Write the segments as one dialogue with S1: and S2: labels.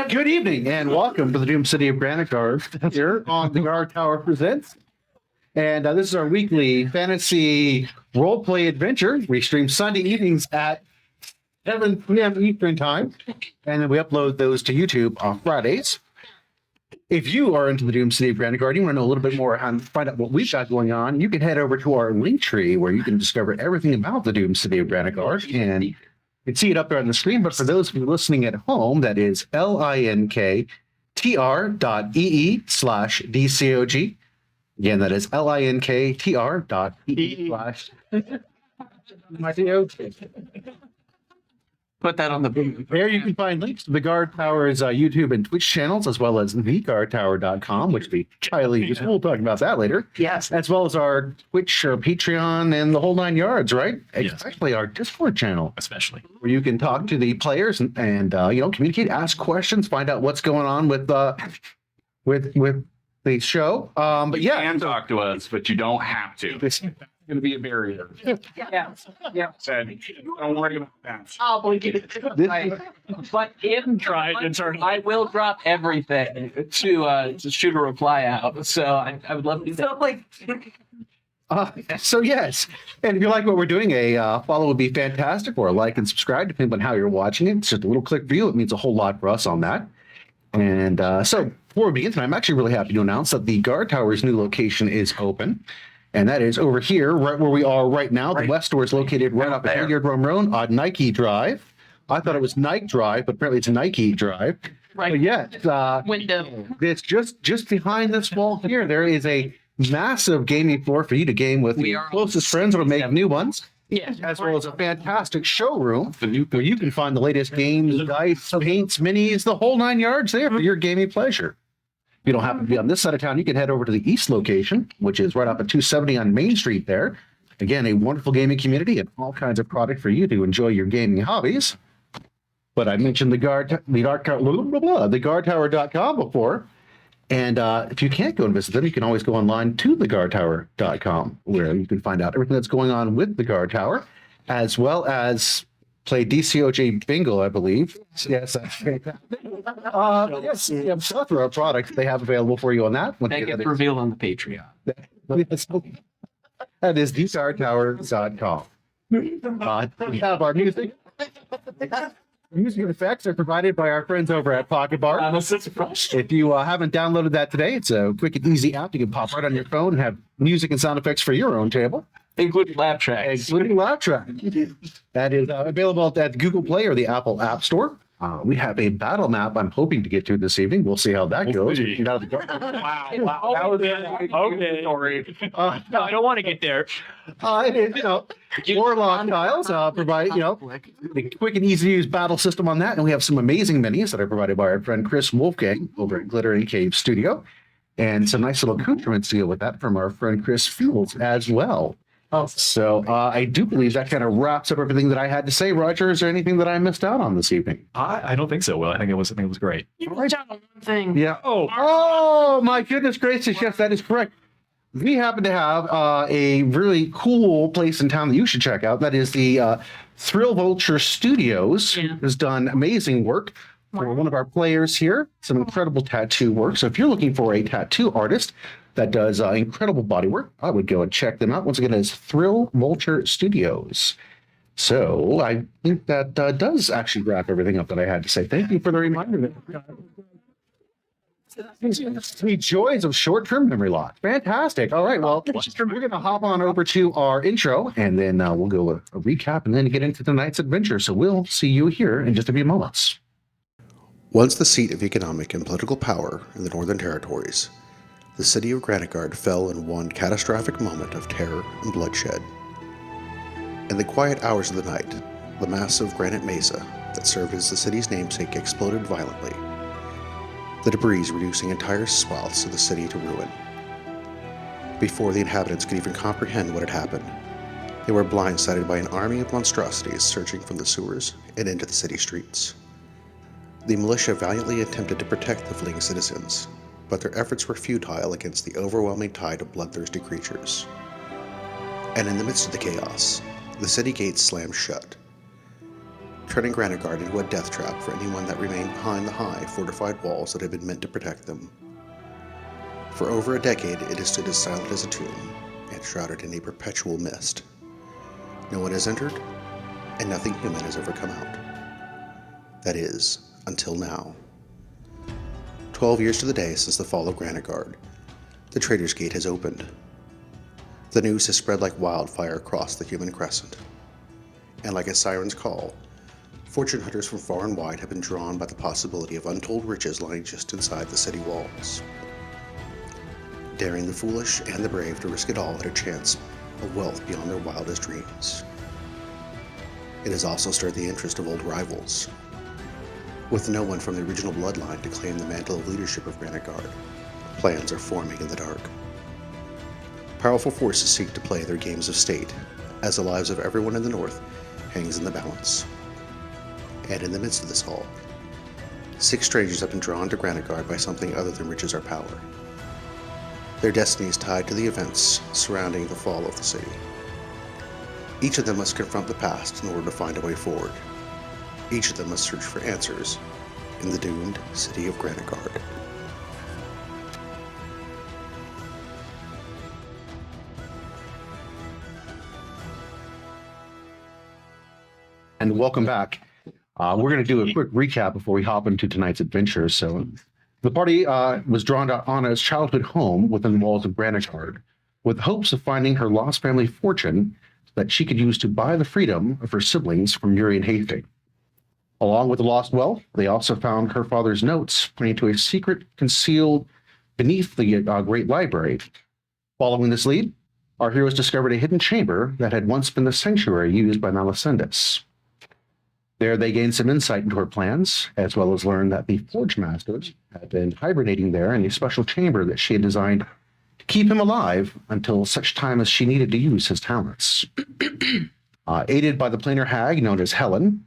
S1: Good evening and welcome to the Doom City of Granitegard here on the Guardtower Presents. And this is our weekly fantasy roleplay adventure. We stream Sunday evenings at 7 p.m. Eastern Time, and then we upload those to YouTube on Fridays. If you are into the Doom City of Granitegard, you want to know a little bit more and find out what we've got going on, you can head over to our Linktree where you can discover everything about the Doom City of Granitegard. And you can see it up there on the screen, but for those of you listening at home, that is linktr.ee/dcog. Again, that is linktr.ee/dcog.
S2: Put that on the boom.
S1: There you can find links to the Guardtower's YouTube and Twitch channels, as well as theguardtower.com, which will be highly useful. We'll talk about that later.
S2: Yes.
S1: As well as our Twitch, or Patreon, and the whole nine yards, right?
S3: Yes.
S1: Especially our Discord channel.
S3: Especially.
S1: Where you can talk to the players and communicate, ask questions, find out what's going on with the show. But
S3: You
S1: yeah.
S3: can talk to us, but you don't have to. It's going to be a barrier.
S2: Yeah.
S3: Said, don't worry about that.
S2: Obligated. But if
S3: Try to turn.
S2: I will drop everything to shoot a reply out. So I would love to do that.
S1: So yes, and if you like what we're doing, a follow would be fantastic, or a like and subscribe, depending on how you're watching it. It's just a little click view. It means a whole lot for us on that. And so before we begin tonight, I'm actually really happy to announce that the Guardtower's new location is open. And that is over here, right where we are right now. The West Store is located right off of Hilliard Road on Nike Drive. I thought it was Nike Drive, but apparently it's Nike Drive.
S2: Right.
S1: But yeah,
S2: Window.
S1: it's just behind this wall here. There is a massive gaming floor for you to game with your closest friends or make new ones.
S2: Yes.
S1: As well as a fantastic showroom where you can find the latest games, dice, paints, minis, the whole nine yards there for your gaming pleasure. If you don't happen to be on this side of town, you can head over to the East location, which is right off of 270 on Main Street there. Again, a wonderful gaming community and all kinds of product for you to enjoy your gaming hobbies. But I mentioned the Guardtower.com before. And if you can't go and visit them, you can always go online to theguardtower.com, where you can find out everything that's going on with the Guard Tower, as well as play DCOG bingo, I believe. Yes, that's fantastic. Yes, we have a plethora of products they have available for you on that.
S2: That gets revealed on the Patreon.
S1: That is theguardtower.com. We have our music. Music effects are provided by our friends over at Pocket Bar. If you haven't downloaded that today, it's a quick and easy app. You can pop right on your phone and have music and sound effects for your own table.
S2: Including lab tracks.
S1: Including lab track. That is available at Google Play or the Apple App Store. We have a battle map I'm hoping to get to this evening. We'll see how that goes.
S3: Wow. That was okay. Sorry.
S4: No, I don't want to get there.
S1: Warlock tiles provide, the quick and easy to use battle system on that. And we have some amazing minis that are provided by our friend Chris Wolfgang over at Glitter and Cave Studio. And some nice little accoutrements to go with that from our friend Chris Fields as well. So I do believe that kind of wraps up everything that I had to say. Roger, is there anything that I missed out on this evening?
S4: I don't think so, Will. I think it was great.
S2: You missed out on one thing.
S1: Yeah. Oh, my goodness gracious. Yes, that is correct. We happen to have a really cool place in town that you should check out. That is the Thrill Vulture Studios.
S2: Yeah.
S1: Has done amazing work for one of our players here. Some incredible tattoo work. So if you're looking for a tattoo artist that does incredible body work, I would go and check them out. Once again, it's Thrill Vulture Studios. So I think that does actually wrap everything up that I had to say. Thank you for the reminder. The joys of short-term memory loss. Fantastic. All right, well, we're going to hop on over to our intro, and then we'll go a recap and then get into tonight's adventure. So we'll see you here in just a few moments.
S5: Once the seat of economic and political power in the Northern Territories, the city of Granitegard fell in one catastrophic moment of terror and bloodshed. In the quiet hours of the night, the massive granite mesa that served as the city's namesake exploded violently, the debris reducing entire swaths of the city to ruin. Before the inhabitants could even comprehend what had happened, they were blindsided by an army of monstrosities surging from the sewers and into the city streets. The militia valiantly attempted to protect the fleeing citizens, but their efforts were futile against the overwhelming tide of bloodthirsty creatures. And in the midst of the chaos, the city gates slammed shut. turning Granitegard into a death trap for anyone that remained behind the high, fortified walls that had been meant to protect them. For over a decade, it has stood as silent as a tomb, and shrouded in a perpetual mist. No one has entered, and nothing human has ever come out. That is, until now. 12 years to the day since the fall of Granitegard, the Traitor's Gate has opened. The news has spread like wildfire across the human crescent. And like a siren's call, fortune hunters from far and wide have been drawn by the possibility of untold riches lying just inside the city walls. Daring the foolish and the brave to risk it all at a chance of wealth beyond their wildest dreams. It has also stirred the interest of old rivals. With no one from the original bloodline to claim the mantle of leadership of Granitegard, plans are forming in the dark. Powerful forces seek to play their games of state, as the lives of everyone in the north hangs in the balance. And in the midst of this all, 6 strangers have been drawn to Granitegard by something other than riches or power. Their destiny is tied to the events surrounding the fall of the city. Each of them must confront the past in order to find a way forward. Each of them must search for answers in the doomed city of Granitegard.
S1: And welcome back. We're going to do a quick recap before we hop into tonight's adventure. So, the party was drawn to Anna's childhood home within the walls of Granitegard, with hopes of finding her lost family fortune that she could use to buy the freedom of her siblings from Maery and Hayfig. Along with the lost wealth, they also found her father's notes pointing to a secret concealed beneath the Great Library. Following this lead, our heroes discovered a hidden chamber that had once been the sanctuary used by Malacyndus. There they gained some insight into her plans, as well as learned that the Forge Masters had been hibernating there in a special chamber that she had designed to keep him alive until such time as she needed to use his talents. Aided by the planar hag known as Helen,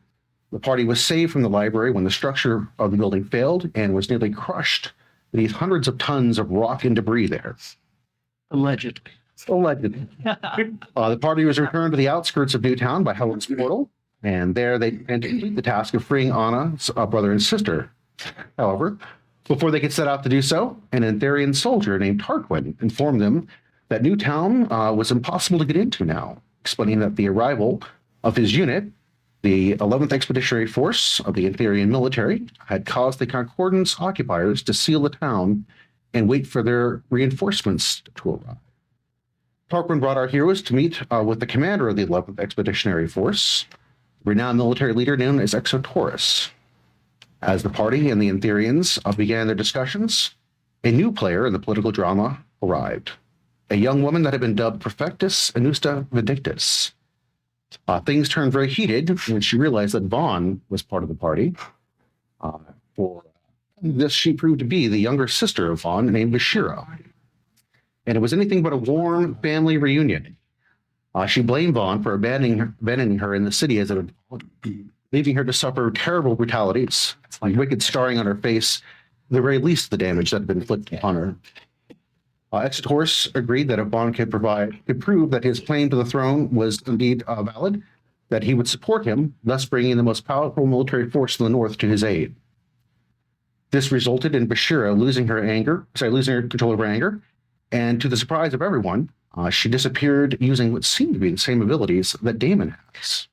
S1: the party was saved from the library when the structure of the building failed and was nearly crushed beneath hundreds of tons of rock and debris there.
S2: Allegedly.
S1: Allegedly. The party was returned to the outskirts of Newtown by Helen's portal, and there they began to complete the task of freeing Anna's brother and sister. However, before they could set out to do so, an Antherian soldier named Tarquin informed them that Newtown was impossible to get into now, explaining that the arrival of his unit, the 11th Expeditionary Force of the Antherian military, had caused the Concordance occupiers to seal the town and wait for their reinforcements to arrive. Tarquin brought our heroes to meet with the commander of the 11th Expeditionary Force, renowned military leader known as Exotaurus. As the party and the Antherians began their discussions, a new player in the political drama arrived, a young woman that had been dubbed Perfectus Annusta Vindictus. Things turned very heated when she realized that Vaughn was part of the party. For this, she proved to be the younger sister of Vaughn, named Bashira. And it was anything but a warm family reunion. She blamed Vaughn for abandoning her in the city as an adult, leaving her to suffer terrible brutalities, like wicked scarring on her face, the very least of the damage that had been inflicted upon her. Exotaurus agreed that if Vaughn could prove that his claim to the throne was indeed valid, that he would support him, thus bringing the most powerful military force in the north to his aid. This resulted in Bashira losing her control of her anger, and to the surprise of everyone, she disappeared using what seemed to be the same abilities that Damon has.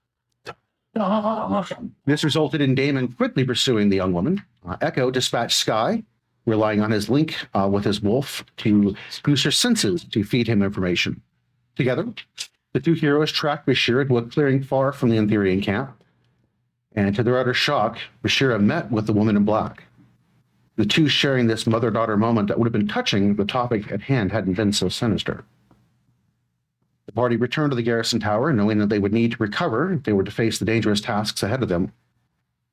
S1: This resulted in Damon quickly pursuing the young woman. Echo dispatched Sky, relying on his link with his wolf to use her senses to feed him information. Together, the two heroes tracked Bashira to a clearing far from the Antherian camp, and to their utter shock, Bashira met with the woman in black. The two sharing this mother-daughter moment that would have been touching if the topic at hand hadn't been so sinister. The party returned to the garrison tower, knowing that they would need to recover if they were to face the dangerous tasks ahead of them.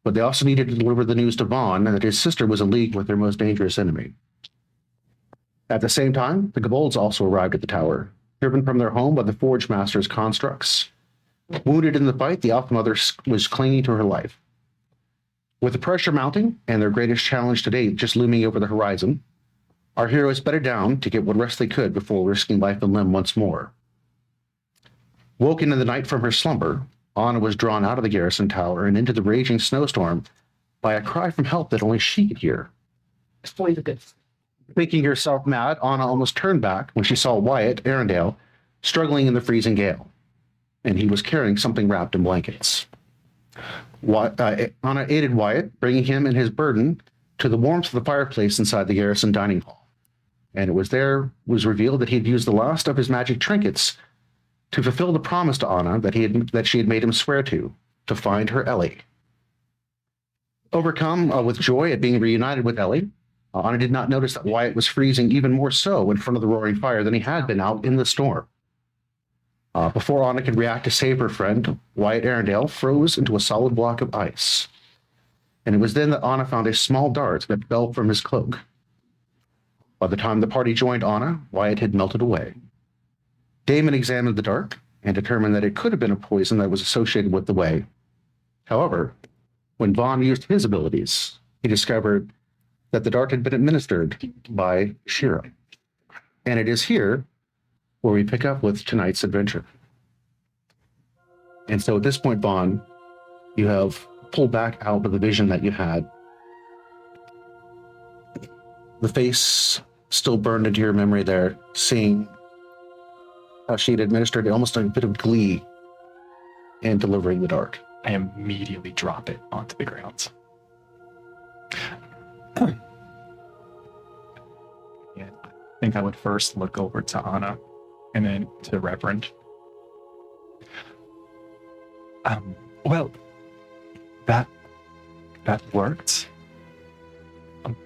S1: But they also needed to deliver the news to Vaughn and that his sister was in league with their most dangerous enemy. At the same time, the Gabolds also arrived at the tower, driven from their home by the Forge Master's constructs. Wounded in the fight, the Alpha Mother was clinging to her life. With the pressure mounting and their greatest challenge to date just looming over the horizon, our heroes bedded down to get what rest they could before risking life and limb once more. Woken in the night from her slumber, Anna was drawn out of the garrison tower and into the raging snowstorm by a cry from help that only she could hear.
S2: It's always a good.
S1: Thinking herself mad, Anna almost turned back when she saw Wyatt Arundel struggling in the freezing gale, and he was carrying something wrapped in blankets. Anna aided Wyatt, bringing him and his burden to the warmth of the fireplace inside the garrison dining hall. And it was revealed that he had used the last of his magic trinkets to fulfill the promise to Anna that she had made him swear to find her Ellie. Overcome with joy at being reunited with Ellie, Anna did not notice that Wyatt was freezing even more so in front of the roaring fire than he had been out in the storm. Before Anna could react to save her friend, Wyatt Arundel froze into a solid block of ice. And it was then that Anna found a small dart that fell from his cloak. By the time the party joined Anna, Wyatt had melted away. Damon examined the dart and determined that it could have been a poison that was associated with the way. However, when Vaughn used his abilities, he discovered that the dart had been administered by Shira. And it is here where we pick up with tonight's adventure. And so at this point, Vaughn, you have pulled back out of the vision that you had. The face still burned into your memory there, seeing how she had administered almost a bit of glee in delivering the dart.
S4: I immediately drop it onto the ground. Yeah, I think I would first look over to Anna and then to Reverend. Well, that worked. I'm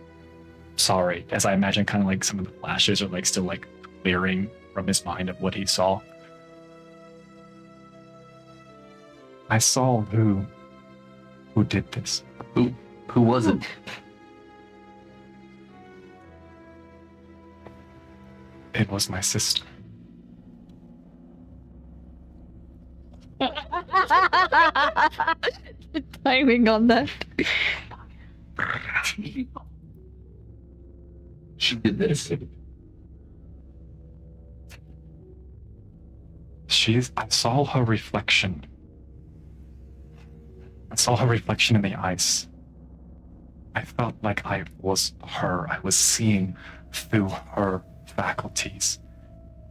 S4: sorry, as I imagine kind of like some of the flashes are like still like clearing from his mind of what he saw. I saw who did this.
S3: Who was it?
S4: It was my sister.
S6: The timing on that.
S3: She did this.
S4: I saw her reflection. I saw her reflection in the ice. I felt like I was her. I was seeing through her faculties.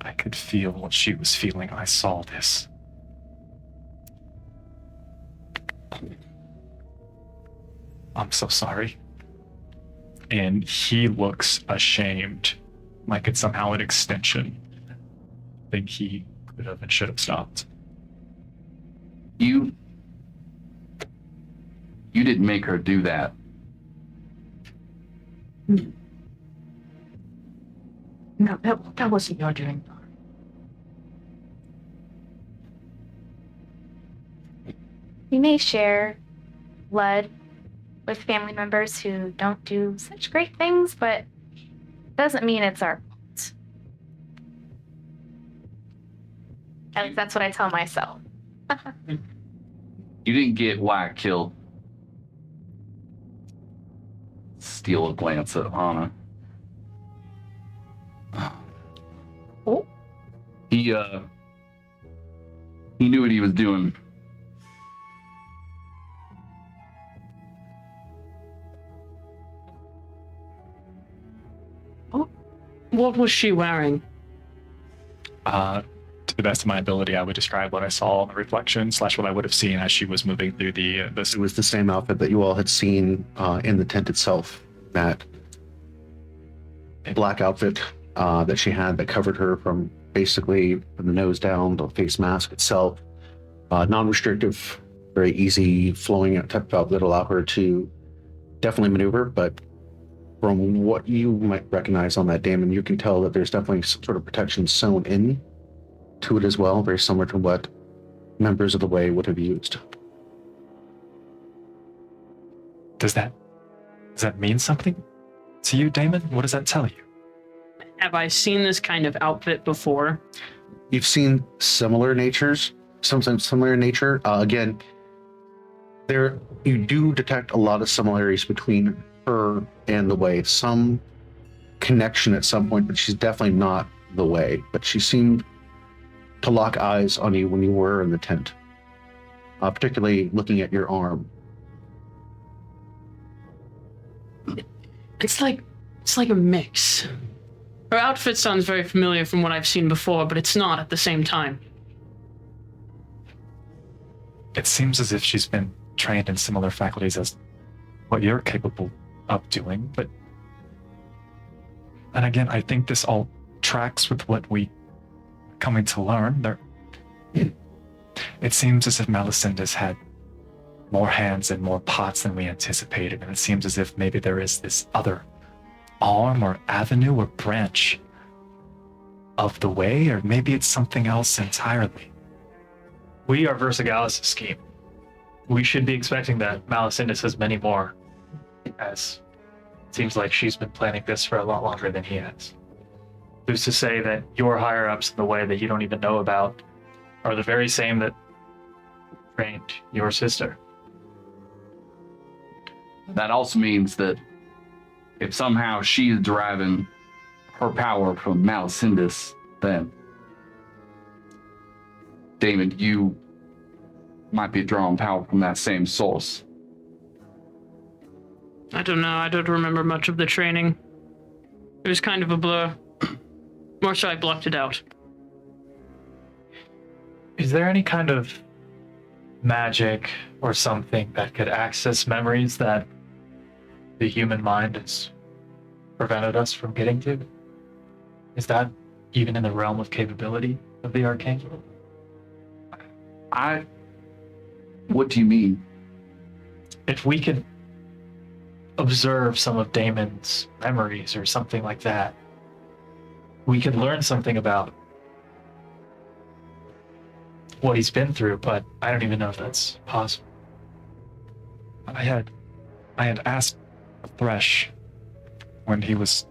S4: I could feel what she was feeling. I saw this. I'm so sorry. And he looks ashamed, like it's somehow an extension. I think he could have and should have stopped.
S3: You didn't make her do that.
S2: No, that wasn't your doing.
S7: We may share blood with family members who don't do such great things, but it doesn't mean it's our fault. At least that's what I tell myself.
S3: You didn't get Wyatt killed. Steal a glance at Anna.
S2: Oh.
S3: He knew what he was doing.
S2: What was she wearing?
S4: To the best of my ability, I would describe what I saw in the reflection / what I would have seen as she was moving through the.
S1: It was the same outfit that you all had seen in the tent itself, that black outfit that she had that covered her from basically from the nose down, the face mask itself. Non-restrictive, very easy flowing type of outfit that allow her to definitely maneuver, but from what you might recognize on that, Damon, you can tell that there's definitely some sort of protection sewn in to it as well, very similar to what members of the Way would have used.
S4: Does that mean something to you, Damon? What does that tell you?
S2: Have I seen this kind of outfit before?
S1: You've seen similar natures, sometimes similar in nature. Again, you do detect a lot of similarities between her and the Way. Some connection at some point, but she's definitely not the Way. But she seemed to lock eyes on you when you were in the tent. particularly looking at your arm.
S8: It's like a mix. Her outfit sounds very familiar from what I've seen before, but it's not at the same time.
S4: It seems as if she's been trained in similar faculties as what you're capable of doing, but... And again, I think this all tracks with what we coming to learn. It seems as if Malacyndus had more hands and more pots than we anticipated, and it seems as if maybe there is this other arm or avenue or branch of the way, or maybe it's something else entirely.
S9: We are Versagalus' scheme. We should be expecting that Malacyndus has many more, as it seems like she's been planning this for a lot longer than he has. Who's to say that your higher-ups in the way that you don't even know about are the very same that trained your sister?
S3: That also means that if somehow she is deriving her power from Malacyndus, then Damon, you might be drawing power from that same source.
S8: I don't know. I don't remember much of the training. It was kind of a blur. More so I blocked it out.
S9: Is there any kind of magic or something that could access memories that the human mind has prevented us from getting to? Is that even in the realm of capability of the arcane?
S3: What do you mean?
S9: If we could observe some of Damon's memories or something like that, we could learn something about what he's been through, but I don't even know if that's possible.
S4: I had asked Thresh when he was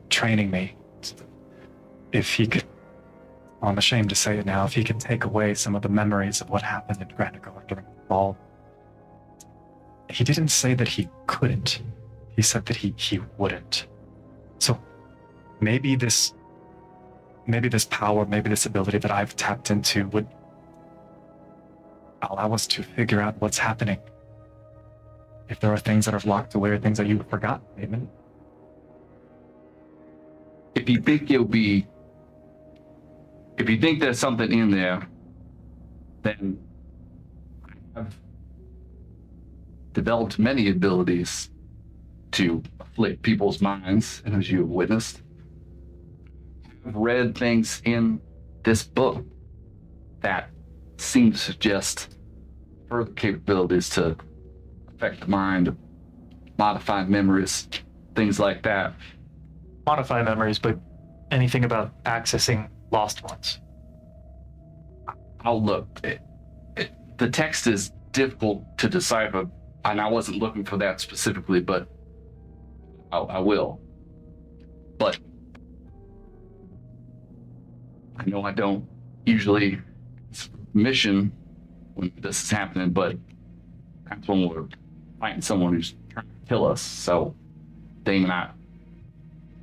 S4: training me if he could, I'm ashamed to say it now, if he could take away some of the memories of what happened in Granitegard during the ball. He didn't say that he couldn't. He said that he wouldn't. So maybe this power, maybe this ability that I've tapped into would allow us to figure out what's happening. If there are things that are locked away or things that you've forgotten, maybe.
S3: If you think there's something in there, then I've developed many abilities to afflict people's minds, and as you have witnessed, I've read things in this book that seem to suggest further capabilities to affect the mind, modify memories, things like that.
S9: Modify memories, but anything about accessing lost ones?
S3: I'll look. The text is difficult to decipher, and I wasn't looking for that specifically, but I will. But I know I don't usually mission when this is happening, but that's when we're fighting someone who's trying to kill us. So Damon and I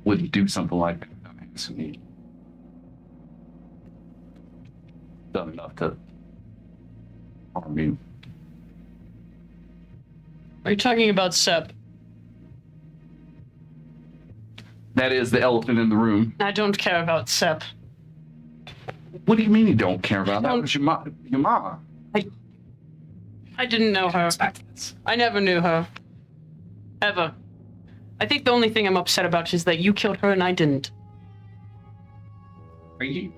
S3: wouldn't do something like that without asking me. Done enough to harm you.
S8: Are you talking about Sep?
S3: That is the elephant in the room.
S8: I don't care about Sep.
S3: What do you mean you don't care about that? Was your mama.
S8: I didn't know her. I never knew her. Ever. I think the only thing I'm upset about is that you killed her and I didn't.
S3: Are you?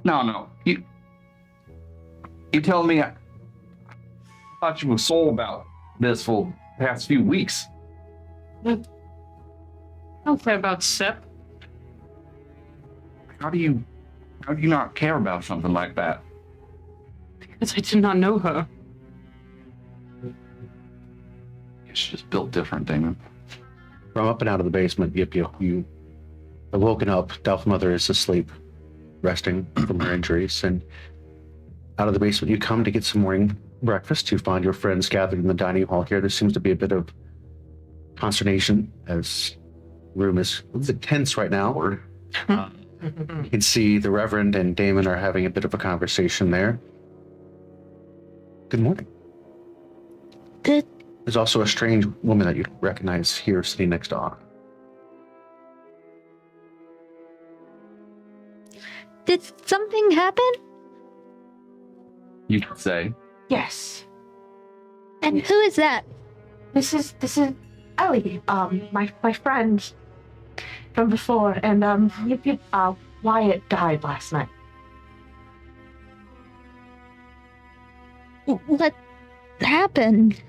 S3: No. You tell me I thought you were sold about this for the past few weeks.
S8: I don't care about Sep.
S3: How do you not care about something like that?
S8: Because I did not know her.
S3: It's just built different, Damon.
S1: From up and out of the basement, you have woken up. Delph Mother is asleep, resting from her injuries, and out of the basement you come to get some morning breakfast. You find your friends gathered in the dining hall here. There seems to be a bit of consternation as room is tense right now. You can see the Reverend and Damon are having a bit of a conversation there. Good morning.
S6: Did
S1: There's also a strange woman that you don't recognize here sitting next to Anna.
S6: did something happen?
S3: You could say.
S10: Yes.
S6: And who is that?
S10: This is Ellie, my friend from before, and Wyatt died last night.
S6: What happened?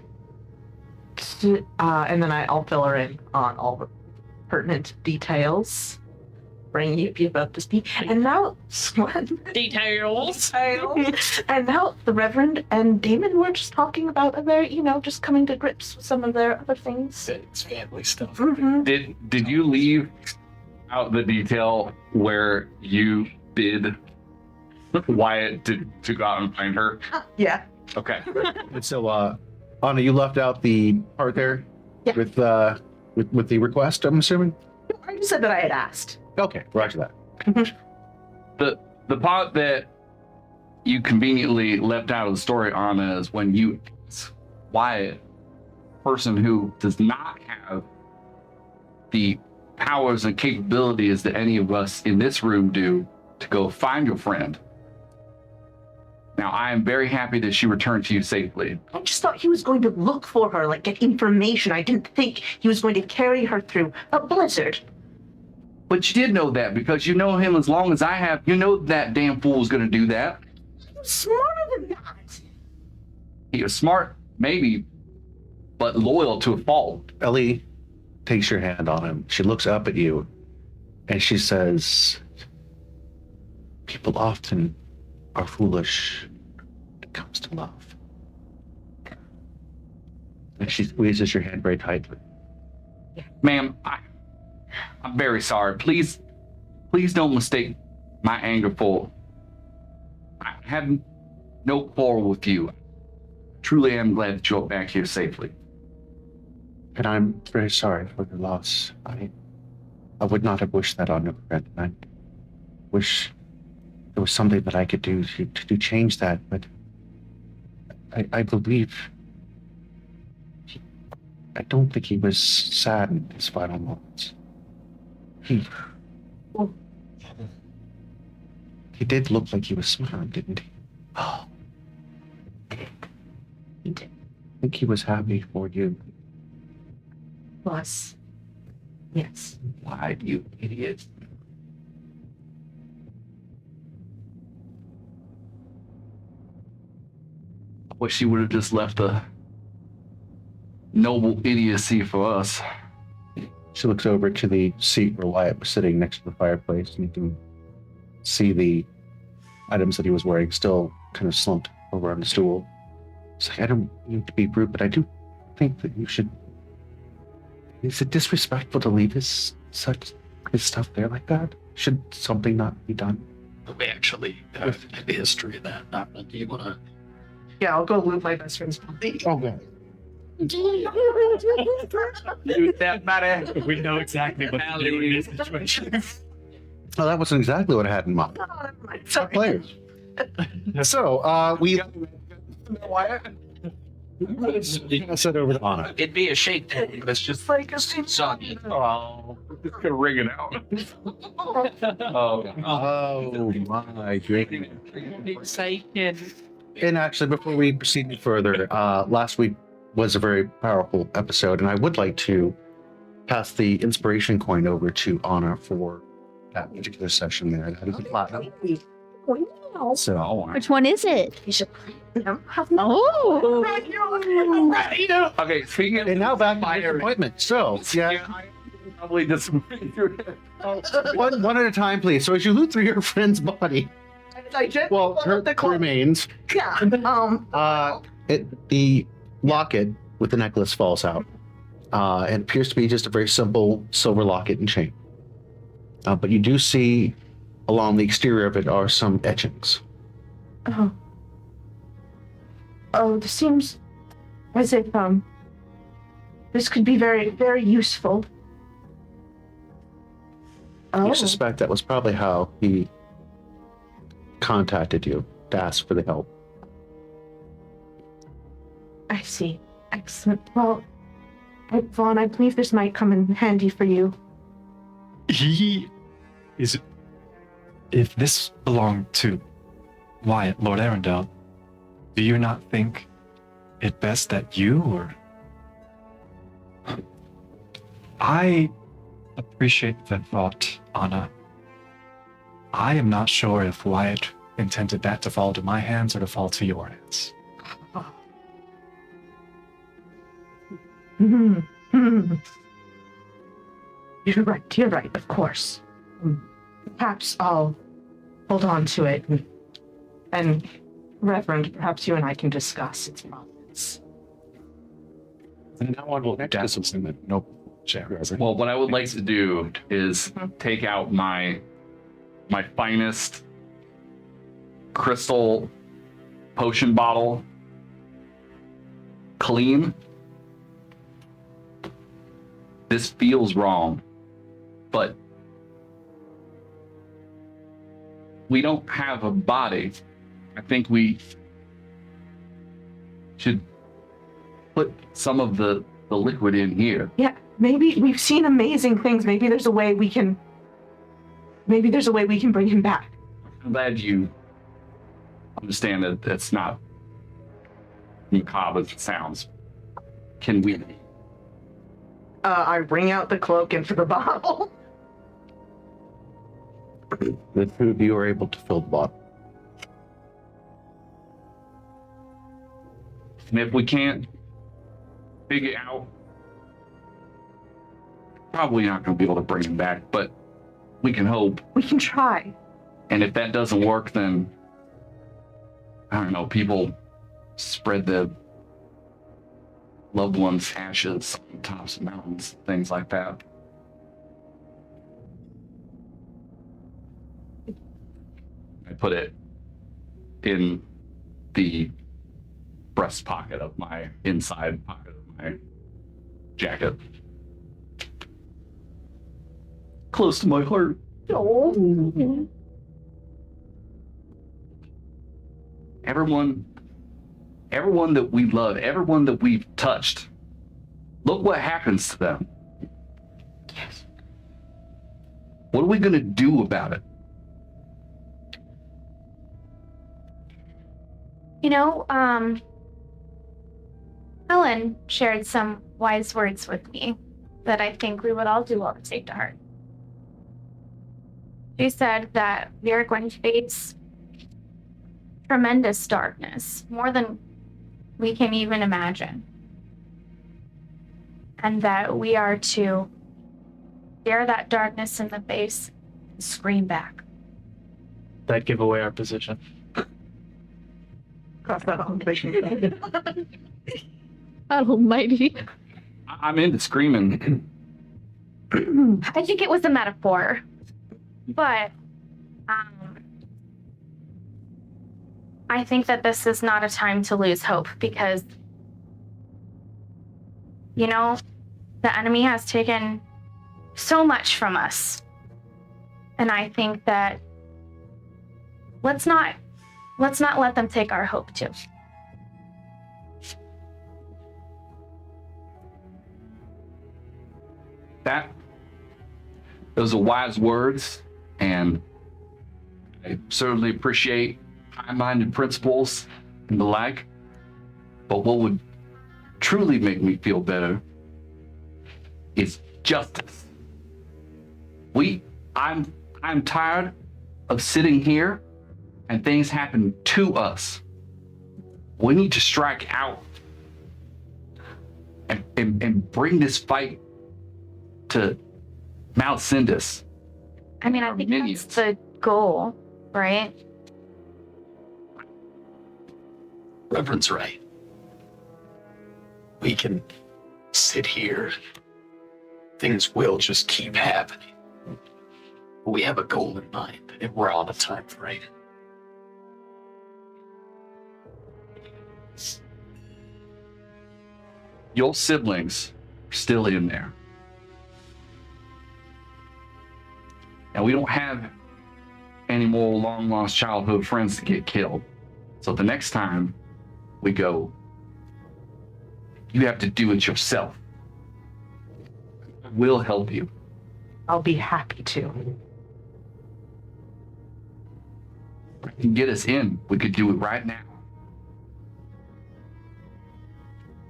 S10: And then I'll fill her in on all the pertinent details, bring you up to speed. And now,
S8: Details.
S10: and now the Reverend and Damon were just talking about their, just coming to grips with some of their other things.
S4: It's family stuff.
S10: Mm-hmm.
S3: Did you leave out the detail where you bid Wyatt to go out and find her?
S10: Yeah.
S3: Okay.
S1: And so, Anna, you left out the part there
S10: Yeah.
S1: with the request, I'm assuming?
S10: I just said that I had asked.
S1: Okay, roger that.
S3: The part that you conveniently left out of the story, Anna, is when you ask Wyatt, person who does not have the powers and capabilities that any of us in this room do, to go find your friend. Now, I am very happy that she returned to you safely.
S10: I just thought he was going to look for her, like get information. I didn't think he was going to carry her through a blizzard.
S3: But you did know that because you know him as long as I have. You know that damn fool was going to do that.
S10: He was smarter than that.
S3: He was smart, maybe, but loyal to a fault.
S1: Ellie takes your hand on him. She looks up at you and she says, people often are foolish when it comes to love. And she squeezes your hand very tightly.
S3: Ma'am, I'm very sorry. Please don't mistake my anger for. I have no quarrel with you. Truly am glad that you're back here safely.
S1: And I'm very sorry for your loss. I would not have wished that on your friend. I wish there was something that I could do to change that, but I believe I don't think he was sad in his final moments. He did look like he was smiling, didn't he? Oh.
S10: He did.
S1: I think he was happy for you.
S10: Was. Yes.
S3: Why, you idiot? I wish he would have just left a noble idiocy for us.
S1: She looks over to the seat where Wyatt was sitting next to the fireplace, and you can see the items that he was wearing still kind of slumped over on the stool. It's like, I don't mean to be rude, but I do think that you should. Is it disrespectful to leave his stuff there like that? Should something not be done?
S4: We actually have a history of that. Do you want to?
S10: Yeah, I'll go loot my best friend's body.
S1: Oh, God.
S3: That matter.
S4: We know exactly what to do in this situation.
S1: Oh, that wasn't exactly what I had in mind.
S10: Oh, never mind.
S1: Top
S10: Sorry.
S1: players. So, we sent over to Anna.
S2: It'd be a shake, but it's just
S10: Like a
S2: soggy.
S3: Oh, just gonna ring it out. Oh,
S1: Oh, my goodness.
S8: Excited.
S1: And actually, before we proceed any further, last week was a very powerful episode, and I would like to pass the inspiration coin over to Anna for that particular session there. That is a platinum.
S10: Wow.
S1: So,
S6: Which one is it?
S10: You should
S6: Oh.
S3: okay. Speaking of
S1: and now back to the
S3: Fire.
S1: appointment. So, yeah,
S3: I probably just
S1: one at a time, please. So, as you loot through your friend's body, well, her remains,
S10: Yeah.
S1: the locket with the necklace falls out. And appears to be just a very simple silver locket and chain. But you do see along the exterior of it are some etchings.
S10: Oh. Oh, this seems as if this could be very, very useful. Oh.
S1: You suspect that was probably how he contacted you to ask for the help.
S10: I see. Excellent. Well, Vaughn, I believe this might come in handy for you.
S4: He is. If this belonged to Wyatt, Lord Arundel, do you not think it best that you or. I appreciate the thought, Anna. I am not sure if Wyatt intended that to fall to my hands or to fall to your hands.
S10: You're right, of course. Perhaps I'll hold on to it, and Reverend, perhaps you and I can discuss its provenance.
S4: And now on will no share.
S3: Well, what I would like to do is take out my finest crystal potion bottle, clean. This feels wrong, but we don't have a body. I think we should put some of the liquid in here.
S10: Yeah, maybe we've seen amazing things. Maybe there's a way we can bring him back.
S3: I'm glad you understand that that's not macabre as it sounds. Can we?
S10: I bring out the cloak into the bottle.
S1: The two of you are able to fill the bottle.
S3: And if we can't figure out, probably not going to be able to bring him back, but we can hope.
S10: We can try.
S3: And if that doesn't work, then I don't know, people spread their loved ones' ashes on tops of mountains, things like that. I put it in the breast pocket of my inside pocket of my jacket. Close to my heart.
S10: Oh.
S3: Everyone that we love, everyone that we've touched, look what happens to them.
S10: Yes.
S3: What are we going to do about it?
S7: You know, Helen shared some wise words with me that I think we would all do well to take to heart. She said that we are going to face tremendous darkness, more than we can even imagine. And that we are to stare that darkness in the face and scream back.
S9: That'd give away our position.
S10: Cross that on the
S6: God almighty.
S3: I'm into screaming.
S7: I think it was a metaphor, but I think that this is not a time to lose hope because, you know, the enemy has taken so much from us. And I think that let's not let them take our hope too.
S3: Those are wise words, and I certainly appreciate high-minded principles and the like. But what would truly make me feel better is justice. I'm tired of sitting here and things happen to us. We need to strike out and bring this fight to Malacyndus.
S7: I mean, I think that's the goal, right?
S11: Reverend's right. We can sit here. Things will just keep happening. But we have a goal in mind, and we're on a time frame.
S3: Your siblings are still in there. And we don't have any more long-lost childhood friends to get killed. So the next time we go, you have to do it yourself. I will help you.
S10: I'll be happy to.
S3: If you can get us in, we could do it right now.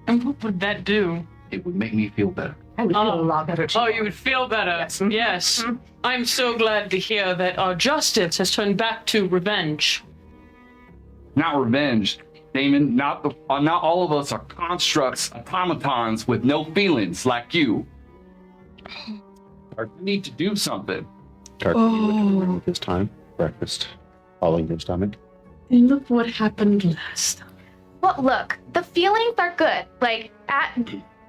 S8: And what would that do?
S3: It would make me feel better.
S10: I would feel a lot better too.
S8: Oh, you would feel better.
S10: Yes.
S8: Yes. I'm so glad to hear that our justice has turned back to revenge.
S3: Not revenge, Damon. Not all of us are constructs, automatons with no feelings like you. We need to do something.
S5: This time, breakfast, following your stomach.
S6: And look what happened last time.
S7: Well, look, the feelings are good. Like,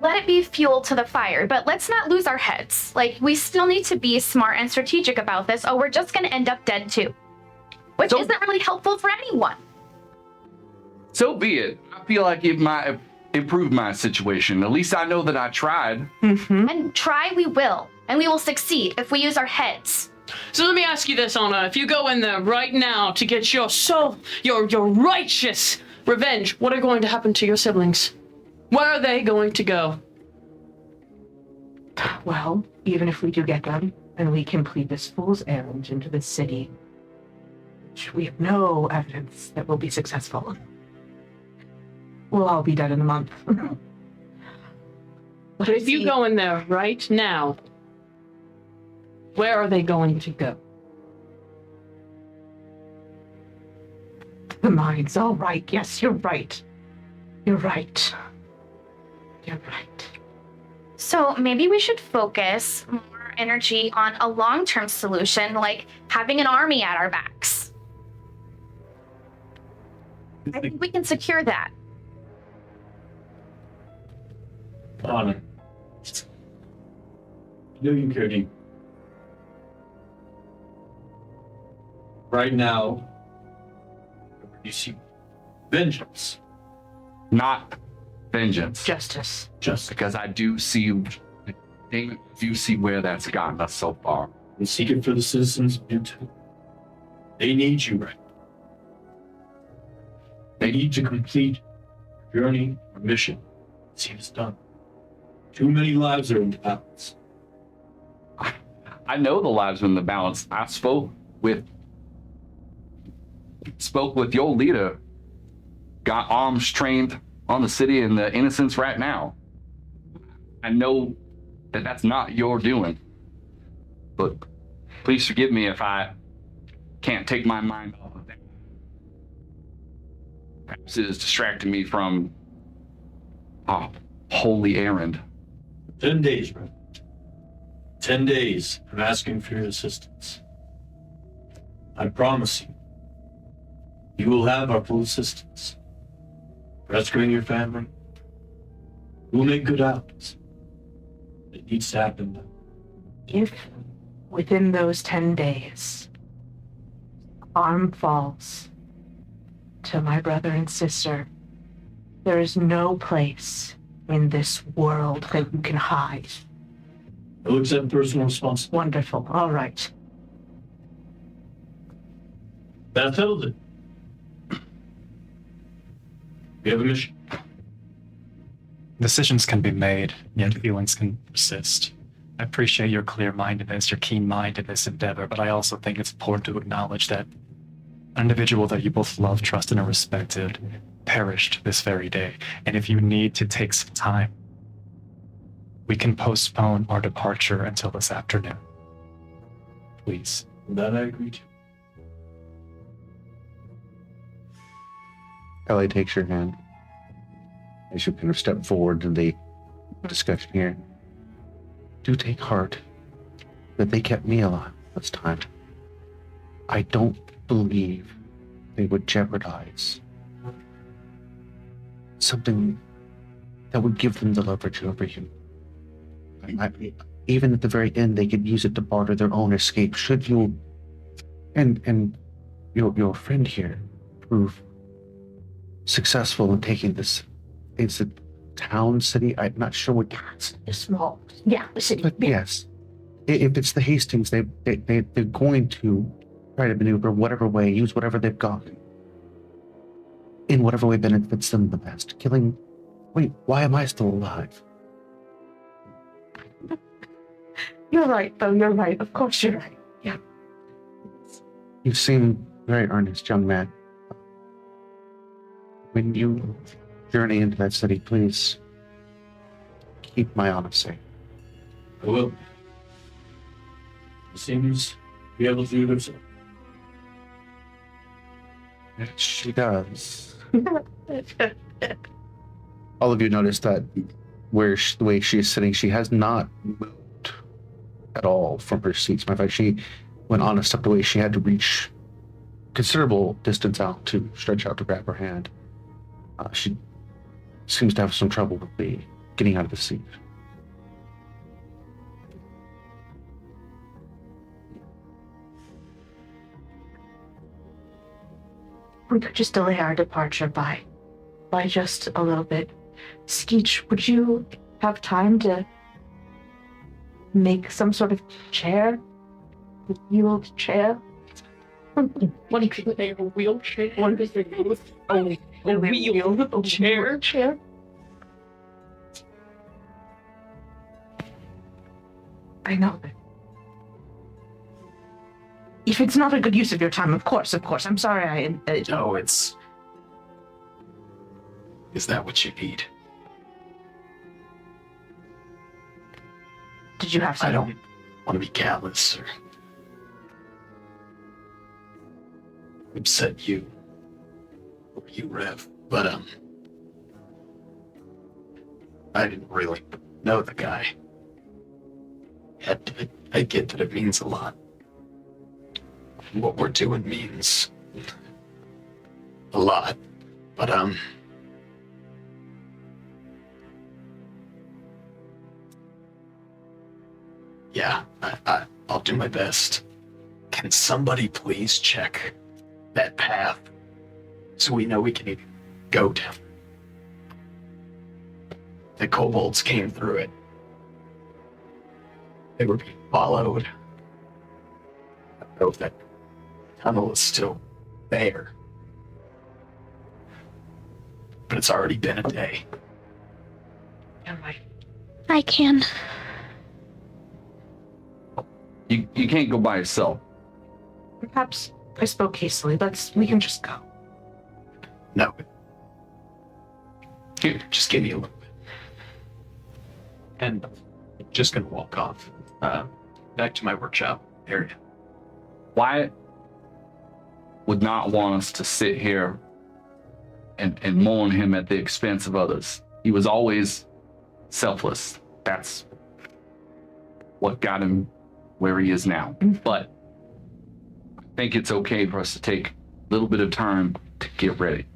S7: let it be fuel to the fire, but let's not lose our heads. Like, we still need to be smart and strategic about this, or we're just going to end up dead too. Which isn't really helpful for anyone.
S3: So be it. I feel like it might improve my situation. At least I know that I tried.
S7: And try we will. And we will succeed if we use our heads.
S8: So let me ask you this, Anna. If you go in there right now to get your righteous revenge, what are going to happen to your siblings? Where are they going to go?
S10: Well, even if we do get them, and we complete this fool's errand into the city, which we have no evidence that will be successful, we'll all be dead in a month.
S8: But if you go in there right now, where are they going to go?
S10: The mines, all right. Yes, you're right. You're right. You're right.
S7: So maybe we should focus more energy on a long-term solution, like having an army at our backs. I think we can secure that.
S11: Honor. I know you care deeply. Right now, you see vengeance.
S3: Not vengeance.
S10: Justice.
S11: Just
S3: Because I do see, Damon, do see where that's gotten us so far.
S11: and seek it for the citizens of Newtown. They need you right now. They need to complete your journey or mission. See it's done. Too many lives are in the balance.
S3: I know the lives are in the balance. I spoke with your leader, got arms trained on the city and the innocents right now. I know that that's not your doing, but please forgive me if I can't take my mind off of that. Perhaps it is distracting me from our holy errand.
S11: 10 days, brother. 10 days. I'm asking for your assistance. I promise you, you will have our full assistance. Rescuing your family. We'll make good outcomes. It needs to happen.
S10: If within those 10 days, harm falls to my brother and sister, there is no place in this world that you can hide.
S11: I'll accept personal responsibility.
S10: Wonderful. All right.
S11: That settles it. We have a mission.
S4: Decisions can be made, yet feelings can persist. I appreciate your clear-mindedness, your keen mind in this endeavor, but I also think it's important to acknowledge that an individual that you both love, trusted, and respected perished this very day. And if you need to take some time, we can postpone our departure until this afternoon. Please.
S11: That I agree to.
S5: Ellie takes your hand as you kind of step forward in the discussion here. Do take heart that they kept me alive this time. I don't believe they would jeopardize something that would give them the leverage over you. Even at the very end, they could use it to barter their own escape. Should you and your friend here prove successful in taking this, it's a town, city, I'm not sure what
S10: It's small. Yeah, the city.
S5: but yes, if it's the Hastings, they're going to try to maneuver whatever way, use whatever they've got in whatever way benefits them the best. Killing
S1: Wait, why am I still alive?
S10: You're right, though. You're right. Of course you're right. Yeah.
S1: You seem very earnest, young man. When you journey into that city, please keep my honor safe.
S11: I will. It seems to be able to do it herself.
S1: She does. All of you notice that the way she's sitting, she has not moved at all from her seats. Matter of fact, she, when Anna stepped away, she had to reach considerable distance out to stretch out to grab her hand. She seems to have some trouble with getting out of the seat.
S10: We could just delay our departure by just a little bit. Skeech, would you have time to make some sort of chair? A wheeled chair?
S8: What do you say? A wheelchair? What is it? A wheel chair?
S10: Chair? I know that. If it's not a good use of your time, of course. I'm sorry.
S4: No, it's. Is that what you need?
S10: Did you have
S4: I
S10: some?
S4: don't want to be callous or upset you or you, Rev, but I didn't really know the guy. I get that it means a lot. What we're doing means a lot, but yeah, I'll do my best. Can somebody please check that path so we know we can even go down? The kobolds came through it. They were being followed. I don't know if that tunnel is still there. But it's already been a day.
S7: I can.
S3: You can't go by yourself.
S10: Perhaps I spoke hastily. We can just go.
S4: No. Here, just give me a little bit. And I'm just gonna walk off back to my workshop area.
S3: Wyatt would not want us to sit here and mourn him at the expense of others. He was always selfless. That's what got him where he is now. But I think it's okay for us to take a little bit of time to get ready.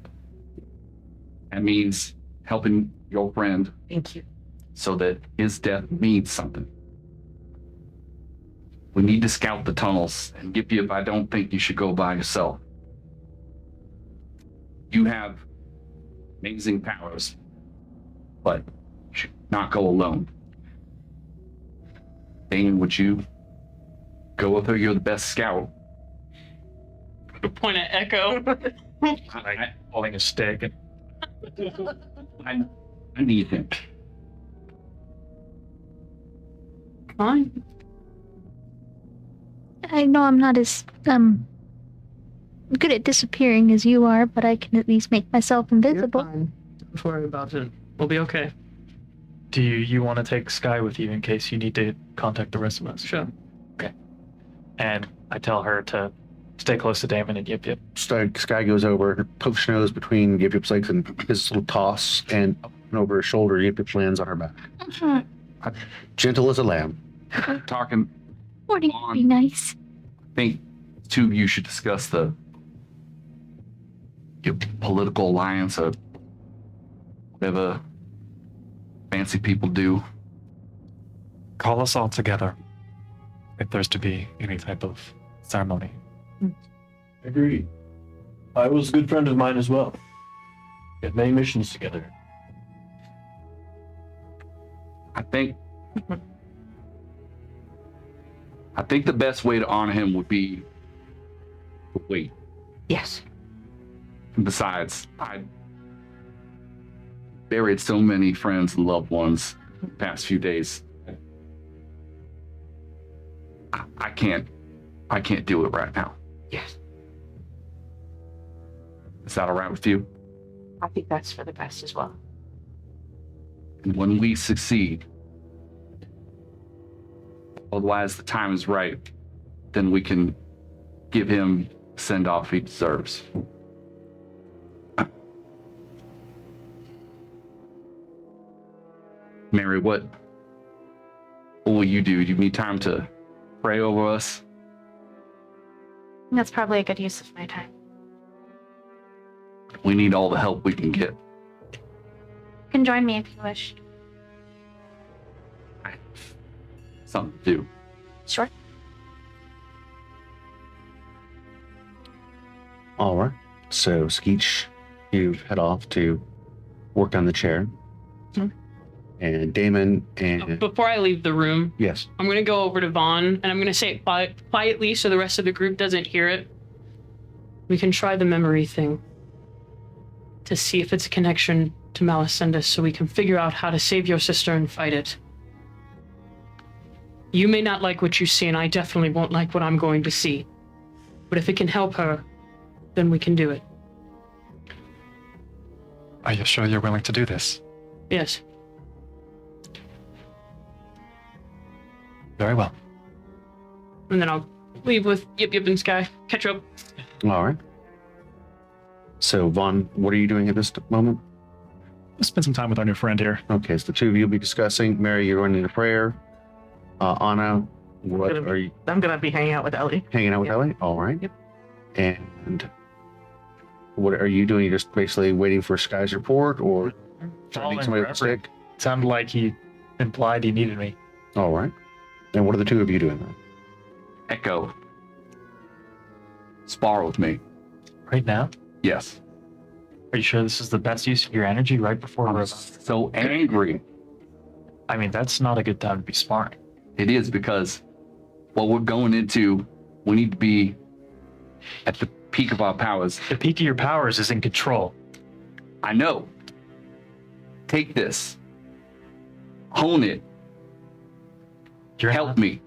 S3: That means helping your friend.
S10: Thank you.
S3: So that his death means something. We need to scout the tunnels, and Gipyp, I don't think you should go by yourself. You have amazing powers, but you should not go alone. Dane, would you go with her? You're the best scout.
S8: Point at Echo.
S9: Holding a stick.
S3: I need him.
S8: Fine.
S7: I know I'm not as good at disappearing as you are, but I can at least make myself invisible.
S8: You're fine. Don't worry about it. We'll be okay.
S9: Do you want to take Sky with you in case you need to contact the rest of us?
S8: Sure.
S9: Okay. And I tell her to stay close to Damon and Yip.
S1: Sky goes over, pokes her nose between Yip-Yip's legs and his little toss, and up and over her shoulder, Yip-Yip lands on her back. Gentle as a lamb.
S3: Talking.
S7: Morning would be nice.
S3: I think two of you should discuss your political alliance or whatever fancy people do.
S4: Call us all together if there's to be any type of ceremony.
S11: Agreed. I was a good friend of mine as well. We had many missions together.
S3: I think the best way to honor him would be to wait.
S10: Yes.
S3: And besides, buried so many friends and loved ones the past few days. I can't do it right now.
S10: Yes,
S3: Is that all right with you?
S10: I think that's for the best as well.
S3: And when we succeed, otherwise the time is right, then we can give him the send-off he deserves. Mary, what will you do? Do you need time to pray over us?
S7: That's probably a good use of my time.
S3: We need all the help we can get.
S7: You can join me if you wish.
S3: I have something to do.
S7: Sure.
S1: All right. So, Skeech, you head off to work on the chair.
S8: Mhm.
S1: And Damon and...
S8: Before I leave the room,
S1: Yes.
S8: I'm going to go over to Vaughn and I'm going to say it quietly so the rest of the group doesn't hear it. We can try the memory thing to see if it's a connection to Malacyndus so we can figure out how to save your sister and fight it. You may not like what you see, and I definitely won't like what I'm going to see. But if it can help her, then we can do it.
S4: Are you sure you're willing to do this?
S8: Yes.
S4: Very well.
S8: And then I'll leave with Yip Yip and Sky. Catch up.
S1: All right. So, Vaughn, what are you doing at this moment?
S4: Let's spend some time with our new friend here.
S1: Okay, so the two of you will be discussing. Mary, you're running the prayer. Anna, what
S10: Gonna be-
S1: are you
S10: I'm gonna be hanging out with Ellie.
S1: hanging out with
S10: Yep.
S1: Ellie? All right.
S10: Yep.
S1: And what are you doing? You're just basically waiting for Sky's report or
S9: Following
S1: somebody
S9: wherever.
S1: sick?
S9: Sounded like he implied he needed me.
S1: All right. And what are the two of you doing then?
S3: Echo, spar with me.
S9: Right now?
S3: Yes.
S9: Are you sure this is the best use of your energy right before we're
S3: I'm
S9: about?
S3: so angry.
S9: I mean, that's not a good time to be sparring.
S3: It is because what we're going into, we need to be at the peak of our powers.
S9: The peak of your powers is in control.
S3: I know. Take this. Hone it.
S9: You're
S3: Help
S9: not-
S3: me.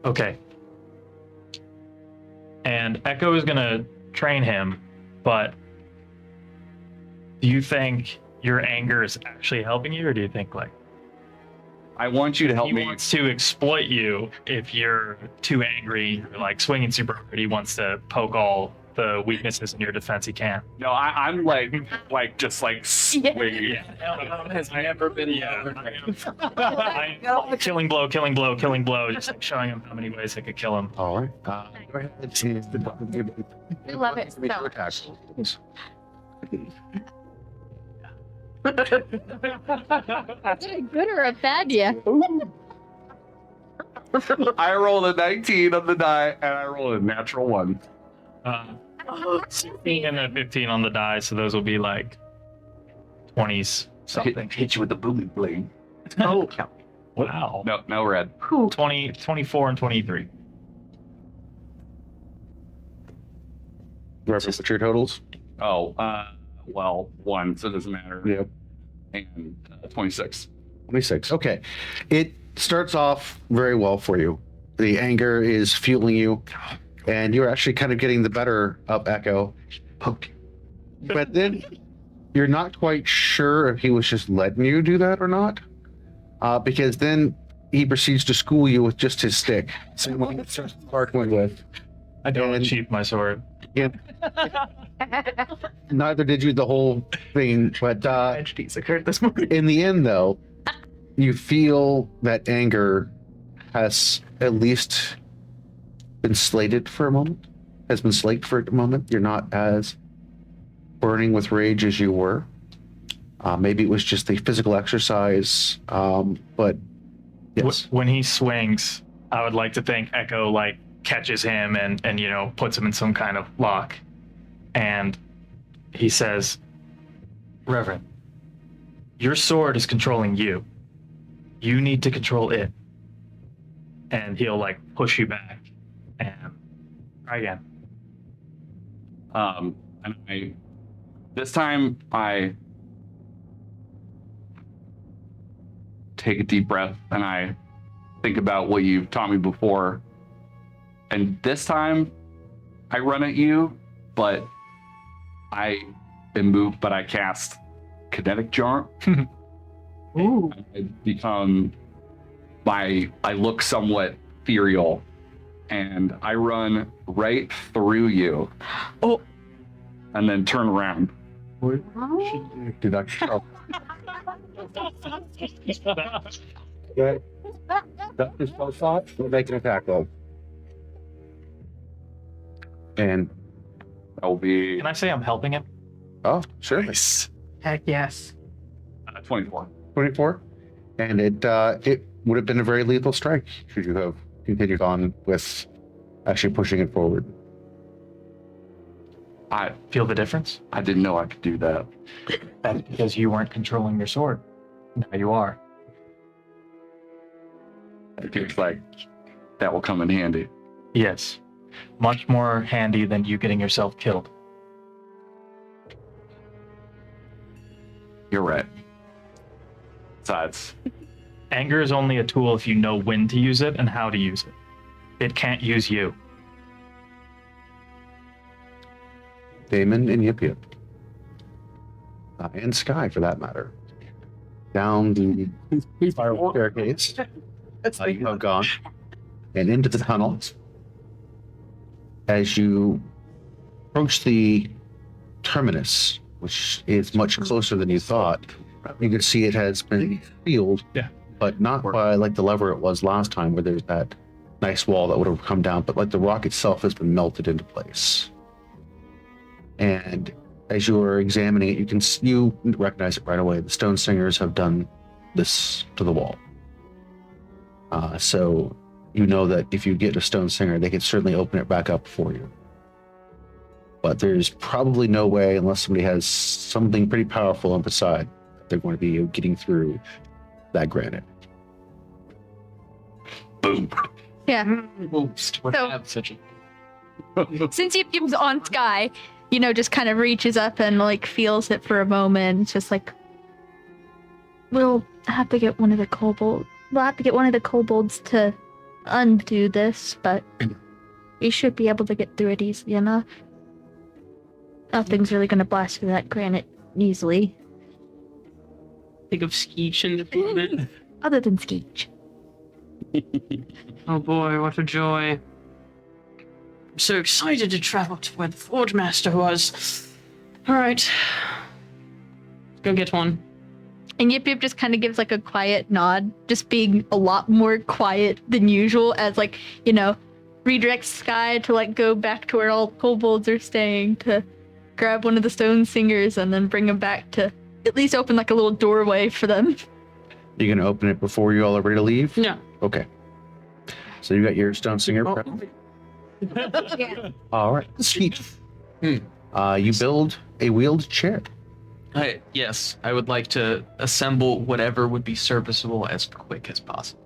S9: Okay. And Echo is gonna train him, but do you think your anger is actually helping you, or do you think like
S3: I want you to help
S9: he
S3: me.
S9: wants to exploit you if you're too angry, you're like swinging super hard? He wants to poke all the weaknesses in your defense he can.
S3: No, I'm just swinging.
S9: Yeah. Has never been killing blow, killing blow, killing blow, just like showing him how many ways I could kill him.
S1: All right. Go ahead.
S7: We love it so much.
S1: Attack.
S6: Is it a good or a bad yeah?
S3: I rolled a 19 on the die, and I rolled a natural 1.
S9: 16 and a 15 on the die, so those will be like 20s something.
S3: Hit you with the booming blade.
S10: Oh,
S9: Wow.
S3: No red.
S9: 20, 24, and 23.
S1: Remember what's your totals?
S3: Oh, well, 1, so it doesn't matter.
S1: Yep.
S3: And 26.
S1: 26. Okay. It starts off very well for you. The anger is fueling you, and you're actually kind of getting the better of Echo. But then you're not quite sure if he was just letting you do that or not, because then he proceeds to school you with just his stick. Same one he starts sparkling with.
S9: I don't
S1: And-
S9: sheath my sword.
S1: Neither did you the whole thing, but
S10: tragedies occurred this morning.
S1: in the end, though, you feel that anger has at least been slated for a moment, has been slaked for a moment. You're not as burning with rage as you were. Maybe it was just the physical exercise, but yes.
S9: When he swings, I would like to think Echo like catches him and puts him in some kind of lock, and he says, "Reverend, your sword is controlling you. You need to control it." And he'll like push you back and try again.
S3: And I This time I take a deep breath and I think about what you've taught me before. And this time I run at you, but I am moved, but I cast Kinetic Jaunt.
S10: Ooh.
S3: I become I look somewhat ethereal and I run right through you.
S10: Oh.
S3: And then turn around.
S1: Do that yourself. Okay. That is both sides. We'll make an attack though. And
S3: That will be
S9: Can I say I'm helping him?
S1: oh, sure.
S10: Heck yes.
S3: 24.
S1: 24. And it would have been a very lethal strike should you have continued on with actually pushing it forward.
S3: I
S9: Feel the difference?
S3: didn't know I could do that.
S9: That's because you weren't controlling your sword. Now you are.
S3: It feels like that will come in handy.
S9: Yes. Much more handy than you getting yourself killed.
S3: You're right. Besides,
S9: Anger is only a tool if you know when to use it and how to use it. It can't use you.
S1: Damon and Yip Yip. And Sky, for that matter. Down the spiral staircase. You have gone. And into the tunnel. As you approach the terminus, which is much closer than you thought, you can see it has been sealed, but not by like the lever it was last time, where there's that nice wall that would have come down, but like the rock itself has been melted into place. And as you are examining it, you recognize it right away. The stone singers have done this to the wall. So you know that if you get a stone singer, they could certainly open it back up for you. But there's probably no way, unless somebody has something pretty powerful on the side, that they're going to be getting through that granite.
S3: boom.
S6: Yeah.
S2: Boost. Would
S6: So-
S2: have such a
S6: Since Yip Yip's on Sky, just kind of reaches up and like feels it for a moment. It's just like, we'll have to get one of the kobolds. We'll have to get one of the kobolds to undo this, but we should be able to get through it easily enough. Nothing's really gonna blast through that granite easily,
S8: Think of Skeech in the movement.
S6: other than Skeech.
S8: Oh boy, what a joy. I'm so excited to travel to where the Forge Master was. Alright. Let's go get one.
S6: And Yip Yip just kind of gives like a quiet nod, just being a lot more quiet than usual, as like, redirects Sky to like go back to where all kobolds are staying to grab one of the stone singers and then bring them back to at least open like a little doorway for them.
S1: You're going to open it before you all are ready to leave?
S8: Yeah.
S1: Okay. So you got your stone singer.
S6: Yeah.
S1: All right. Sweet. You build a wheeled chair.
S2: Yes, I would like to assemble whatever would be serviceable as quick as possible.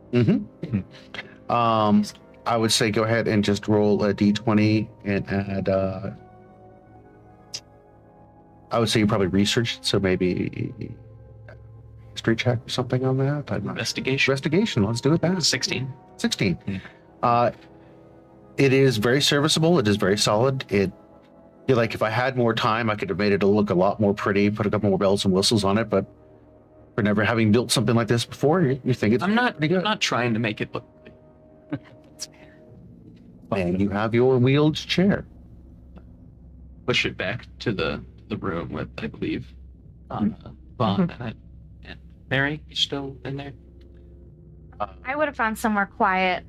S1: I would say go ahead and just roll a d20 and add. I would say you probably researched, so maybe history check or something on that. I'm not.
S2: Investigation.
S1: Investigation. Let's do it. That
S2: 16.
S1: 16. It is very serviceable. It is very solid. You're like, if I had more time, I could have made it look a lot more pretty, put a couple more bells and whistles on it. But for never having built something like this before, you think it's
S2: I'm not
S1: pretty good.
S2: I'm not trying to make it look
S1: And you have your wheeled chair.
S2: push it back to the room with, I believe, Vaughn and Mary. You still in there?
S7: I would have found somewhere quiet.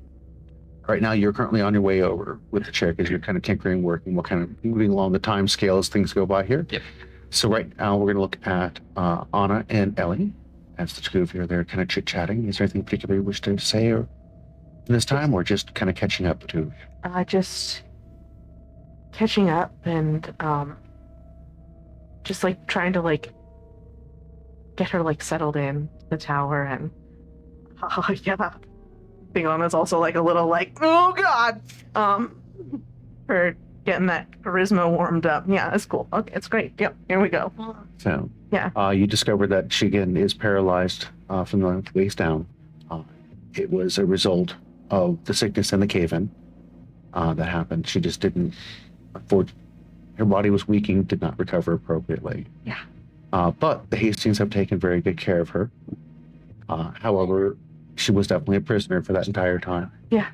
S1: Right now, you're currently on your way over with the chair because you're kind of tinkering, working, what kind of moving along the time scale as things go by here.
S2: Yep.
S1: So right now, we're going to look at Anna and Ellie. As the two of you are there kind of chit-chatting. Is there anything particular you wish to say or this time, or just kind of catching up to?
S10: Just catching up and just like trying to like get her like settled in the tower and Fiona is also like a little like, oh god, her getting that charisma warmed up. Yeah, that's cool. Okay, it's great. Yep, here we go.
S1: So,
S10: Yeah.
S1: you discover that she again is paralyzed from the waist down. It was a result of the sickness in the cave-in that happened. She just didn't, her body was weakening, did not recover appropriately.
S10: Yeah.
S1: But the Hastings have taken very good care of her. However, she was definitely a prisoner for that entire time.
S10: Yeah.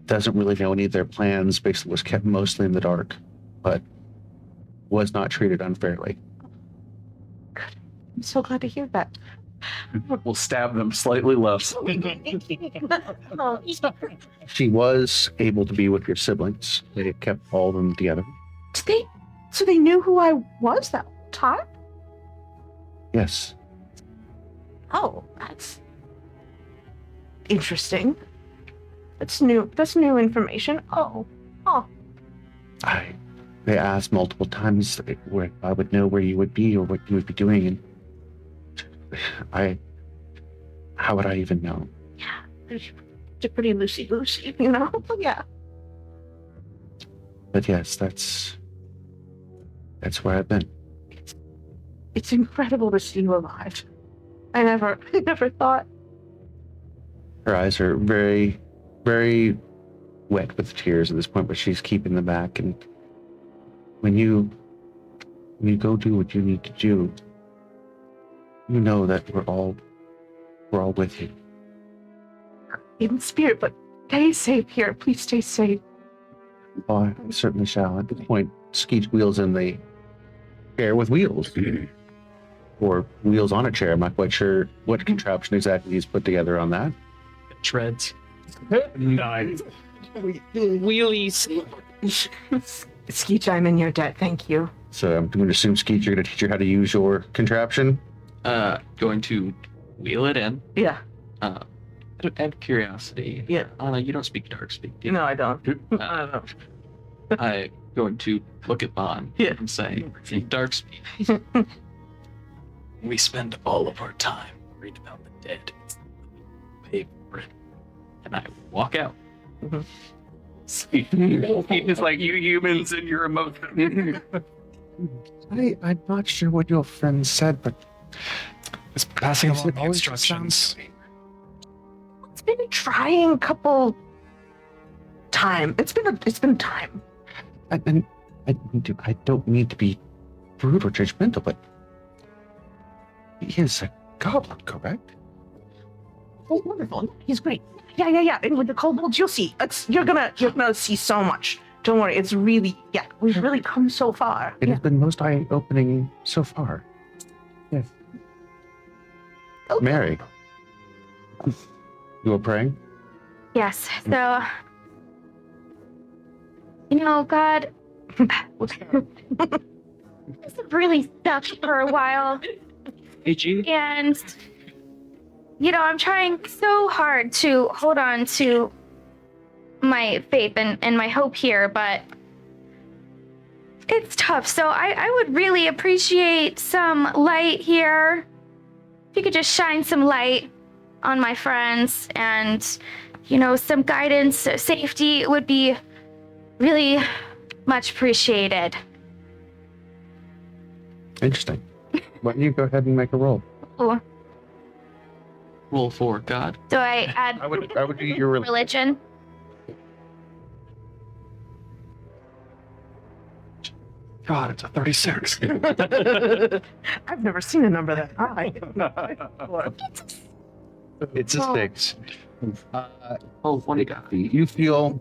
S1: Doesn't really know any of their plans, basically was kept mostly in the dark, but was not treated unfairly.
S10: I'm so glad to hear that.
S3: We'll stab them slightly less.
S1: She was able to be with your siblings. They kept all of them together.
S10: So they knew who I was that time?
S1: Yes.
S10: Oh, that's interesting. That's new. That's new information. Oh.
S1: They asked multiple times where I would know where you would be or what you would be doing, and how would I even know?
S10: Yeah. It's pretty loosey-goosey, you know? Yeah.
S1: But yes, that's where I've been.
S10: It's incredible to see you alive. I never thought.
S1: Her eyes are very, very wet with tears at this point, but she's keeping them back. And when you go do what you need to do, you know that we're all with you.
S10: In spirit, but stay safe here. Please stay safe.
S1: Oh, I certainly shall. At this point, Skeet wheels in the chair with wheels. Or wheels on a chair. I'm not quite sure what contraption exactly he's put together on that.
S4: Treads. Nice.
S8: Wheelies.
S10: Skeet, I'm in your debt. Thank you.
S1: So I'm going to assume, Skeet, you're going to teach her how to use your contraption?
S2: Going to wheel it in.
S10: Yeah.
S2: Out of curiosity.
S10: Yeah.
S2: Anna, you don't speak dark speak, do you?
S10: No, I don't.
S2: I don't know. I'm going to look at Vaughn and say, dark speak.
S4: We spend all of our time reading about the dead.
S2: Favorite. And I walk out.
S3: It's like you humans and your emotions.
S1: I'm not sure what your friend said, but
S4: It's passing along the
S1: always
S4: instructions.
S10: It's been a trying couple time. It's been time.
S1: I don't mean to be rude or judgmental, but he is a goblin, correct?
S10: Oh, wonderful. He's great. Yeah. And with the kobolds, you'll see. You're gonna see so much. Don't worry. It's really, we've really come so far.
S1: It has been most eye-opening so far. Yes.
S10: Okay.
S1: Mary, you were praying?
S7: Yes. So, God, this really sucked for a while. And, I'm trying so hard to hold on to my faith and my hope here, but it's tough. So I would really appreciate some light here. If you could just shine some light on my friends and, some guidance, safety would be really much appreciated.
S1: Interesting. Why don't you go ahead and make a roll?
S7: Ooh.
S2: Roll for God.
S7: Do I add
S1: I would do your
S7: religion?
S4: God, it's a 36.
S10: I've never seen a number that high.
S1: It's a 6.
S2: What do you got?
S1: You feel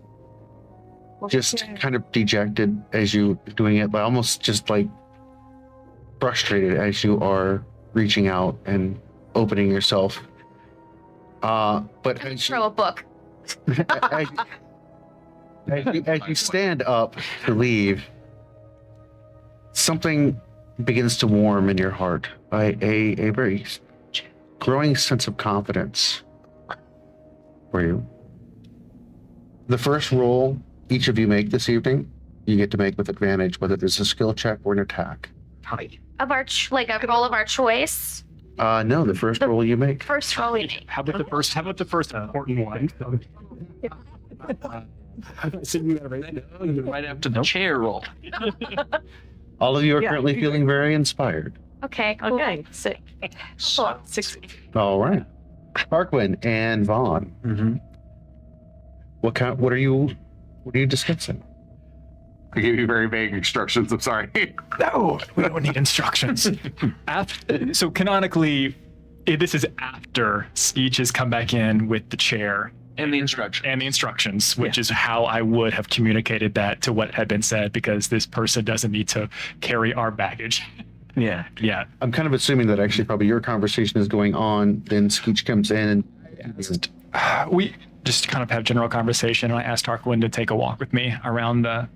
S1: just kind of dejected as you doing it, but almost just like frustrated as you are reaching out and opening yourself. But as
S7: Throw a book.
S1: as you stand up to leave, something begins to warm in your heart. A very growing sense of confidence for you. The first roll each of you make this evening, you get to make with advantage, whether there's a skill check or an attack.
S7: Of our, a roll of our choice.
S1: No, the first roll you make.
S7: First roll we make.
S4: How about the first important one?
S2: Right after the chair roll.
S1: All of you are
S10: Yeah.
S1: currently feeling very inspired.
S7: Okay, cool.
S10: Okay, sick.
S7: Cool.
S10: 60.
S1: All right. Tarquin and Vaughn.
S11: Mm-hmm.
S1: What are you discussing?
S3: I gave you very vague instructions. I'm sorry.
S4: No, we don't need instructions. So canonically, this is after Speech has come back in with the chair
S2: And the instructions.
S4: which is how I would have communicated that to what had been said, because this person doesn't need to carry our baggage.
S9: Yeah.
S4: Yeah.
S1: I'm kind of assuming that actually probably your conversation is going on. Then Skeech comes in and
S4: We just kind of have general conversation, and I asked Tarquin to take a walk with me around the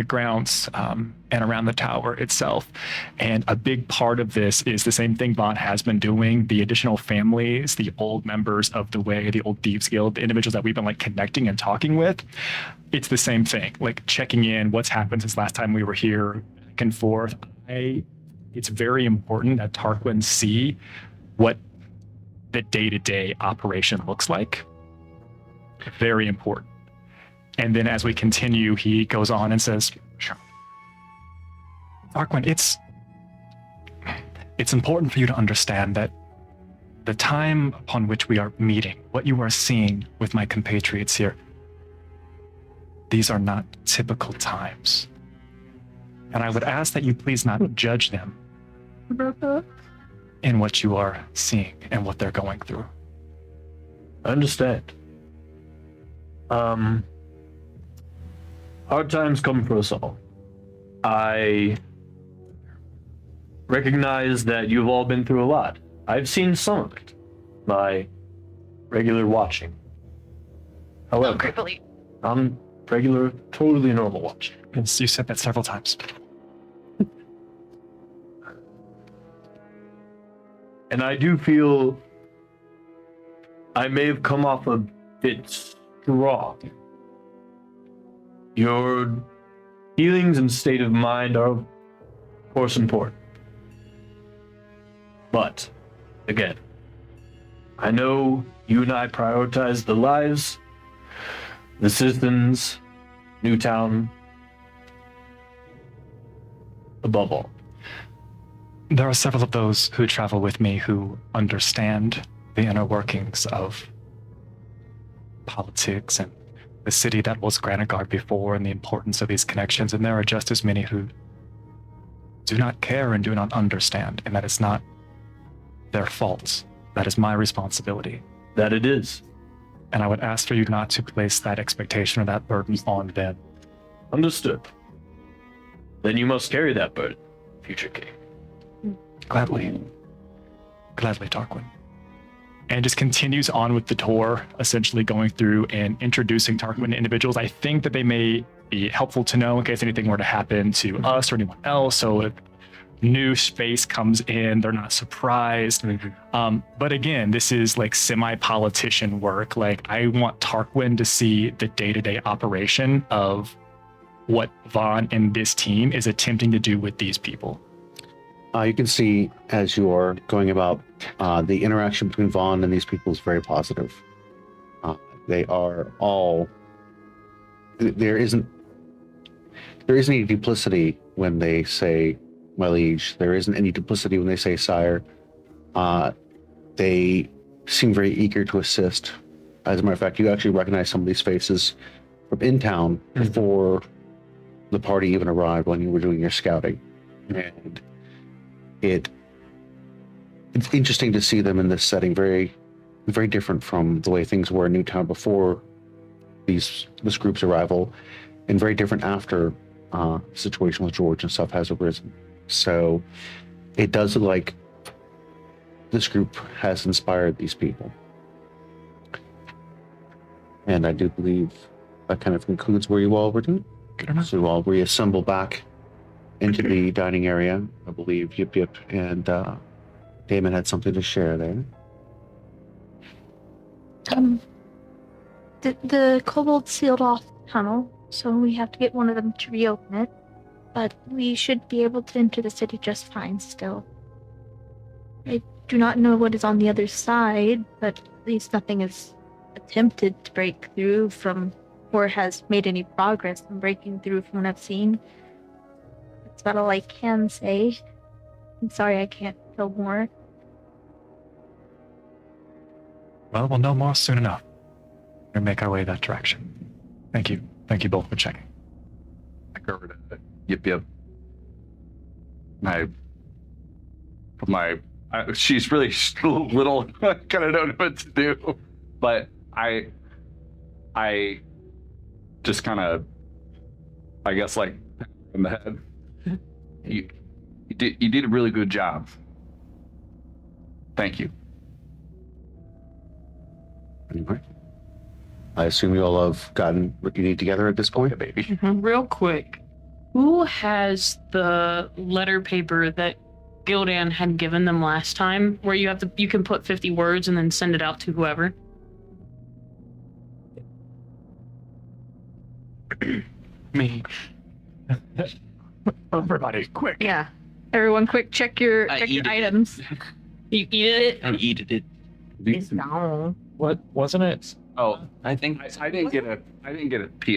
S4: grounds and around the tower itself. And a big part of this is the same thing Vaughn has been doing. The additional families, the old members of the Way, the old Thieves Guild, the individuals that we've been like connecting and talking with. It's the same thing, like checking in, what's happened since last time we were here, back and forth. It's very important that Tarquin see what the day-to-day operation looks like. Very important. And then as we continue, he goes on and says, sure. Tarquin, it's important for you to understand that the time upon which we are meeting, what you are seeing with my compatriots here, these are not typical times. And I would ask that you please not judge them in what you are seeing and what they're going through.
S11: I understand. Hard times come for us all. I recognize that you've all been through a lot. I've seen some of it. My regular watching. However,
S7: Creepily.
S11: I'm regular, totally normal watching.
S4: Yes, you said that several times.
S11: And I do feel I may have come off a bit strong. Your feelings and state of mind are, of course, important. But, again, I know you and I prioritize the lives, the citizens, Newtown, above all.
S4: There are several of those who travel with me who understand the inner workings of politics and the city that was Granitegard before and the importance of these connections, and there are just as many who do not care and do not understand, and that is not their fault. That is my responsibility.
S11: That it is.
S4: And I would ask for you not to place that expectation or that burden on them.
S11: Understood. Then you must carry that burden, future king.
S4: Gladly. Gladly, Tarquin. And just continues on with the tour, essentially going through and introducing Tarquin to individuals. I think that they may be helpful to know in case anything were to happen to us or anyone else. So if new space comes in, they're not surprised. But again, this is like semi-politician work. Like, I want Tarquin to see the day-to-day operation of what Vaughn and this team is attempting to do with these people.
S1: You can see as you are going about the interaction between Vaughn and these people is very positive. They are all. There isn't any duplicity when they say "my liege." There isn't any duplicity when they say "sire." They seem very eager to assist. As a matter of fact, you actually recognize some of these faces from in town before the party even arrived when you were doing your scouting, and it's interesting to see them in this setting, very, very different from the way things were in Newtown before this group's arrival, and very different after the situation with George and stuff has arisen. So it does look like this group has inspired these people. And I do believe that kind of concludes where you all were doing.
S4: Good enough.
S1: So you all reassemble back into the dining area. I believe Yip Yip and Damon had something to share there.
S6: The kobold sealed off the tunnel, so we have to get one of them to reopen it. But we should be able to enter the city just fine still. I do not know what is on the other side, but at least nothing is attempted to break through from or has made any progress in breaking through from what I've seen. That's about all I can say. I'm sorry I can't tell more.
S4: Well, we'll know more soon enough. We'll make our way that direction. Thank you. Thank you both for checking.
S3: I go over to Yip. She's really little. I kind of don't know what to do, but I just kind of, I guess, like in the head. You did a really good job. Thank you.
S5: Anyway, I assume you all have gotten what you need together at this point?
S3: Baby.
S8: Real quick, who has the letter paper that Gildan had given them last time, where you can put 50 words and then send it out to whoever?
S4: Me. Everybody, quick.
S6: Yeah. Everyone quick, check your
S2: I eat it.
S6: items.
S8: You eat it?
S2: I eated it.
S10: It's down.
S4: What wasn't it?
S3: Oh,
S2: I think
S3: I didn't get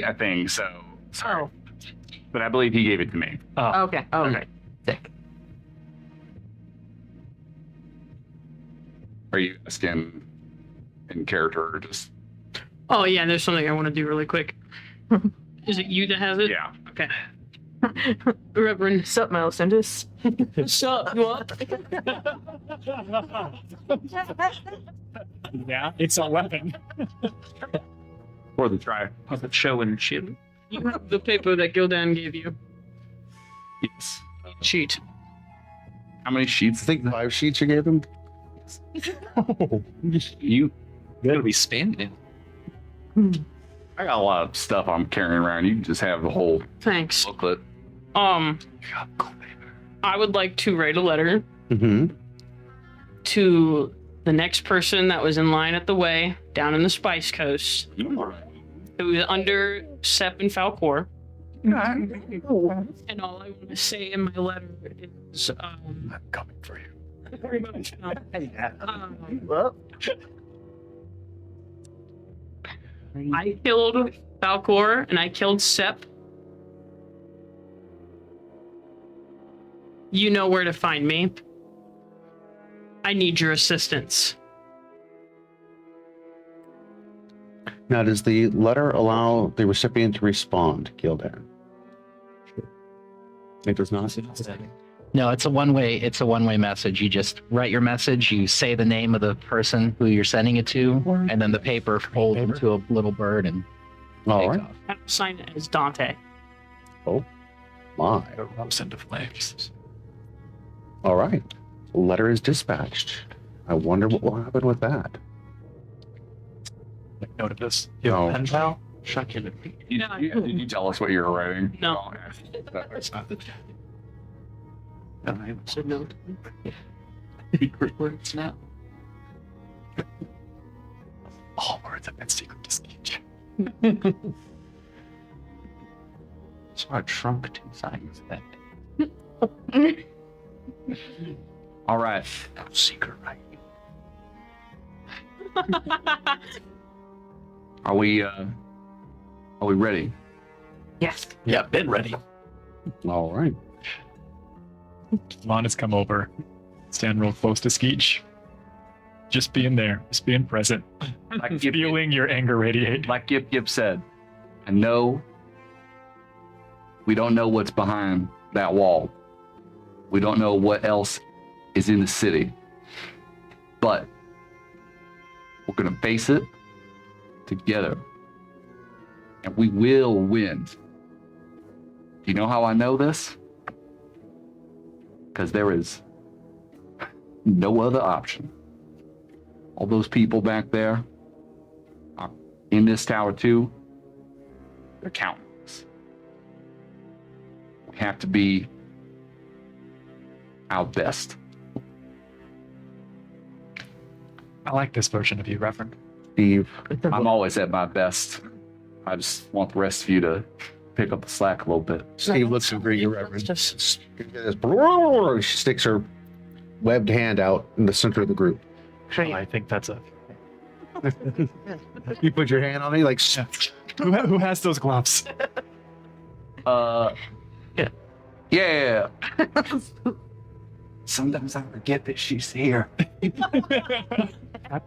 S3: a thing, so sorry. But I believe he gave it to me.
S4: Oh,
S10: Okay. Okay. Sick.
S3: Are you asking in character or just?
S8: Oh yeah, there's something I want to do really quick. Is it you that has it?
S3: Yeah.
S8: Okay. Reverend.
S10: Sup, Malacyndus?
S8: What's up? What?
S4: yeah, it's a weapon.
S3: For the try.
S2: puppet show and shit.
S8: You have the paper that Gildan gave you.
S3: Yes.
S8: Cheat.
S3: How many sheets?
S5: I think 5 sheets you gave him.
S3: You.
S2: Gotta be spending.
S3: I got a lot of stuff I'm carrying around. You can just have the whole
S8: Thanks.
S3: booklet.
S8: I would like to write a letter
S5: Mm-hmm.
S8: to the next person that was in line at the way down in the Spice Coast. It was under Sepp and Falcor. And all I want to say in my letter is,
S4: I'm coming for you.
S8: very much, I killed Falcor and I killed Sepp. You know where to find me. I need your assistance.
S5: Now, does the letter allow the recipient to respond, Gildan? It does not.
S12: No, it's a one-way. It's a one-way message. You just write your message. You say the name of the person who you're sending it to, and then the paper folds into a little bird and
S5: All
S12: takes
S5: right.
S12: off.
S8: I'm sign it as Dante.
S5: My.
S4: Erupts into flames.
S5: All right. The letter is dispatched. I wonder what will happen with that.
S4: Make note of this. You have
S5: No.
S4: a pen pal?
S2: Shut your
S3: Did you tell us what you were writing?
S8: No.
S2: It's not the I said no to me. Secret words now.
S4: All words have been secret to speech.
S2: So I shrunk 2 things that
S3: All right.
S2: no secret right.
S3: Are we ready?
S10: Yes.
S4: Yeah, been ready.
S5: All right.
S4: Lon has come over. Stand real close to Skeech. Just being there. Just being present.
S3: Like Yip,
S4: Feeling your anger radiate.
S3: like Yip said, I know we don't know what's behind that wall. We don't know what else is in the city. But we're going to face it together. And we will win. Do you know how I know this? Because there is no other option. All those people back there are in this tower too. They're counting us. We have to be our best.
S4: I like this version of you, Reverend.
S5: Steve.
S3: I'm always at my best. I just want the rest of you to pick up the slack a little bit.
S5: Steve looks over you, Reverend.
S8: Just
S5: She sticks her webbed hand out in the center of the group.
S10: Sure.
S4: I think that's a
S1: You put your hand on it, like,
S4: Who has those gloves?
S3: Yeah. Sometimes I forget that she's here.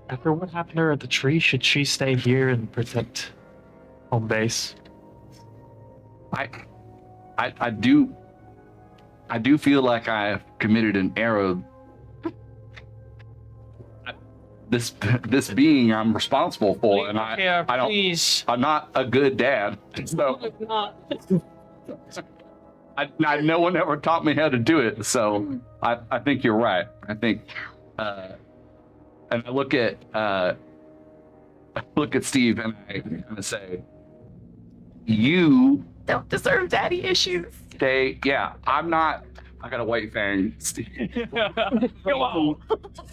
S9: After what happened to her at the tree, should she stay here and protect home base?
S3: I do feel like I've committed an error. This being I'm responsible for, and I don't.
S8: Please.
S3: I'm not a good dad, so
S8: Not.
S3: no one ever taught me how to do it. So I think you're right. I think, and I look at Steve and I kind of say, you
S7: Don't deserve daddy issues.
S3: stay. Yeah, I'm not. I got a white fang. Steve.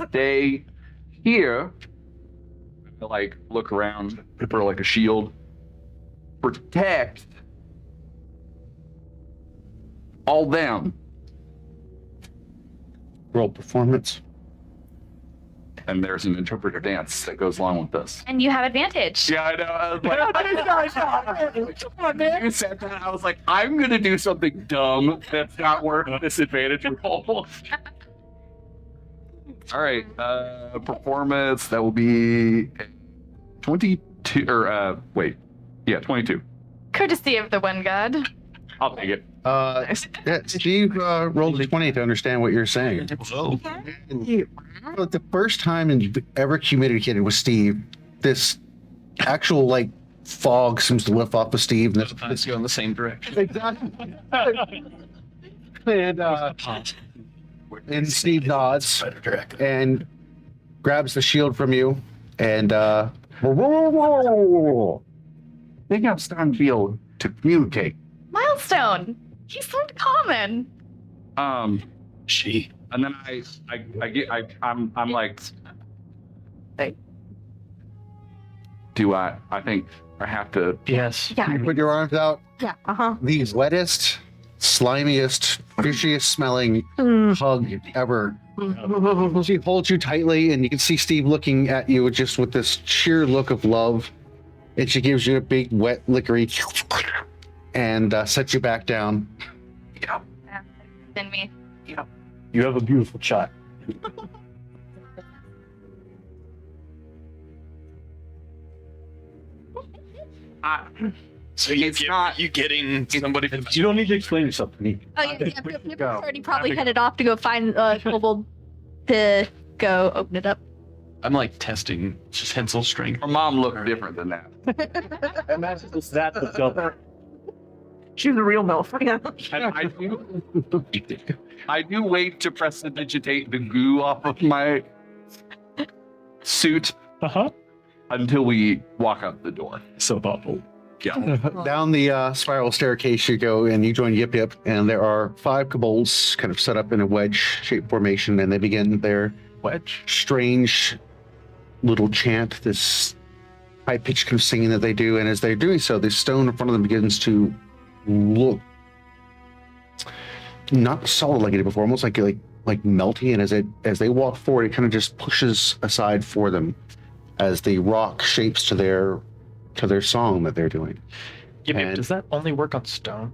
S3: Stay here. I like look around for like a shield. Protect all them.
S1: roll performance.
S3: And there's an interpreter dance that goes along with this.
S7: And you have advantage.
S3: Yeah, I know. I was like, you said that. I was like, I'm gonna do something dumb that's not worth disadvantage roll. All right, performance. That will be 22. Or 22.
S7: Courtesy of the one god.
S3: I'll take it.
S1: Yeah, Steve rolled a 20 to understand what you're saying.
S2: Whoa.
S1: Well, the first time ever communicated with Steve, this actual like fog seems to lift off of Steve. And
S2: Let's go in the same direction.
S1: exactly. And Steve nods and grabs the shield from you, and
S3: I think I'm starting to be able to communicate.
S7: Milestone. He seemed common.
S2: She.
S3: And then I'm like,
S7: Hey.
S3: do I think I have to.
S9: Yes.
S7: Yeah.
S1: you put your arms out.
S7: Yeah. Uh-huh.
S1: The wettest, slimiest, fishiest smelling hug ever. She holds you tightly, and you can see Steve looking at you just with this sheer look of love. And she gives you a big, wet, lickery, and sets you back down.
S7: Then me.
S9: You have a beautiful child.
S2: So you
S3: It's not-
S2: you getting somebody from
S9: You don't need to explain yourself to me.
S6: Oh yeah, Pip's
S1: Go.
S6: already probably headed off to go find Kobold to go open it up.
S2: I'm like testing tensile strength.
S3: Her mom looked different than that.
S9: Imagine this that the jumper.
S10: She's a real MILF.
S3: And I do wait to prestidigitate the goo off of my suit until we walk out the door.
S9: So thoughtful.
S3: Yeah.
S1: Down the spiral staircase you go, and you join Yip Yip, and there are 5 kobolds kind of set up in a wedge-shaped formation, and they begin their strange little chant, this high-pitched kind of singing that they do, and as they're doing so, the stone in front of them begins to look not solid like it did before, almost like melty, and as they walk forward, it kind of just pushes aside for them as the rock shapes to their song that they're doing. And-
S9: Does that only work on stone?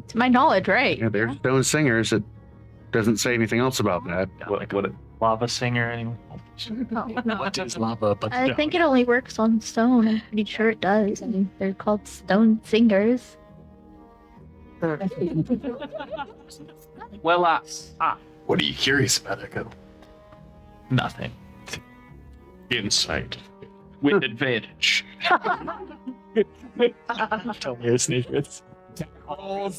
S6: To my knowledge, right?
S1: Yeah, they're stone singers. It doesn't say anything else about that.
S9: What lava singer? Anyone?
S4: What is lava? But
S6: I think it only works on stone. I'm pretty sure it does. I mean, they're called stone singers.
S3: Well,
S2: What are you curious about, Echo?
S9: Nothing.
S2: Insight. With advantage.
S9: Tell me your secrets. Oh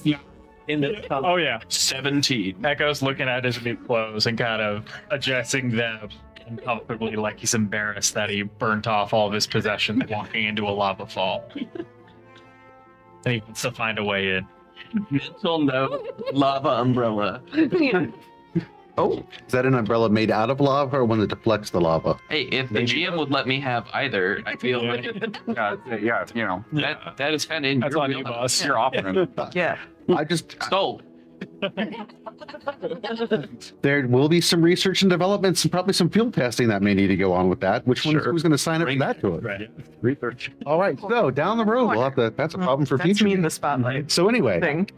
S9: yeah.
S2: 17.
S9: Echo's looking at his new clothes and kind of adjusting them uncomfortably, like he's embarrassed that he burnt off all of his possessions walking into a lava fall. And he wants to find a way in.
S2: Mental note, lava umbrella.
S1: Oh, is that an umbrella made out of lava or one that deflects the lava?
S2: Hey, if the GM would let me have either, I feel like
S3: yeah,
S2: that is kind of in
S9: That's
S2: your
S9: on you,
S2: wheelhouse.
S9: boss.
S3: you're offering.
S10: Yeah.
S1: I just
S2: Sold.
S1: There will be some research and developments and probably some field testing that may need to go on with that. Who's going to sign up for that to it?
S9: Right.
S4: Research.
S1: All right. So down the road, we'll have to, that's a problem for
S10: That's
S1: future.
S10: me in the spotlight.
S1: So anyway,
S10: Thing.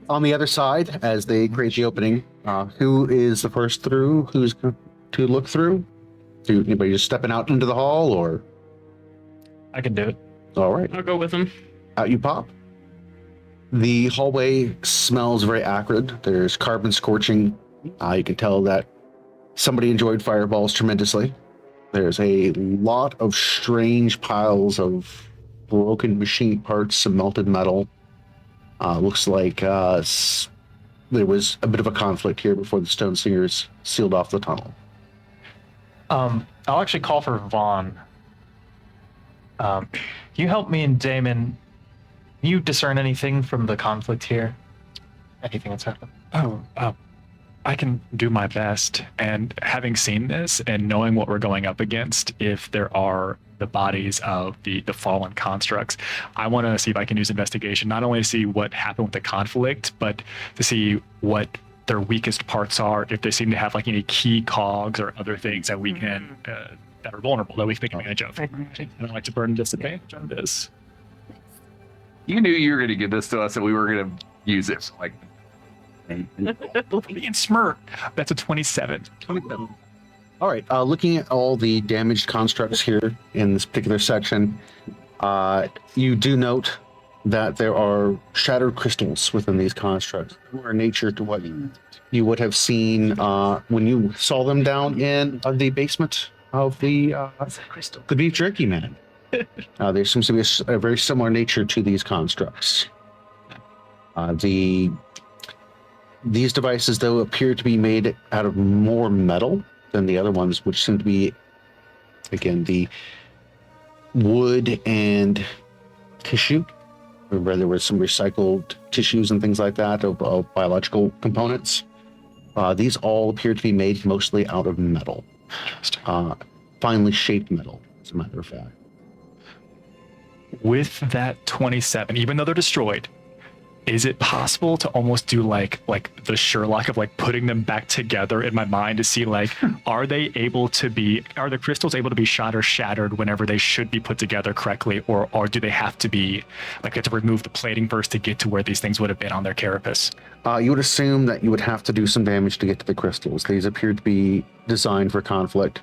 S1: on the other side, as they create the opening, who is the first through? Who's going to look through? Do anybody just stepping out into the hall, or?
S9: I can do it.
S1: All right,
S8: I'll go with him.
S1: out you pop. The hallway smells very acrid. There's carbon scorching. You can tell that somebody enjoyed fireballs tremendously. There's a lot of strange piles of broken machine parts, some melted metal. Looks like there was a bit of a conflict here before the Stone Singers sealed off the tunnel.
S9: I'll actually call for Vaughn. Can you help me and Damon? Can you discern anything from the conflict here? Anything that's happened?
S4: I can do my best. And having seen this and knowing what we're going up against, if there are the bodies of the fallen constructs, I want to see if I can use investigation, not only to see what happened with the conflict, but to see what their weakest parts are, if they seem to have like any key cogs or other things that we can, that are vulnerable, that we can take advantage of. I don't like to burn disadvantage on this.
S3: You knew you were going to give this to us and we were going to use it. Like,
S4: Being smart. That's a 27.
S1: All right, looking at all the damaged constructs here in this particular section, you do note that there are shattered crystals within these constructs, similar in nature to what you would have seen when you saw them down in the basement of the beef jerky man. There seems to be a very similar nature to these constructs. These devices, though, appear to be made out of more metal than the other ones, which seem to be, again, the wood and tissue. Remember, there were some recycled tissues and things like that of biological components. These all appear to be made mostly out of metal, finely shaped metal, as a matter of fact.
S4: With that 27, even though they're destroyed, is it possible to almost do like the Sherlock of like putting them back together in my mind to see like, are the crystals able to be shot or shattered whenever they should be put together correctly, or do they have to be like, have to remove the plating first to get to where these things would have been on their carapace?
S1: You would assume that you would have to do some damage to get to the crystals. These appear to be designed for conflict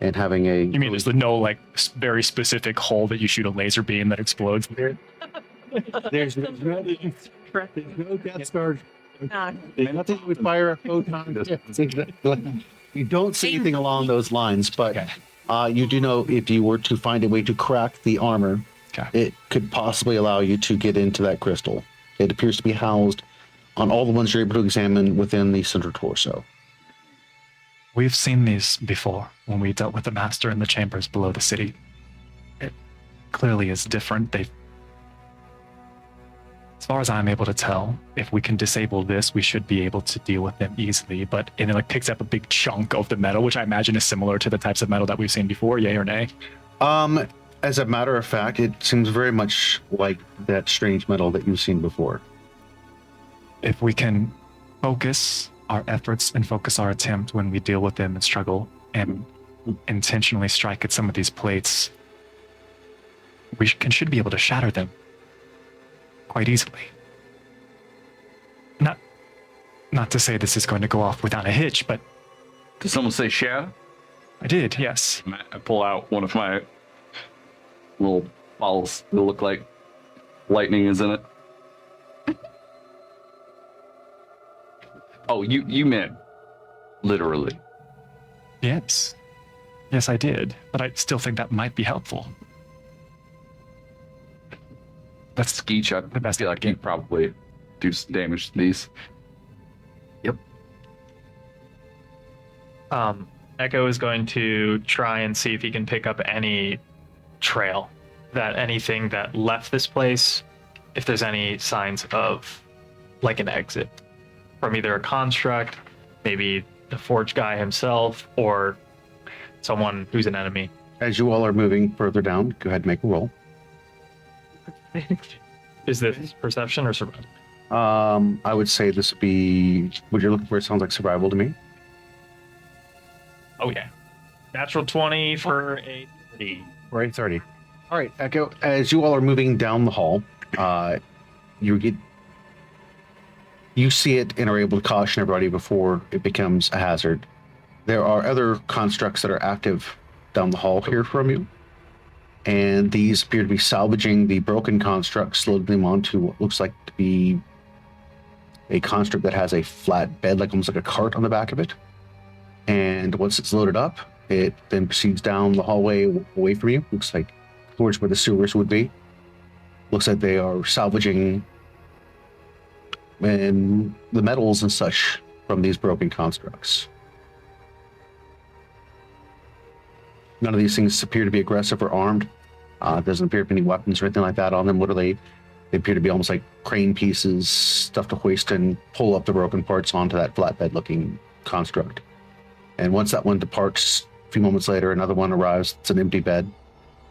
S1: and having a...
S4: You mean there's no like very specific hole that you shoot a laser beam that explodes?
S1: There's no Death Star. Nothing would fire a photon. You don't see anything along those lines, but you do know if you were to find a way to crack the armor, it could possibly allow you to get into that crystal. It appears to be housed on all the ones you're able to examine within the center torso.
S4: We've seen these before when we dealt with the master in the chambers below the city. It clearly is different. As far as I'm able to tell, if we can disable this, we should be able to deal with them easily. But it like picks up a big chunk of the metal, which I imagine is similar to the types of metal that we've seen before. Yay or nay?
S1: As a matter of fact, it seems very much like that strange metal that you've seen before.
S4: If we can focus our efforts and focus our attempt when we deal with them and struggle and intentionally strike at some of these plates, we should be able to shatter them quite easily. Not to say this is going to go off without a hitch, but...
S3: Did someone say shadow?
S4: I did, yes.
S3: I pull out one of my little balls that look like lightning is in it. Oh, you meant literally.
S4: Yes. Yes, I did, but I still think that might be helpful.
S3: That's Skeech. I feel like you probably do some damage to these. Yep.
S9: Echo is going to try and see if he can pick up any trail, anything that left this place, if there's any signs of like an exit from either a construct, maybe the forge guy himself, or someone who's an enemy.
S1: As you all are moving further down, go ahead and make a roll.
S9: Is this perception or survival?
S1: I would say this would be what you're looking for. It sounds like survival to me.
S9: Oh yeah. Natural 20 for a 30.
S1: Right, 30. All right, Echo. As you all are moving down the hall, you see it and are able to caution everybody before it becomes a hazard. There are other constructs that are active down the hall here from you, and these appear to be salvaging the broken constructs, loading them onto what looks like to be a construct that has a flat bed, like almost like a cart on the back of it. And once it's loaded up, it then proceeds down the hallway away from you. Looks like towards where the sewers would be. Looks like they are salvaging and the metals and such from these broken constructs. None of these things appear to be aggressive or armed. Doesn't appear to be any weapons or anything like that on them. Literally, they appear to be almost like crane pieces, stuff to hoist and pull up the broken parts onto that flatbed-looking construct. And once that one departs, a few moments later, another one arrives. It's an empty bed,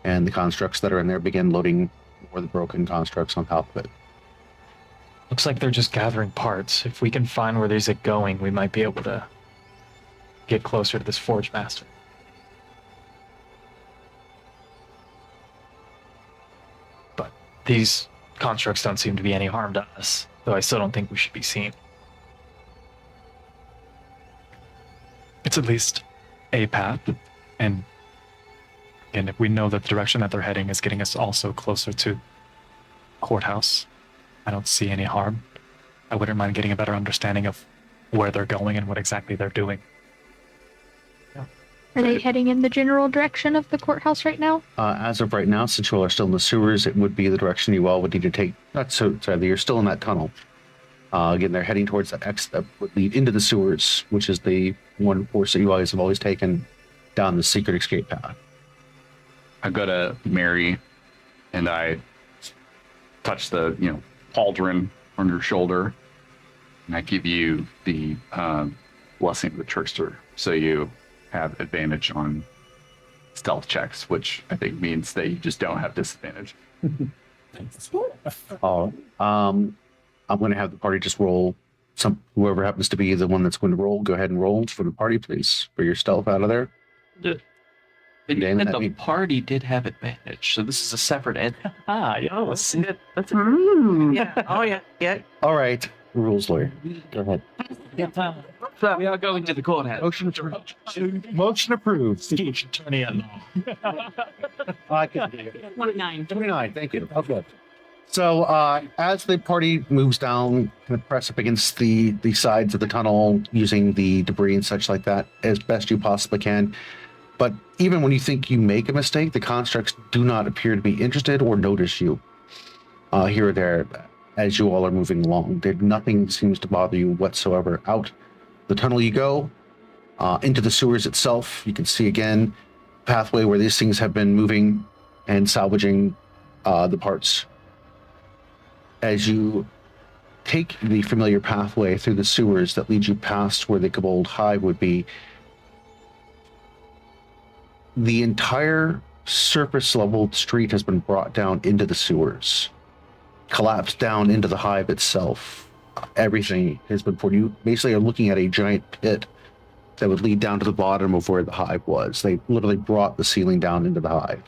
S1: and the constructs that are in there begin loading more of the broken constructs on top of it.
S4: Looks like they're just gathering parts. If we can find where there's it going, we might be able to get closer to this Forge Master. But these constructs don't seem to be any harm to us, though I still don't think we should be seen. It's at least a path, and if we know that the direction that they're heading is getting us also closer to courthouse, I don't see any harm. I wouldn't mind getting a better understanding of where they're going and what exactly they're doing.
S6: Are they heading in the general direction of the courthouse right now?
S1: As of right now, since you all are still in the sewers, it would be the direction you all would need to take. You're still in that tunnel. Again, they're heading towards the exit that would lead into the sewers, which is the one course that you guys have always taken down the secret escape path.
S3: I go to Maery and I touch the, pauldron on your shoulder, and I give you the blessing of the trickster, so you have advantage on stealth checks, which I think means that you just don't have disadvantage.
S1: I'm going to have the party just roll. Whoever happens to be the one that's going to roll, go ahead and roll for the party, please, for your stealth out of there.
S2: The party did have advantage, so this is a separate entity.
S9: Yes.
S2: That's
S10: Yeah.
S2: Oh yeah.
S1: All right, rules lawyer, go ahead.
S2: So we are going to the courthouse.
S1: Motion approved.
S9: Attorney at law.
S1: I can do it.
S8: 29.
S1: 29, thank you. Oh, good. So as the party moves down, kind of press up against the sides of the tunnel using the debris and such like that as best you possibly can. But even when you think you make a mistake, the constructs do not appear to be interested or notice you here or there as you all are moving along. Nothing seems to bother you whatsoever. Out the tunnel you go, into the sewers itself. You can see again pathway where these things have been moving and salvaging the parts. As you take the familiar pathway through the sewers that leads you past where the Kobold Hive would be, the entire surface level street has been brought down into the sewers, collapsed down into the hive itself. Everything has been poured. You basically are looking at a giant pit that would lead down to the bottom of where the hive was. They literally brought the ceiling down into the hive.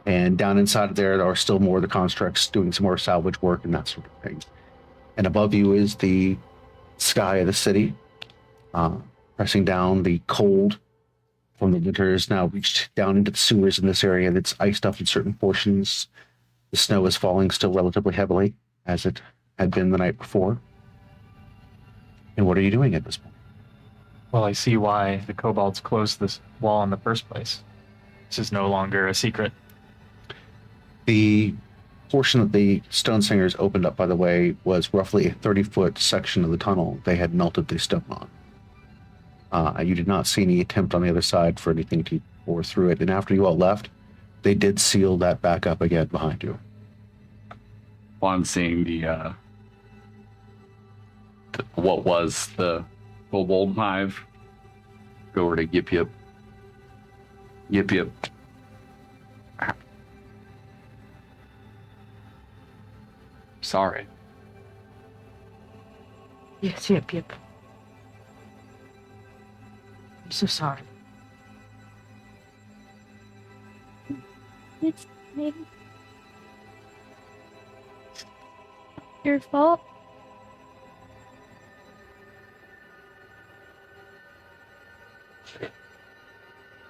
S1: And down inside of there are still more of the constructs doing some more salvage work and that sort of thing. And above you is the sky of the city, pressing down. The cold from the winter has now reached down into the sewers in this area that's iced up in certain portions. The snow is falling still relatively heavily, as it had been the night before. And what are you doing at this point?
S4: Well, I see why the kobolds closed this wall in the first place. This is no longer a secret.
S1: The portion that the stone singers opened up, by the way, was roughly a 30-foot section of the tunnel they had melted the stone on. You did not see any attempt on the other side for anything to bore through it. And after you all left, they did seal that back up again behind you.
S3: On seeing the what was the Kobold Hive, go over to Yip Yip. sorry.
S10: Yes, yep. I'm so sorry.
S6: It's maybe your fault.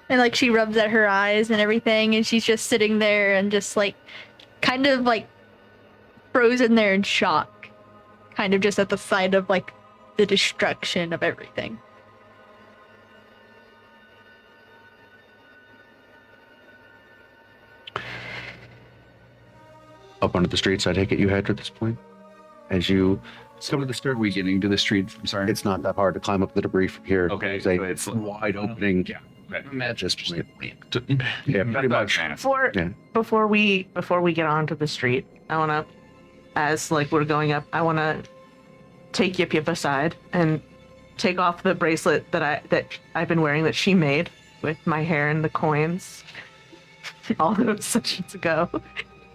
S6: And like she rubs at her eyes and everything, and she's just sitting there and just like kind of like frozen there in shock. Kind of just at the sight of like the destruction of everything.
S1: Up onto the streets, I take it you head at this point. As you come to the stairs,
S3: Are we getting to the street? I'm sorry.
S1: it's not that hard to climb up the debris from here.
S3: Okay,
S1: It's a
S3: so it's-
S1: wide opening.
S3: Yeah. Okay.
S2: Imagine just
S1: point.
S2: like,
S1: Yeah, pretty much.
S10: Before
S1: Yeah.
S10: before we get onto the street, I wanna, as like we're going up, I wanna take Yip Yip aside and take off the bracelet that I've been wearing that she made with my hair and the coins all those sessions ago,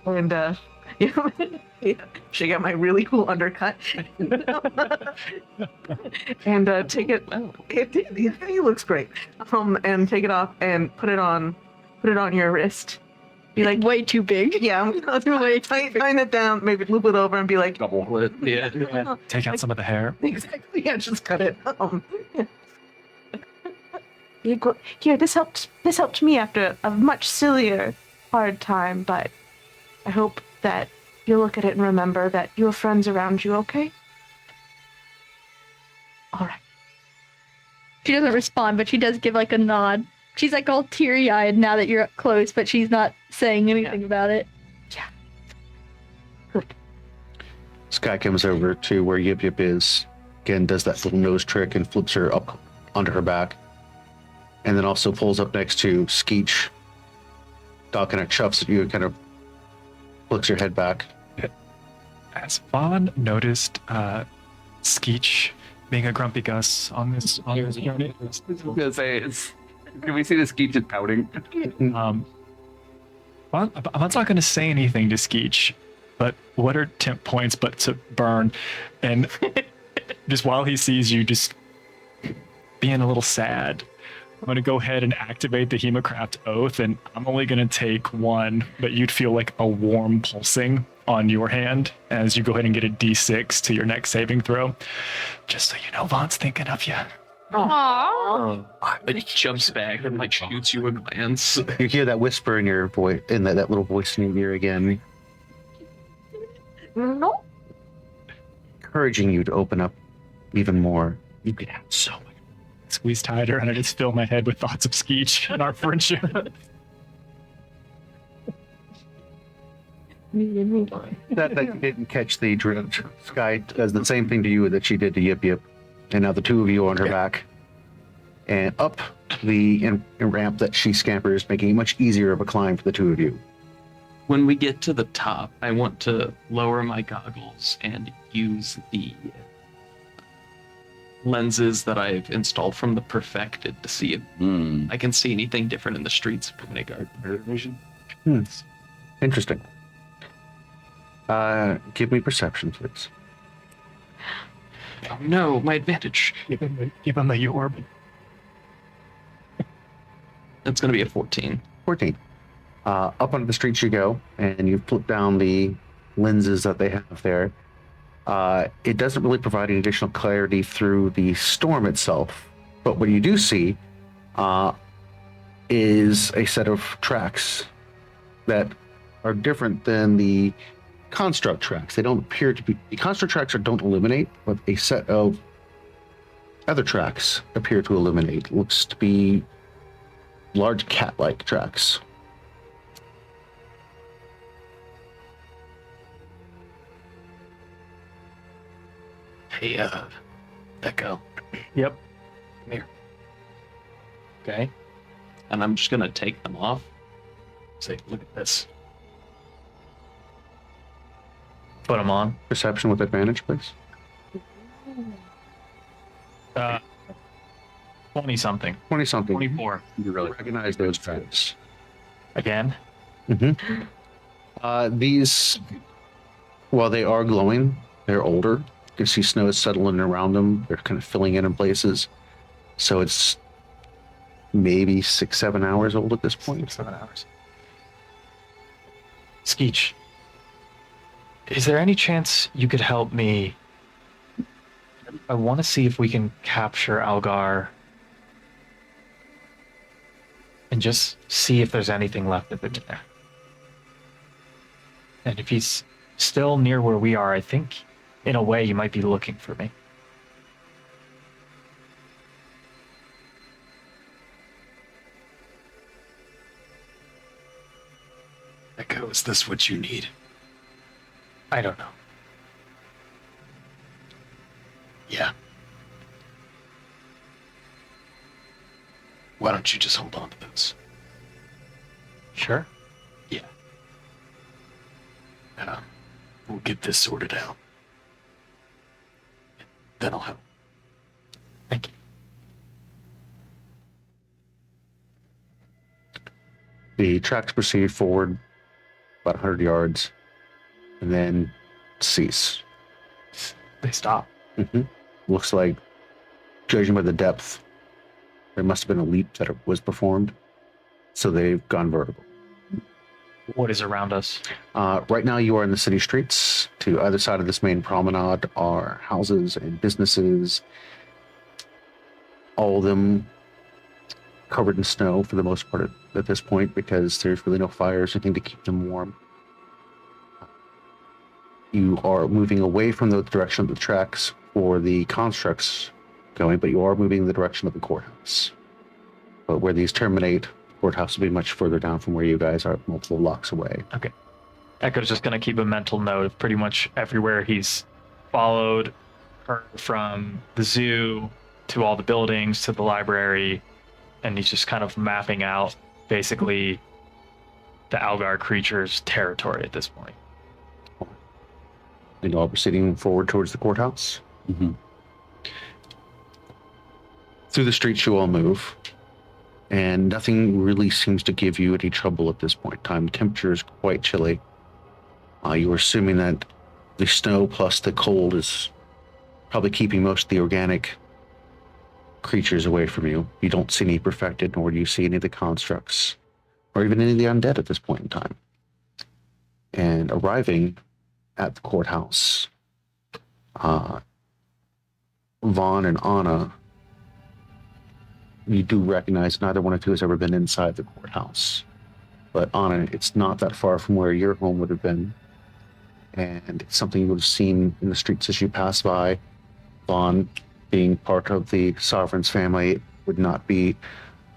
S10: and yeah, she got my really cool undercut, and take it. It looks great. And take it off and put it on your wrist. Be like,
S6: Way too big.
S10: yeah, I'm gonna tighten it down, maybe loop it over, and be like,
S3: Double it.
S2: yeah.
S4: Take out some of the hair.
S10: exactly, yeah, just cut it. Here, this helped me after a much sillier, hard time, but I hope that you'll look at it and remember that you have friends around you, okay? All right.
S6: She doesn't respond, but she does give like a nod. She's like all teary-eyed now that you're up close, but she's not saying anything about it.
S10: Good.
S1: Sky comes over to where Yip Yip is. Again, does that little nose trick and flips her up onto her back. And then also pulls up next to Skeech. Doc kind of chuffs at you and kind of flicks her head back.
S4: Has Vaughn noticed Skeech being a grumpy Gus on this journey?
S3: I was gonna say, can we see the Skeech is pouting?
S4: Well, I'm not going to say anything to Skeech, but what are temp points but to burn? And just while he sees you just being a little sad, I'm going to go ahead and activate the Hemocraft Oath, and I'm only going to take one, but you'd feel like a warm pulsing on your hand as you go ahead and get a d6 to your next saving throw. Just so you know, Vaughn's thinking of you.
S6: Aww.
S2: But he jumps back and like shoots you a glance.
S1: You hear that whisper in your voice, in that little voice in your ear again,
S10: No.
S1: encouraging you to open up even more. You could have so much.
S4: Squeeze tighter, and I just fill my head with thoughts of Skeech and our friendship.
S1: That you didn't catch the drift. Sky does the same thing to you that she did to Yip Yip. And now the two of you are on her back. And up the ramp that she scampers, making it much easier of a climb for the two of you.
S2: When we get to the top, I want to lower my goggles and use the lenses that I've installed from the Perfected to see if I can see anything different in the streets of Granitegard.
S3: Vision.
S1: Interesting. Give me perception, please.
S2: Oh no, my advantage.
S4: Give him the orb.
S2: That's going to be a 14.
S1: 14. Up onto the streets you go, and you flip down the lenses that they have there. It doesn't really provide any additional clarity through the storm itself, but what you do see is a set of tracks that are different than the construct tracks. They don't appear to be. The construct tracks don't illuminate, but a set of other tracks appear to illuminate. Looks to be large cat-like tracks.
S2: Hey, Echo.
S9: Yep.
S2: Come here. Okay. And I'm just going to take them off. Say, look at this.
S9: Put them on.
S1: Perception with advantage, please.
S9: 20 something.
S1: 20 something.
S9: 24.
S1: You really recognize those tracks.
S9: Again.
S1: These While they are glowing, they're older. You can see snow is settling around them. They're kind of filling in places. So it's maybe 6-7 hours old at this point.
S4: 7 hours. Skeech, is there any chance you could help me? I want to see if we can capture Algar and just see if there's anything left of it there. And if he's still near where we are, I think, in a way, he might be looking for me.
S13: Echo, is this what you need?
S4: I don't know.
S13: Yeah. Why don't you just hold on to those?
S4: Sure.
S13: Yeah. We'll get this sorted out. That'll help.
S4: Thank you.
S1: The tracks proceed forward about 100 yards and then cease.
S4: They stop.
S1: Looks like, judging by the depth, there must have been a leap that was performed. So they've gone vertical.
S4: What is around us?
S1: Right now, you are in the city streets. To either side of this main promenade are houses and businesses. All of them covered in snow for the most part at this point, because there's really no fires, anything to keep them warm. You are moving away from the direction of the tracks for the constructs going, but you are moving in the direction of the courthouse. But where these terminate, the courthouse will be much further down from where you guys are, multiple blocks away.
S4: Okay. Echo's just going to keep a mental note of pretty much everywhere he's followed her, from the zoo to all the buildings to the library, and he's just kind of mapping out basically the Algar creature's territory at this point.
S1: And all proceeding forward towards the courthouse. Through the streets you all move, and nothing really seems to give you any trouble at this point in time. The temperature is quite chilly. You're assuming that the snow plus the cold is probably keeping most of the organic creatures away from you. You don't see any perfected, nor do you see any of the constructs, or even any of the undead at this point in time. And arriving at the courthouse, Vaughn and Anna, you do recognize neither one of you has ever been inside the courthouse. But Anna, it's not that far from where your home would have been. And it's something you would have seen in the streets as you pass by. Vaughn, being part of the Sovereign's family, would not be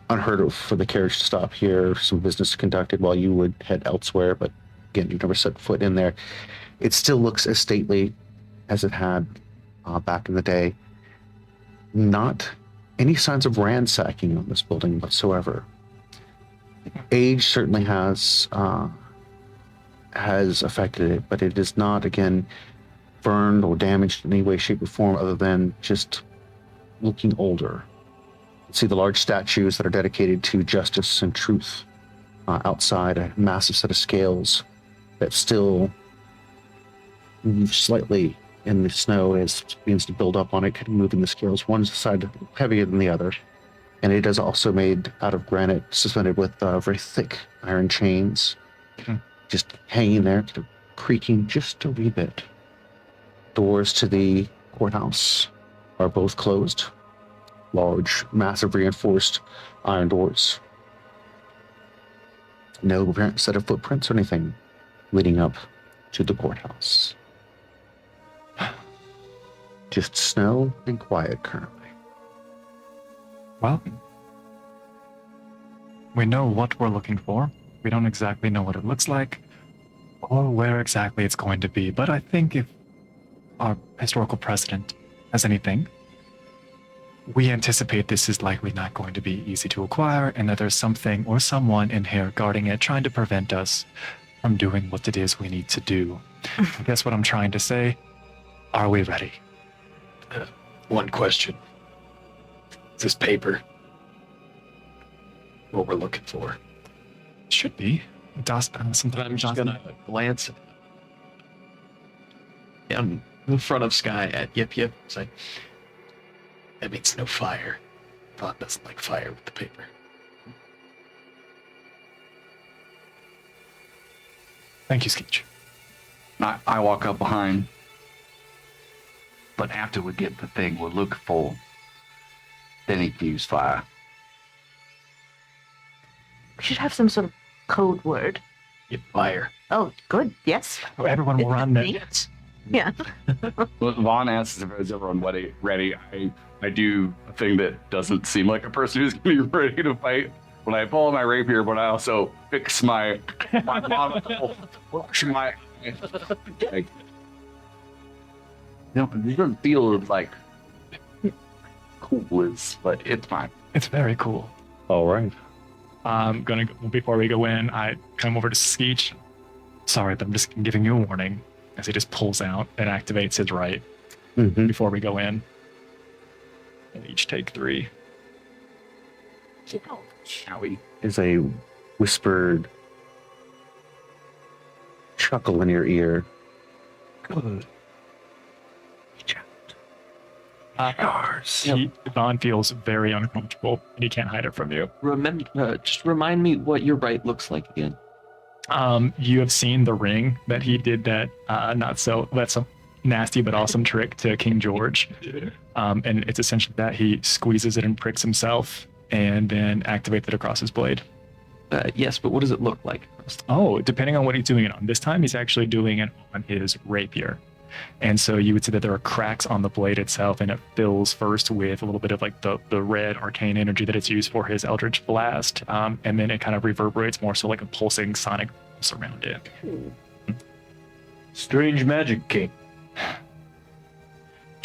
S1: unheard of for the carriage to stop here, some business conducted while you would head elsewhere. But again, you've never set foot in there. It still looks as stately as it had back in the day. Not any signs of ransacking on this building whatsoever. Age certainly has affected it, but it is not, again, burned or damaged in any way, shape, or form, other than just looking older. You see the large statues that are dedicated to justice and truth outside, a massive set of scales that still move slightly in the snow as it begins to build up on it, kind of moving the scales one side heavier than the other. And it is also made out of granite, suspended with very thick iron chains, just hanging there, kind of creaking just a wee bit. Doors to the courthouse are both closed. Large, massive reinforced iron doors. No apparent set of footprints or anything leading up to the courthouse. Just snow and quiet currently.
S4: Well, we know what we're looking for. We don't exactly know what it looks like or where exactly it's going to be, but I think if our historical precedent has anything, we anticipate this is likely not going to be easy to acquire, and that there's something or someone in here guarding it, trying to prevent us from doing what it is we need to do. I guess what I'm trying to say, are we ready?
S13: One question. Is this paper what we're looking for?
S4: Should be.
S2: I'm just gonna glance at it. in the front of Sky at Yip Yip. It's like,
S13: That means no fire. Vaughn doesn't like fire with the paper.
S4: Thank you, Skeech.
S3: I walk up behind. But after we get the thing we're looking for, then he can use fire.
S10: We should have some sort of code word.
S13: Get fire.
S10: Oh, good. Yes.
S4: Everyone will run then.
S10: Neat. Yeah.
S3: Well, Vaughn asks if everyone ready. I do a thing that doesn't seem like a person who's going to be ready to fight. When I pull my rapier, but I also fix my monocle, wash my like, it doesn't feel like cool is, but it's fine.
S4: It's very cool.
S1: All right.
S4: Before we go in, I come over to Skeech. Sorry, I'm just giving you a warning as he just pulls out and activates his right before we go in. And each take 3.
S3: Howie.
S1: Is a whispered chuckle in your ear. Good.
S4: Vaughn feels very uncomfortable, and he can't hide it from you.
S2: just remind me what your right looks like again.
S4: You have seen the ring that he did that's a nasty but awesome trick to King George. And it's essentially that he squeezes it and pricks himself and then activates it across his blade.
S2: Yes, but what does it look like?
S4: Oh, depending on what he's doing it on. This time he's actually doing it on his rapier. And so you would see that there are cracks on the blade itself, and it fills first with a little bit of like the red arcane energy that it's used for his Eldritch Blast, and then it kind of reverberates more so like a pulsing sonic pulse around it.
S11: Strange magic, King.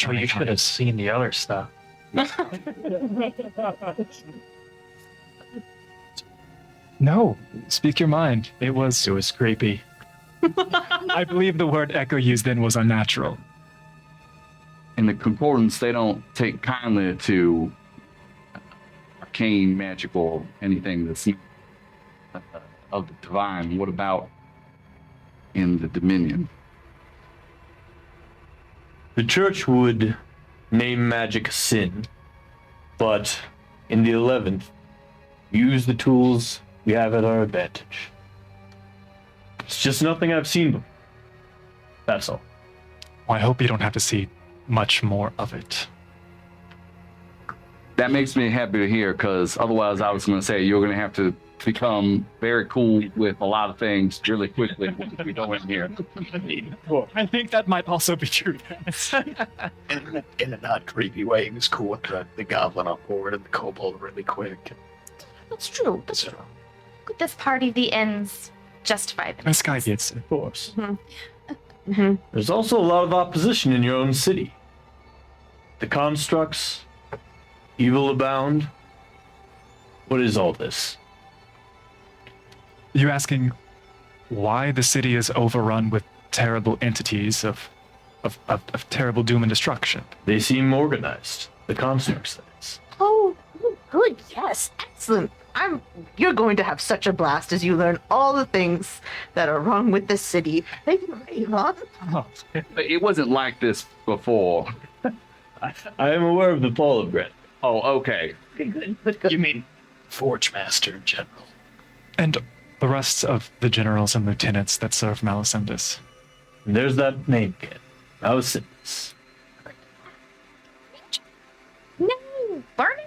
S9: Oh, you should have seen the other stuff.
S4: No, speak your mind. It was
S9: creepy.
S4: I believe the word Echo used then was unnatural.
S3: In the Concordance, they don't take kindly to arcane, magical, anything that's of the divine. What about in the Dominion?
S11: The church would name magic a sin, but in the 11th, use the tools we have at our advantage. It's just nothing I've seen before. That's all.
S4: Well, I hope you don't have to see much more of it.
S3: That makes me happy to hear, because otherwise I was going to say you're going to have to become very cool with a lot of things really quickly when we go in here.
S4: I think that might also be true.
S13: In a not creepy way, he was cool with the goblin on board and the kobold really quick.
S7: That's true. That's true. Could this party the ends justify them?
S4: This guy gets it.
S11: Of course.
S10: Mm-hmm.
S11: There's also a lot of opposition in your own city. The constructs, evil abound. What is all this?
S4: You asking why the city is overrun with terrible entities of terrible doom and destruction?
S11: They seem organized. The constructs, that is.
S10: Oh, good. Yes. Excellent. You're going to have such a blast as you learn all the things that are wrong with this city. Thank you, Avon.
S3: It wasn't like this before.
S11: I am aware of the fall of Gret.
S3: Oh, okay.
S10: Good.
S13: You mean Forge Master in general?
S4: And the rest of the generals and lieutenants that serve Malacyndus.
S11: And there's that name again. Malacyndus.
S7: No, burning.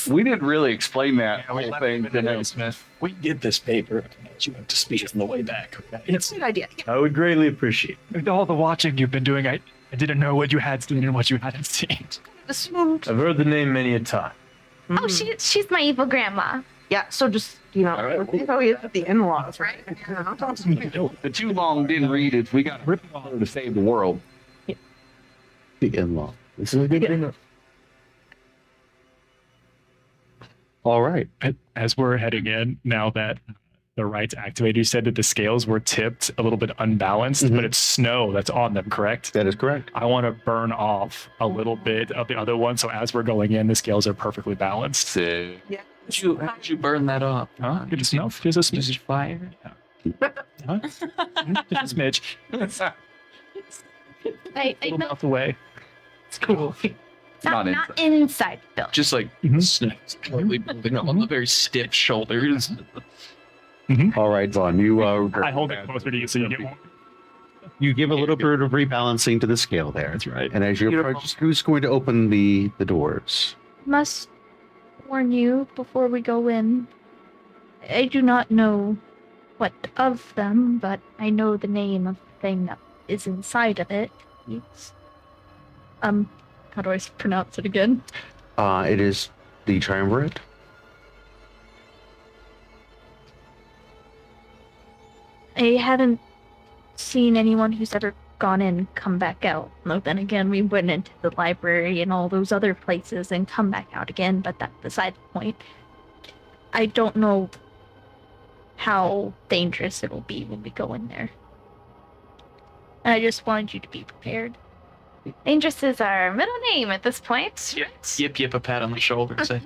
S3: We didn't really explain that whole thing to him.
S13: Smith. We did this paper to get you up to speed on the way back. Okay?
S4: It's
S10: Good idea.
S11: I would greatly appreciate it.
S4: with all the watching you've been doing. I didn't know what you had seen and what you hadn't seen.
S10: Assumed.
S11: I've heard the name many a time.
S7: Oh, she's my evil grandma.
S10: Yeah, so just, you know, the in-laws, right?
S3: The too long didn't read it. We got ripped off to save the world.
S1: The in-law. This is a good thing. All right.
S4: As we're heading in, now that the rites activated, you said that the scales were tipped a little bit unbalanced, but it's snow that's on them, correct?
S1: That is correct.
S4: I want to burn off a little bit of the other one, so as we're going in, the scales are perfectly balanced.
S3: So,
S2: How'd you burn that off?
S4: Huh? Just enough? Just a smidge.
S2: Use fire?
S4: Huh? Just a smidge.
S7: I
S4: Little
S7: know
S4: mouth away. It's cool.
S7: it's not inside the building.
S2: Just like snakes completely building up on the very stiff shoulders.
S1: All right, Vaughn, you
S4: I hold it closer to you so you get more.
S1: you give a little bit of rebalancing to the scale there.
S4: That's right.
S1: And as you approach, who's going to open the doors?
S6: Must warn you before we go in. I do not know what of them, but I know the name of the thing that is inside of it. It's, how do I pronounce it again?
S1: It is the Triumvirate.
S6: I haven't seen anyone who's ever gone in come back out. Though then again, we went into the library and all those other places and come back out again, but that's beside the point. I don't know how dangerous it'll be when we go in there. And I just wanted you to be prepared.
S7: Dangerous is our middle name at this point.
S2: Yip, a pat on the shoulder and say,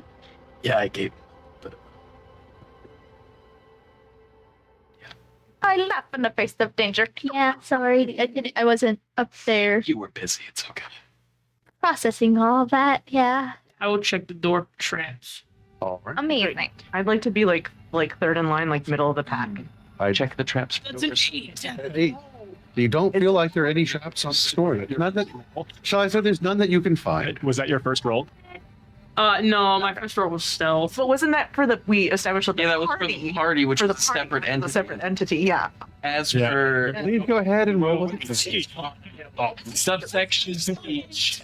S13: Yeah, I gave.
S7: I laugh in the face of danger.
S6: Yeah, sorry, I wasn't up there
S2: you were busy, it's okay.
S6: processing all that. Yeah.
S8: I will check the door for traps.
S1: All right.
S7: Amazing.
S10: I'd like to be like third in line, like middle of the pack.
S2: Check the traps.
S8: That's a cheat.
S1: Hey, you don't feel like there are any traps on the store. None that, shall I say, there's none that you can find.
S4: Was that your first roll?
S8: No, my first roll was stealth.
S10: But wasn't that for we established the
S2: Yeah, that was for
S10: party?
S2: the party, which
S10: For
S2: was
S10: the
S2: a separate
S10: party,
S2: entity.
S10: The separate entity, yeah.
S2: As
S4: Yeah.
S2: for
S1: Please go ahead and roll with it.
S2: subsections each.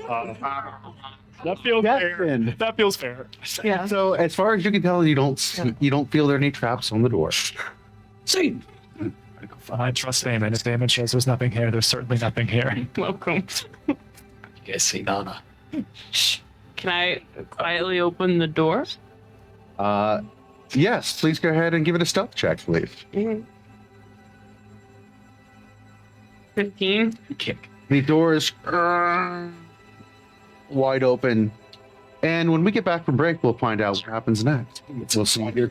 S4: That feels fair.
S1: Captain.
S4: That feels fair.
S10: Yeah.
S1: So as far as you can tell, you don't feel there are any traps on the door.
S2: See,
S4: I trust Damon. If Damon says there's nothing here, there's certainly nothing here.
S8: Welcome.
S13: You guys see Nana?
S8: Can I quietly open the door?
S1: Yes, please go ahead and give it a stealth check, please.
S8: 15.
S2: kick.
S1: The door is wide open. And when we get back from break, we'll find out what happens next. We'll see you here.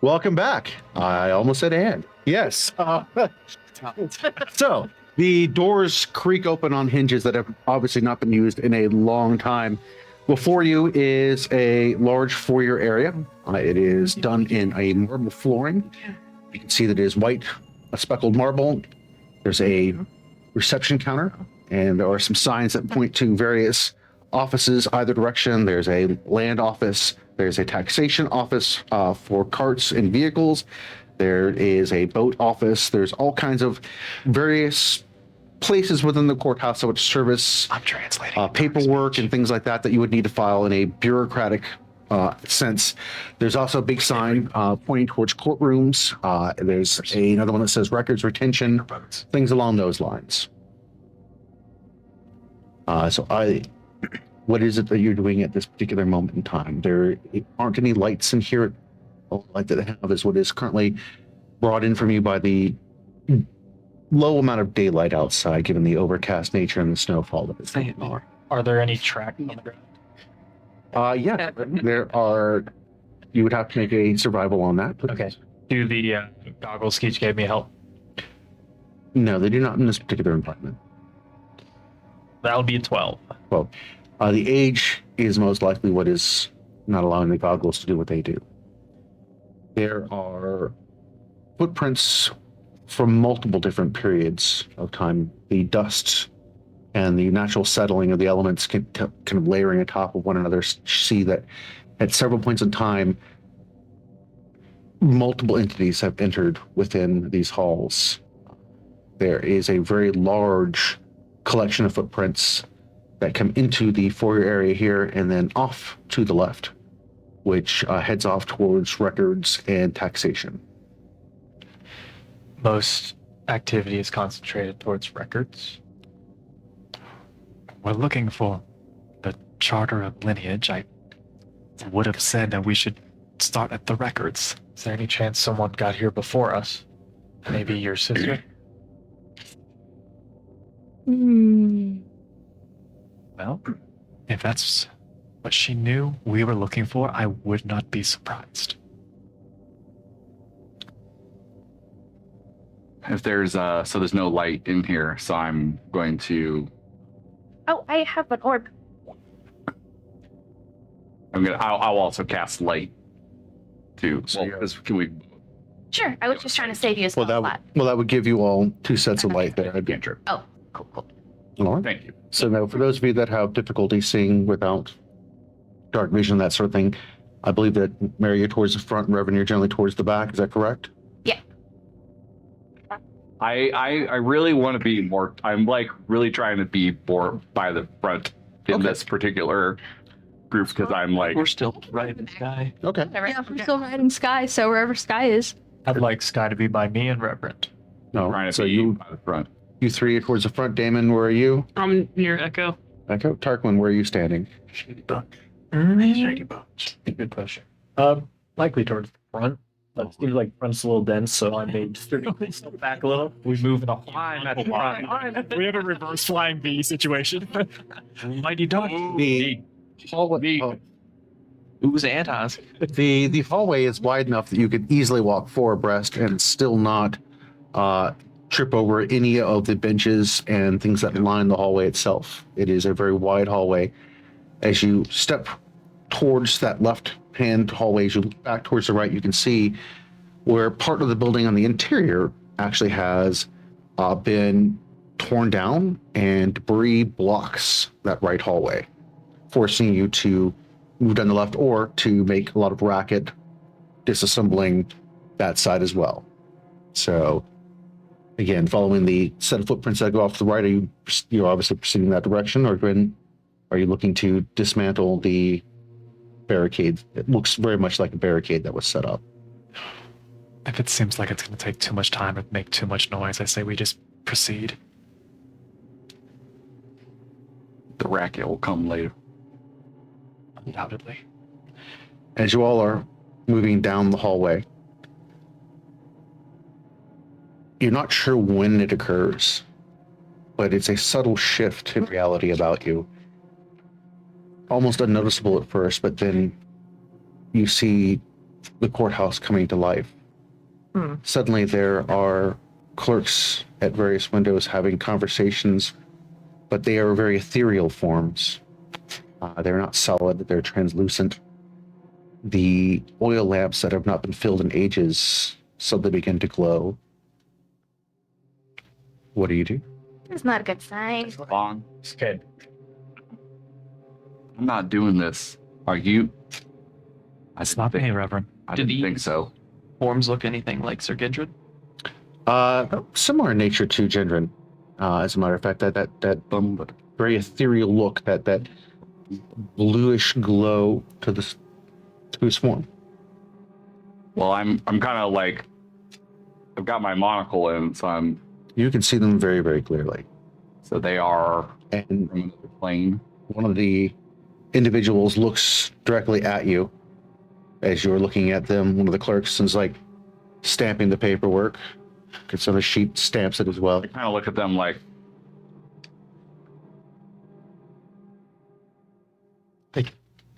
S1: welcome back. I almost said and. Yes. So the doors creak open on hinges that have obviously not been used in a long time. Before you is a large foyer area. It is done in a marble flooring. You can see that it is white, a speckled marble. There's a reception counter, and there are some signs that point to various offices either direction. There's a land office. There's a taxation office for carts and vehicles. There is a boat office. There's all kinds of various places within the courthouse that would service paperwork and things like that that you would need to file in a bureaucratic sense. There's also a big sign pointing towards courtrooms. There's another one that says records retention, things along those lines. What is it that you're doing at this particular moment in time? There aren't any lights in here. The light that they have is what is currently brought in from you by the low amount of daylight outside, given the overcast nature and the snowfall that is going on.
S9: Are there any tracks on the ground?
S1: Yeah, there are. You would have to make a survival on that. Please.
S9: Okay. Do the goggles Skeech gave me help?
S1: No, they do not in this particular environment.
S9: That'll be a 12.
S1: Well, the age is most likely what is not allowing the goggles to do what they do. There are footprints from multiple different periods of time. The dust and the natural settling of the elements kind of layering atop of one another see that at several points in time, multiple entities have entered within these halls. There is a very large collection of footprints that come into the foyer area here and then off to the left, which heads off towards records and taxation.
S9: Most activity is concentrated towards records.
S4: We're looking for the charter of lineage. I would have said that we should start at the records.
S9: Is there any chance someone got here before us? Maybe your sister?
S4: Well, if that's what she knew we were looking for, I would not be surprised.
S3: If there's so there's no light in here, so I'm going to.
S7: Oh, I have an orb.
S3: I'll also cast light too. Can we?
S7: Sure, I was just trying to save you a spell slot.
S1: That would give you all 2 sets of light there.
S3: Cantrip.
S7: Oh, cool.
S1: All right.
S3: Thank you.
S1: So now, for those of you that have difficulty seeing without dark vision, that sort of thing, I believe that Maery, you're towards the front, and Reverend, you're generally towards the back. Is that correct?
S7: Yeah.
S3: I really want to be more. I'm like really trying to be more by the front in this particular group because I'm like
S2: we're still right in the sky.
S1: Okay.
S6: Yeah, we're still riding Sky, so wherever Sky is.
S9: I'd like Sky to be by me and Reverend.
S1: No,
S3: trying to
S1: so
S3: be
S1: you
S3: by the front.
S1: You 3 are towards the front. Damon, where are you?
S8: I'm near Echo.
S1: Echo. Tarquin, where are you standing?
S9: Shady bunch. Shady bunch. Good question. Likely towards the front. But it seems like front's a little dense, so I may just step back a little. We move in a line at the front.
S4: We have a reverse flying V situation.
S9: Mighty dog.
S1: The hallway.
S2: Who's Anton's?
S1: The hallway is wide enough that you could easily walk 4 abreast and still not trip over any of the benches and things that line the hallway itself. It is a very wide hallway. As you step towards that left-hand hallway, as you look back towards the right, you can see where part of the building on the interior actually has been torn down and debris blocks that right hallway, forcing you to move down the left or to make a lot of racket disassembling that side as well. So again, following the set of footprints that go off to the right, you're obviously proceeding that direction, or are you looking to dismantle the barricade? It looks very much like a barricade that was set up.
S4: If it seems like it's going to take too much time or make too much noise, I say we just proceed.
S3: The racket will come later.
S4: Undoubtedly.
S1: As you all are moving down the hallway, you're not sure when it occurs, but it's a subtle shift in reality about you. Almost unnoticeable at first, but then you see the courthouse coming to life. Suddenly there are clerks at various windows having conversations, but they are very ethereal forms. They're not solid, they're translucent. The oil lamps that have not been filled in ages suddenly begin to glow. What do you do?
S7: It's not a good sign.
S3: Vaughn,
S9: It's good.
S3: I'm not doing this. Are you?
S4: It's not me, Reverend.
S3: I
S2: Did
S3: didn't
S2: he-
S3: think so.
S2: Forms look anything like Sir Gindred?
S1: Similar in nature to Gendron. As a matter of fact, that very ethereal look, that bluish glow to his form.
S3: Well, I'm kind of like, I've got my monocle in, so
S1: You can see them very, very clearly.
S3: so they are
S1: And
S3: from another plane.
S1: one of the individuals looks directly at you as you're looking at them. One of the clerks is like stamping the paperwork. Gets on a sheet, stamps it as well.
S3: I kind of look at them like,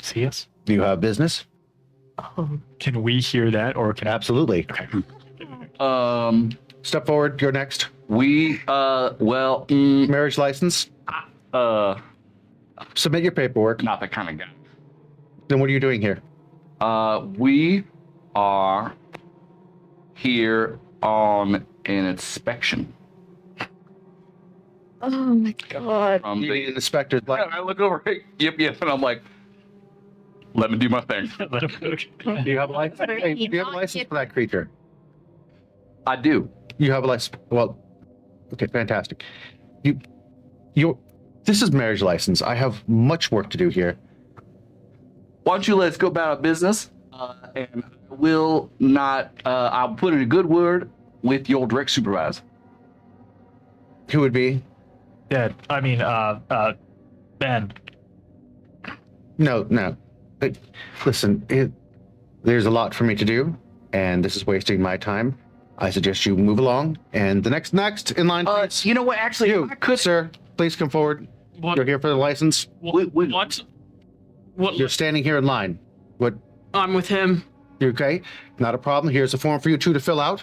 S4: See us?
S1: Do you have business?
S4: Can we hear that, or can
S1: Absolutely.
S4: Okay.
S1: Step forward. You're next. Marriage license. Submit your paperwork.
S3: not that kind of guy.
S1: Then what are you doing here?
S3: We are here on an inspection
S6: Oh my god.
S3: from
S1: You need an
S3: the.
S1: inspector's
S3: And
S1: license.
S3: I look over, yep, and I'm like, let me do my thing.
S4: Let him cook.
S1: Do you have a license? Hey, do you have a license for that creature?
S3: I do.
S1: You have a license. Well, okay, fantastic. This is marriage license. I have much work to do here.
S3: Why don't you let's go about our business, and I will not. I'll put in a good word with your direct supervisor.
S1: Who would be?
S4: Yeah, I mean, Ben.
S1: No. Listen, there's a lot for me to do, and this is wasting my time. I suggest you move along, and the next in line, please.
S3: You know what? Actually,
S1: You,
S3: I could.
S1: sir, please come forward.
S8: What?
S1: You're here for the license.
S3: Wait.
S8: What? What?
S1: You're standing here in line. What?
S8: I'm with him.
S1: You okay? Not a problem. Here's a form for you two to fill out.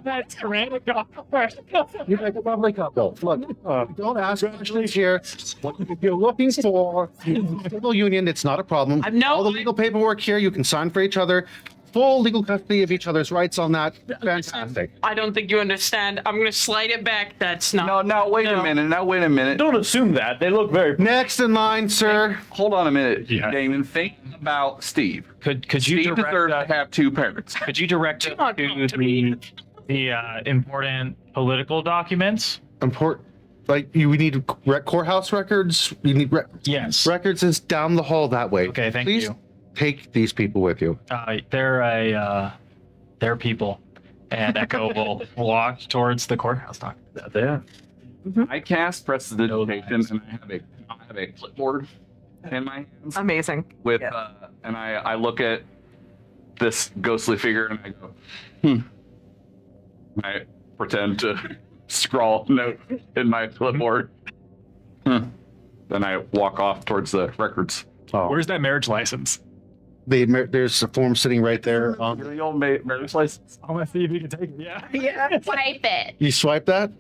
S4: That's Granitegard.
S1: You make a lovely couple. Look, don't ask questions here. What you're looking for, civil union, it's not a problem. All the legal paperwork here, you can sign for each other. Full legal custody of each other's rights on that. Fantastic.
S8: I don't think you understand. I'm gonna slide it back. That's not.
S3: No, wait a minute.
S9: Don't assume that. They look very.
S1: Next in line, sir.
S3: Hold on a minute,
S4: Yeah.
S3: Damon. Think about Steve.
S4: Could you
S3: Steve
S4: direct
S3: deserves
S4: us-
S3: to have two parents.
S4: Could you direct
S8: Do
S4: us
S8: not
S4: to
S8: talk to me.
S9: The important political documents.
S1: Important. Like we need courthouse records. You need
S9: Yes.
S1: records is down the hall that way.
S9: Okay, thank
S1: Please
S9: you.
S1: take these people with you.
S9: They're people, and Echo will walk towards the courthouse document.
S4: there?
S3: I cast prestidigitation, and I have a clipboard in my hands
S10: Amazing.
S3: with,
S10: Yeah.
S3: and I look at this ghostly figure, and I go, And I pretend to scrawl a note in my clipboard. Then I walk off towards the records.
S1: Oh,
S4: Where's that marriage license?
S1: there's a form sitting right there.
S3: The old marriage license.
S4: I want to see if you can take it. Yeah.
S7: Yeah. Swipe it
S1: You swipe that?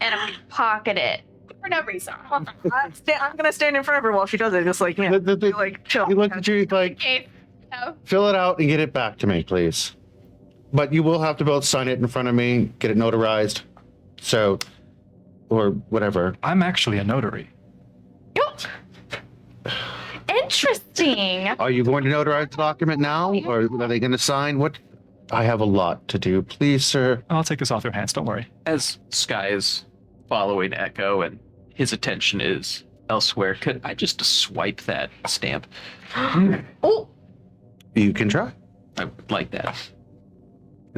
S7: and I'm gonna pocket it for no reason. Hold on.
S10: I'm gonna stand in front of her while she does it, just like, yeah,
S1: The-
S10: like chill.
S1: He looked at you like,
S7: Okay. No.
S1: fill it out and get it back to me, please. But you will have to both sign it in front of me, get it notarized. So, or whatever.
S4: I'm actually a notary.
S7: Interesting.
S1: Are you going to notarize the document now, or are they going to sign? What? I have a lot to do. Please, sir.
S4: I'll take this off your hands. Don't worry.
S2: As Sky is following Echo and his attention is elsewhere, could I just swipe that stamp?
S7: Oh,
S1: You can try.
S2: I would like that.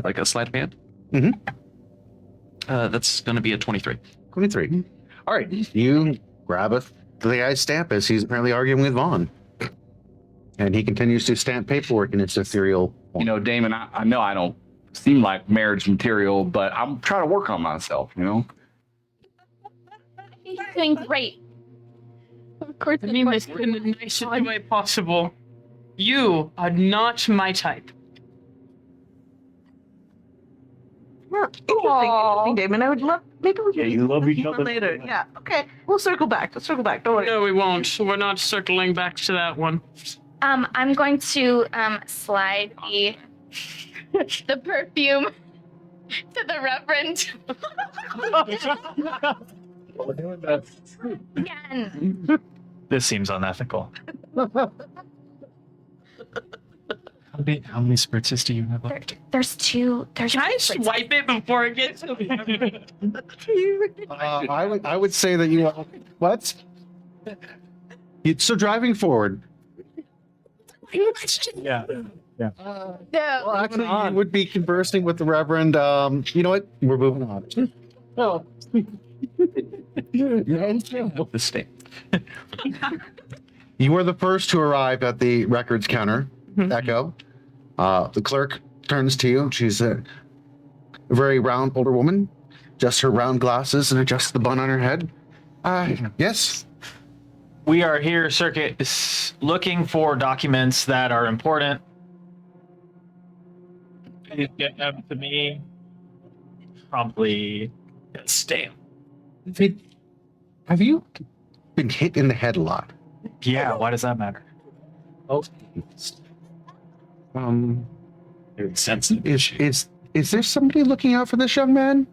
S2: Like a sleight of hand?
S1: Mhm.
S2: That's going to be a 23.
S1: 23. All right. You grab the guy's stamp as he's apparently arguing with Vaughn. And he continues to stamp paperwork in its ethereal form.
S3: You know, Damon, I know I don't seem like marriage material, but I'm trying to work on myself, you know?
S7: he's doing great.
S6: Of course.
S8: I mean this in the nicest way possible. You are not my type.
S10: Well, interesting, Damon. I would love. Maybe we
S9: Yeah,
S10: can
S9: you love each
S10: more
S9: other.
S10: later. Yeah. Okay. We'll circle back. Don't worry.
S8: No, we won't. We're not circling back to that one.
S7: I'm going to slide the perfume to the Reverend again.
S9: This seems unethical. How many spiritus do you have left?
S7: There's two. There's
S8: Can I swipe it before it gets to me?
S1: I would say that you are what? So driving forward.
S9: Yeah.
S7: No.
S1: Well, actually, you would be conversing with the Reverend. You know what? We're moving on. Oh.
S2: The state.
S1: You were the first to arrive at the records counter, Echo. The clerk turns to you. She's a very round older woman, adjusts her round glasses and adjusts the bun on her head. Yes?
S9: We are here, Circuit, looking for documents that are important. Please get them to me. Promptly. Stamp.
S1: Have you been hit in the head a lot?
S9: Yeah, why does that matter?
S1: Oh.
S9: Sensitive.
S1: Is there somebody looking out for this young man?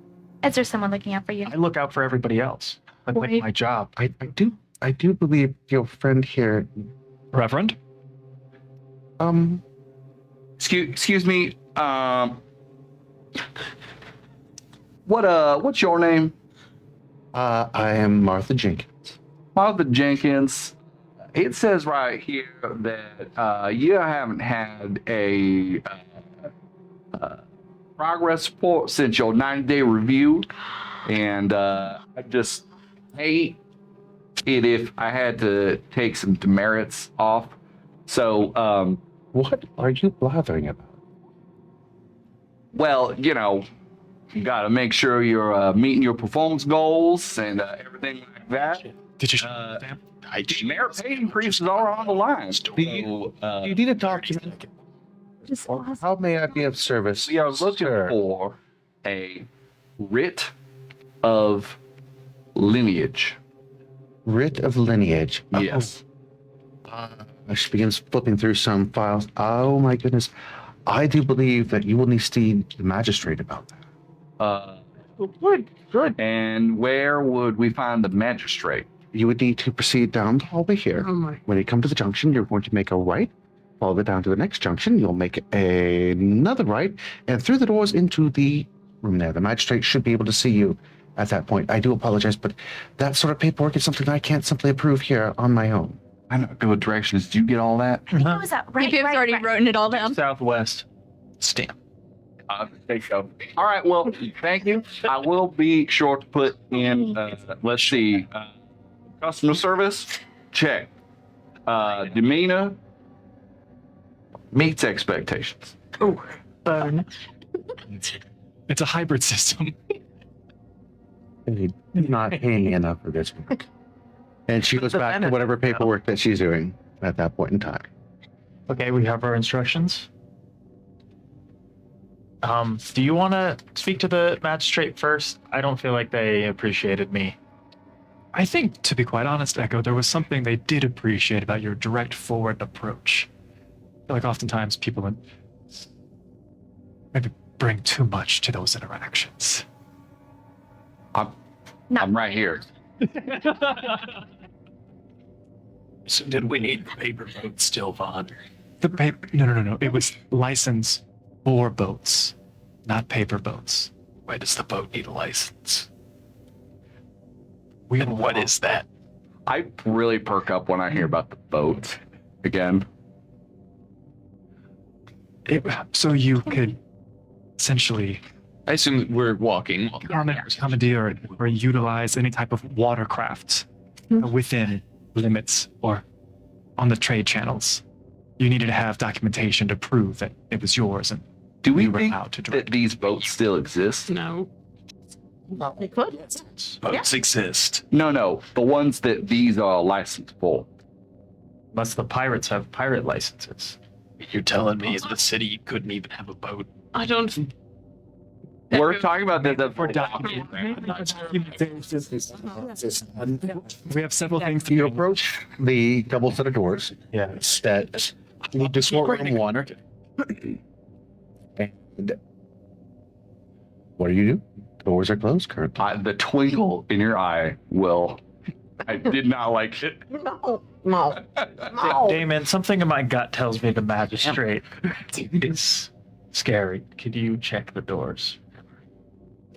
S7: Is there someone looking out for you?
S9: I look out for everybody else. That's like my job.
S1: I do believe your friend here.
S9: Reverend?
S3: Excuse me. What's your name?
S1: I am Martha Jenkins.
S3: Martha Jenkins. It says right here that you haven't had a progress report since your 90-day review, and I just hate it if I had to take some demerits off. So,
S1: what are you blathering about?
S3: Well, you know, you got to make sure you're meeting your performance goals and everything like that.
S9: Did you?
S3: Merit pay increases are on the line.
S1: Do you need a document? How may I be of service?
S3: We are looking for a writ of lineage.
S1: Writ of lineage.
S3: Yes.
S1: She begins flipping through some files. Oh my goodness. I do believe that you will need to see the magistrate about that.
S3: Good. And where would we find the magistrate?
S1: You would need to proceed down the hallway here. When you come to the junction, you're going to make a right. Follow it down to the next junction. You'll make another right, and through the doors into the room there. The magistrate should be able to see you at that point. I do apologize, but that sort of paperwork is something I can't simply approve here on my own.
S3: I know good directions. Did you get all that?
S7: What was that? Right,
S6: You've already written it all down.
S9: Southwest.
S2: Stamp.
S3: Think so. All right. Well, thank you. I will be sure to put in. Let's see. Customer service, check. Demeanor meets expectations.
S10: Oh, burn.
S4: It's a hybrid system.
S1: You're not paying me enough for this work. And she goes back to whatever paperwork that she's doing at that point in time.
S9: Okay, we have our instructions. Do you want to speak to the magistrate first? I don't feel like they appreciated me.
S4: I think, to be quite honest, Echo, there was something they did appreciate about your direct forward approach. I feel like oftentimes people maybe bring too much to those interactions.
S3: I'm right here.
S13: So did we need the paper vote still, Vaughn?
S4: The paper? No. It was license for boats, not paper boats.
S13: Why does the boat need a license?
S4: And
S13: what is that?
S3: I really perk up when I hear about the boat again.
S4: So you could essentially
S2: I assume we're walking.
S4: commandeer or utilize any type of watercraft within limits or on the trade channels. You needed to have documentation to prove that it was yours, and
S3: Do we
S4: you were
S3: think
S4: allowed to
S3: that
S4: direct.
S3: these boats still exist?
S8: No.
S10: They could.
S13: Boats exist.
S3: No. The ones that these are licensed for.
S9: Unless the pirates have pirate licenses.
S13: You're telling me the city couldn't even have a boat?
S8: I don't.
S3: We're talking about the
S4: We have several things
S1: You approach the double set of doors.
S4: Yes.
S1: That lead to courtroom 1. And what do you do? Doors are closed currently.
S3: the twinkle in your eye will. I did not like it.
S10: No.
S9: Damon, something in my gut tells me the magistrate is scary. Could you check the doors?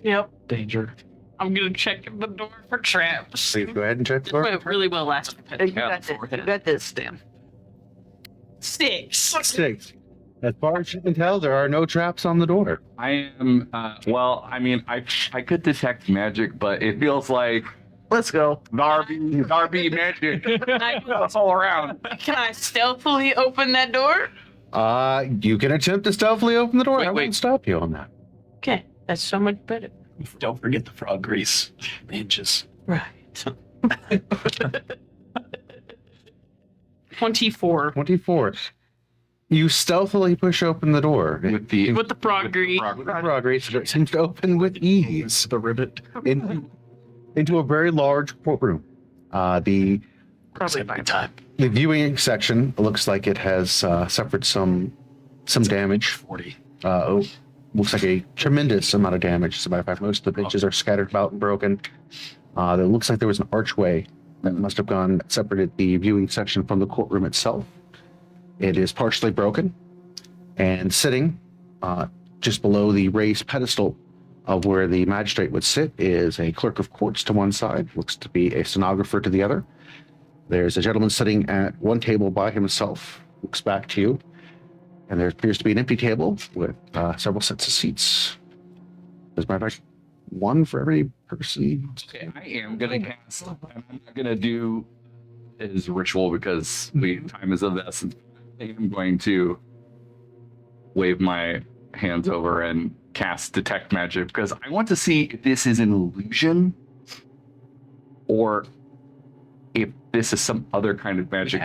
S8: Yep.
S9: Danger.
S8: I'm gonna check the door for traps.
S1: Please go ahead and check the
S8: This
S1: door.
S8: went really well last time.
S10: You got this. You got this.
S8: Damn. 6.
S1: 6. As far as you can tell, there are no traps on the door.
S3: I am. Well, I mean, I could detect magic, but it feels like
S10: Let's go.
S3: Darby magic. That's all around.
S8: Can I stealthily open that door?
S1: You can attempt to stealthily open the door.
S2: Wait,
S1: I won't
S2: wait.
S1: stop you on that.
S8: Okay, that's so much better.
S13: Don't forget the frog grease. Inches.
S8: Right. 24.
S1: 24. You stealthily push open the door.
S3: With the
S8: With the frog grease.
S1: Progress that seems to open with ease
S13: The ribbit.
S1: into a very large courtroom. The
S10: Probably by time.
S1: viewing section looks like it has suffered some damage.
S13: 40.
S1: Looks like a tremendous amount of damage. As a matter of fact, most of the benches are scattered about and broken. It looks like there was an archway that must have separated the viewing section from the courtroom itself. It is partially broken, and sitting just below the raised pedestal of where the magistrate would sit is a clerk of courts to one side, looks to be a stenographer to the other. There's a gentleman sitting at one table by himself, looks back to you, and there appears to be an empty table with several sets of seats. As a matter of fact, one for every person.
S3: Okay, I am gonna cast. I'm not gonna do his ritual because time is of the essence. I am going to wave my hands over and cast detect magic because I want to see if this is an illusion or if this is some other kind of magic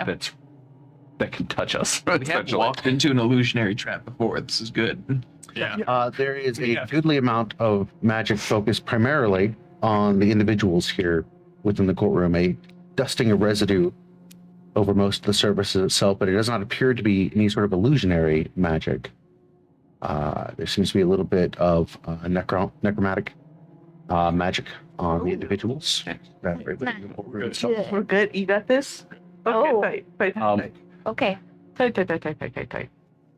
S3: that can touch us.
S2: We have
S3: essentially.
S2: walked into an illusionary trap before. This is good.
S9: Yeah.
S1: There is a goodly amount of magic focused primarily on the individuals here within the courtroom, a dusting of residue over most of the surfaces itself, but it does not appear to be any sort of illusionary magic. There seems to be a little bit of necromantic magic on the individuals.
S10: We're good. You got this?
S7: Oh.
S10: Okay, tight.
S7: Okay.
S10: Tight.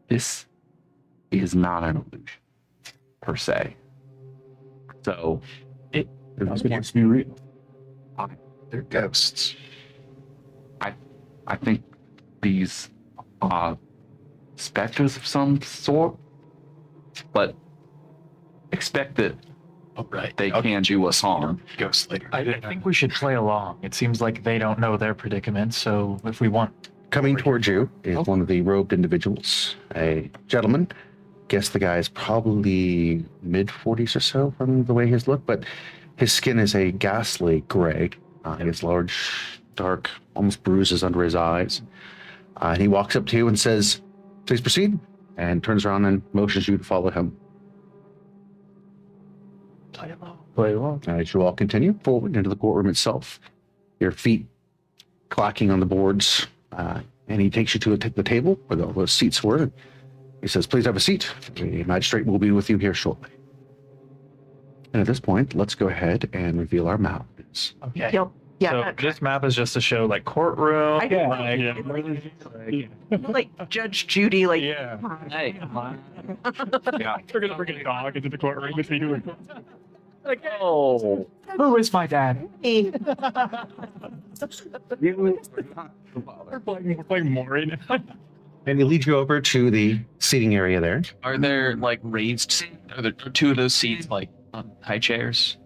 S3: This is not an illusion per se. So
S13: It must be real. They're ghosts.
S3: I think these are specters of some sort, but expect that
S13: Oh, right.
S3: they can do us harm.
S13: Ghosts later.
S9: I think we should play along. It seems like they don't know their predicament, so if we want.
S1: Coming towards you is one of the robed individuals, a gentleman. Guess the guy is probably mid-40s or so from the way he's looked, but his skin is a ghastly gray. He has large, dark, almost bruises under his eyes. And he walks up to you and says, "Please proceed," and turns around and motions you to follow him.
S9: Play along.
S1: As you all continue forward into the courtroom itself, your feet clacking on the boards, and he takes you to the table where all those seats were. He says, "Please have a seat. The magistrate will be with you here shortly." And at this point, let's go ahead and reveal our map.
S9: Okay.
S10: Yep. Yeah.
S9: So this map is just to show like courtroom.
S10: Like Judge Judy, like.
S9: Yeah.
S2: Hey,
S3: Yeah.
S9: We're gonna bring a dog into the courtroom with me doing.
S10: Like,
S3: Oh,
S9: Who is my dad?
S10: hey.
S9: We're playing Maury now.
S1: And he leads you over to the seating area there.
S2: are there like raised seats? Are there two of those seats like on high chairs?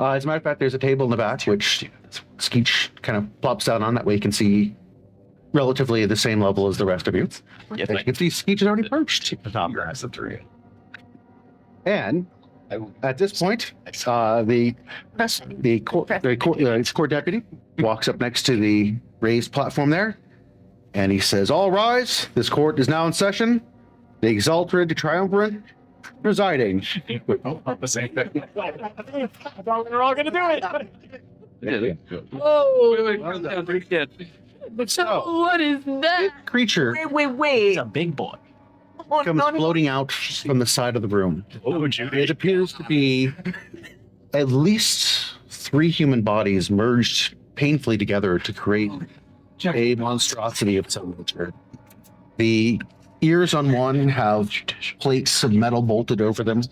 S1: As a matter of fact, there's a table in the back, which Skeech kind of plops down on. That way you can see relatively the same level as the rest of you.
S2: Yeah,
S1: As you can see, Skeech is already perched at the top.
S13: That's the three.
S1: And at this point, the court deputy walks up next to the raised platform there And he says, all rise. This court is now in session. The exalted triumvirate presiding.
S4: The same thing. I thought we were all gonna do it.
S6: So what is that?
S1: Creature
S10: Wait.
S4: He's a big boy.
S10: Oh,
S1: comes
S10: no,
S1: floating out from the side of the room.
S4: Oh,
S1: It
S4: Judy.
S1: appears to be at least 3 human bodies merged painfully together to create a monstrosity of some nature. The ears on one have plates of metal bolted over them.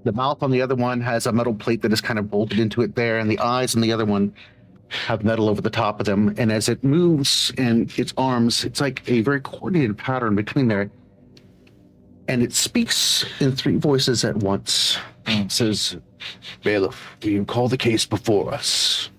S1: The mouth on the other one has a metal plate that is kind of bolted into it there, and the eyes on the other one have metal over the top of them. And as it moves in its arms, it's like a very coordinated pattern between there. And it speaks in 3 voices at once. It says, bailiff, will you call the case before us?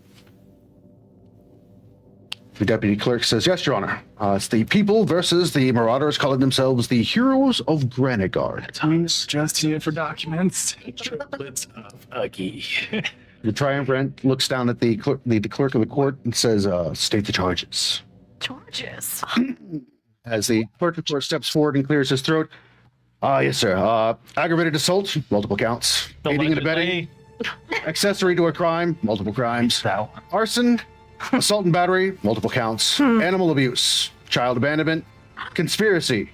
S1: The deputy clerk says, yes, your honor. It's the people versus the marauders calling themselves the Heroes of Granitegard.
S4: I'm just here for documents. Triplets of Uggy.
S1: The triumvirate looks down at the clerk of the court and says, state the charges.
S7: Charges.
S1: As the clerk of court steps forward and clears his throat, yes, sir. Aggravated assault, multiple counts. Aiding and abetting, accessory to a crime, multiple crimes. Arson, assault and battery, multiple counts. Animal abuse, child abandonment, conspiracy,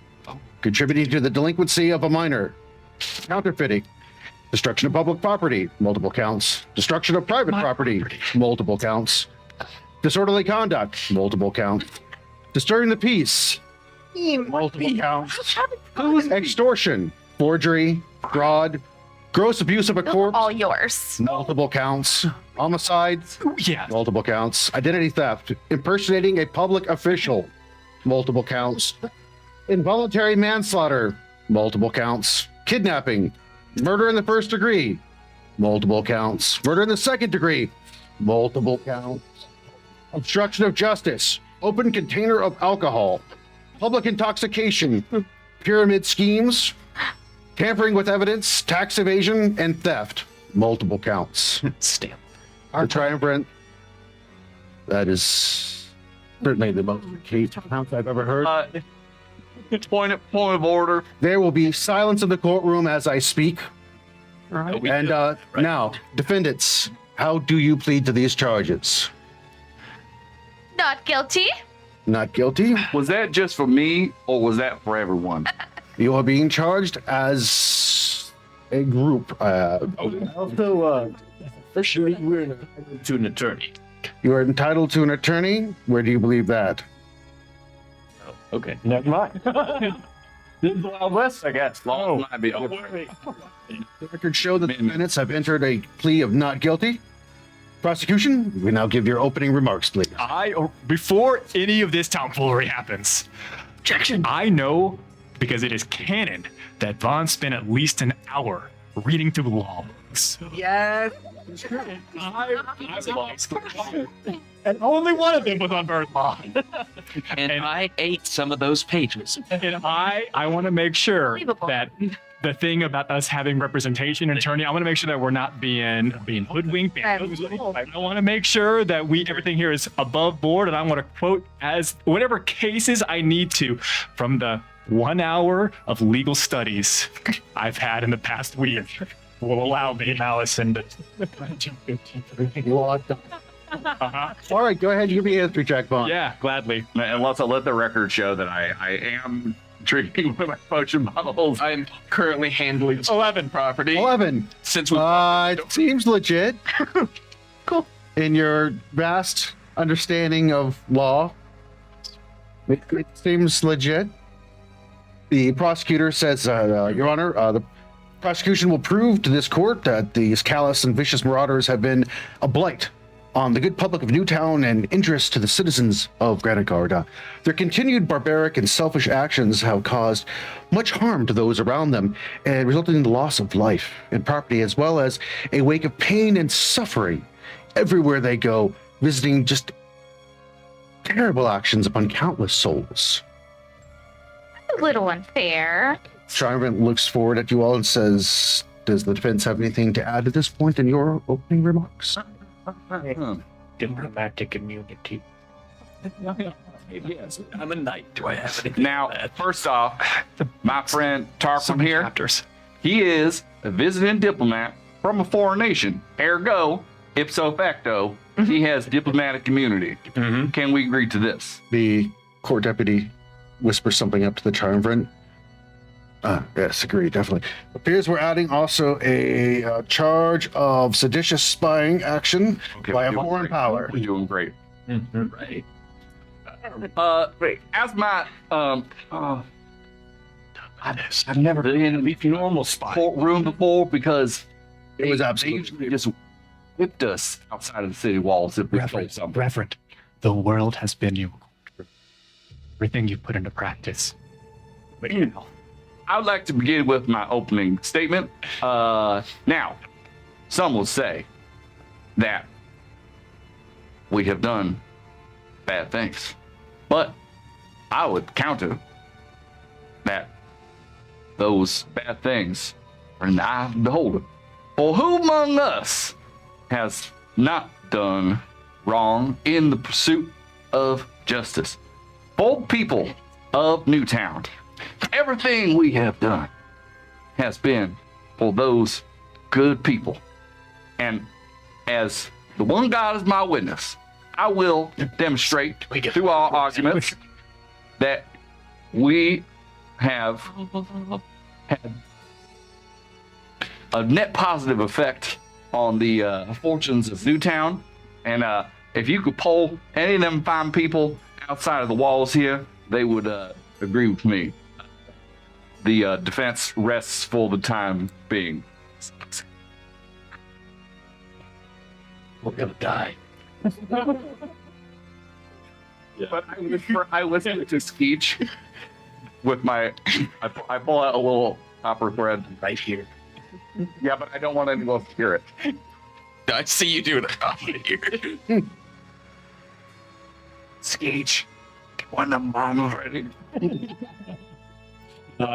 S1: contributing to the delinquency of a minor, counterfeiting, destruction of public property, multiple counts. Destruction of private property, multiple counts. Disorderly conduct, multiple counts. Disturbing the peace, multiple counts. Extortion, forgery, fraud, gross abuse of a corpse,
S7: All yours.
S1: multiple counts. Homicide,
S4: Yeah.
S1: multiple counts. Identity theft, impersonating a public official, multiple counts. Involuntary manslaughter, multiple counts. Kidnapping, murder in the first degree, multiple counts. Murder in the second degree, multiple counts. Obstruction of justice, open container of alcohol, public intoxication, pyramid schemes, tampering with evidence, tax evasion, and theft, multiple counts.
S4: Stamp.
S1: The triumvirate, that is certainly the most case counts I've ever heard.
S3: Point of order.
S1: There will be silence in the courtroom as I speak.
S8: Right.
S1: And now, defendants, how do you plead to these charges?
S7: Not guilty.
S1: Not guilty.
S3: Was that just for me, or was that for everyone?
S1: You are being charged as a group.
S11: Also, officially, we're entitled to an attorney.
S1: You are entitled to an attorney. Where do you believe that?
S11: Okay, never mind. This is Wild West, I guess.
S3: Long might be
S11: don't
S3: over.
S11: worry.
S1: The records show that the defendants have entered a plea of not guilty. Prosecution, we now give your opening remarks, please.
S4: Before any of this tomfoolery happens, objection. I know, because it is canon, that Vaughn spent at least an hour reading through law books.
S10: Yes.
S4: And only one of them was on birth law.
S2: And I ate some of those pages.
S4: And I want to make sure
S7: Unbelievable.
S4: that the thing about us having representation and attorney, I want to make sure that we're not being hoodwinked. I want to make sure that everything here is above board, and I want to quote as whatever cases I need to from the 1 hour of legal studies I've had in the past week will allow me, Malacyndus.
S1: All right, go ahead. Give me a history check, Vaughn.
S4: Yeah, gladly.
S3: And let's let the record show that I am drinking with my potion bottles.
S2: I'm currently handling
S4: 11
S2: property.
S1: 11.
S2: Since we
S1: It seems legit.
S6: Cool.
S1: In your vast understanding of law, it seems legit. The prosecutor says, Your Honor, the prosecution will prove to this court that these callous and vicious marauders have been a blight on the good public of Newtown and interest to the citizens of Granitegard. Their continued barbaric and selfish actions have caused much harm to those around them and resulted in the loss of life and property, as well as a wake of pain and suffering everywhere they go, visiting just terrible actions upon countless souls.
S7: A little unfair.
S1: Triumvirate looks forward at you all and says, does the defense have anything to add at this point in your opening remarks?
S11: Diplomatic immunity.
S3: Yes.
S4: I'm a knight. Do I have anything?
S3: Now, first off, my friend
S4: So
S3: Tarquin
S4: many
S3: here,
S4: chapters.
S3: he is a visiting diplomat from a foreign nation. Ergo, ipso facto, he has diplomatic immunity. Can we agree to this?
S1: The court deputy whispers something up to the Triumvirate. Yes, agree, definitely. Appears we're adding also a charge of seditious spying action by a
S3: we're doing
S1: foreign
S3: great.
S1: power.
S3: We're doing great.
S4: Right.
S3: As my I've never been in a normal courtroom before because
S1: It was
S3: they
S1: absolutely
S3: usually just whipped us outside of the city walls if we told
S4: Reverend,
S3: something.
S4: Reverend, the world has been you. Everything you've put into practice. But now,
S3: I would like to begin with my opening statement. Now, some will say that we have done bad things, but I would counter that those bad things are in the eye of the beholder. For who among us has not done wrong in the pursuit of justice? For people of Newtown, everything we have done has been for those good people. And as the one God is my witness, I will demonstrate through our arguments that we have had a net positive effect on the fortunes of Newtown. And if you could poll any of them fine people outside of the walls here, they would agree with me. The defense rests for the time being.
S13: We're gonna die.
S3: But I whisper to Skeech with my, I pull out a little copper thread
S13: Right here.
S3: Yeah, but I don't want anyone else to hear it.
S13: I see you doing it here.
S3: Skeech, when the mom's ready. In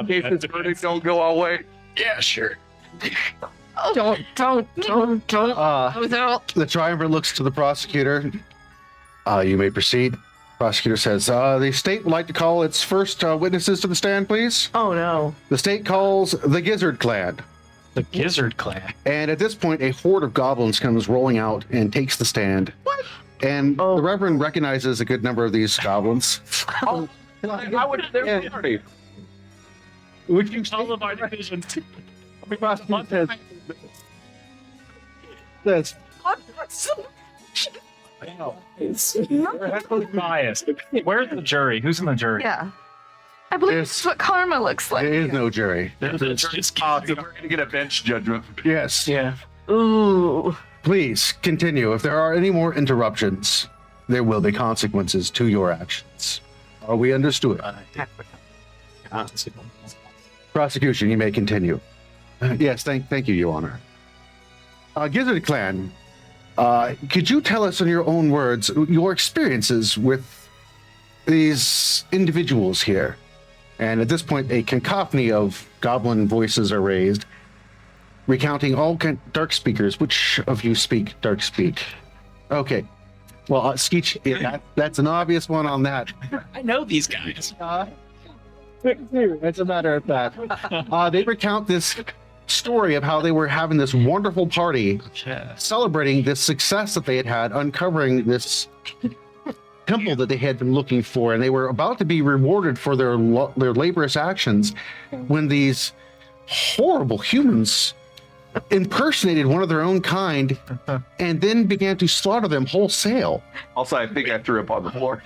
S3: case this verdict don't go our way.
S13: Yeah, sure.
S6: Don't.
S1: The Triumvirate looks to the prosecutor. You may proceed. Prosecutor says, the state would like to call its first witnesses to the stand, please.
S10: Oh no.
S1: The state calls the Gizzard Clan.
S4: the Gizzard Clan.
S1: And at this point, a horde of goblins comes rolling out and takes the stand. What? And the Reverend recognizes a good number of these goblins.
S3: I would have their party.
S1: Would you
S9: All of our divisions.
S1: That's
S4: We're heavily biased. Where's the jury? Who's in the jury?
S6: Yeah. I believe
S1: Yes.
S6: this is what karma looks like.
S1: there is no jury.
S9: It's just
S3: So we're gonna get a bench judgment.
S1: Yes.
S9: yeah.
S10: Ooh.
S1: Please continue. If there are any more interruptions, there will be consequences to your actions. Are we understood? Prosecution, you may continue. Yes, thank you, Your Honor. Gizzard Clan, could you tell us in your own words your experiences with these individuals here? And at this point, a cacophony of goblin voices are raised, recounting all dark speakers. Which of you speak dark speak? Okay. Well, Skeech, that's an obvious one on that.
S9: I know these guys.
S1: It's a matter of fact. They recount this story of how they were having this wonderful party, celebrating this success that they had had, uncovering this temple that they had been looking for, and they were about to be rewarded for their laborious actions when these horrible humans impersonated one of their own kind and then began to slaughter them wholesale.
S3: Also, I think I threw up on the floor.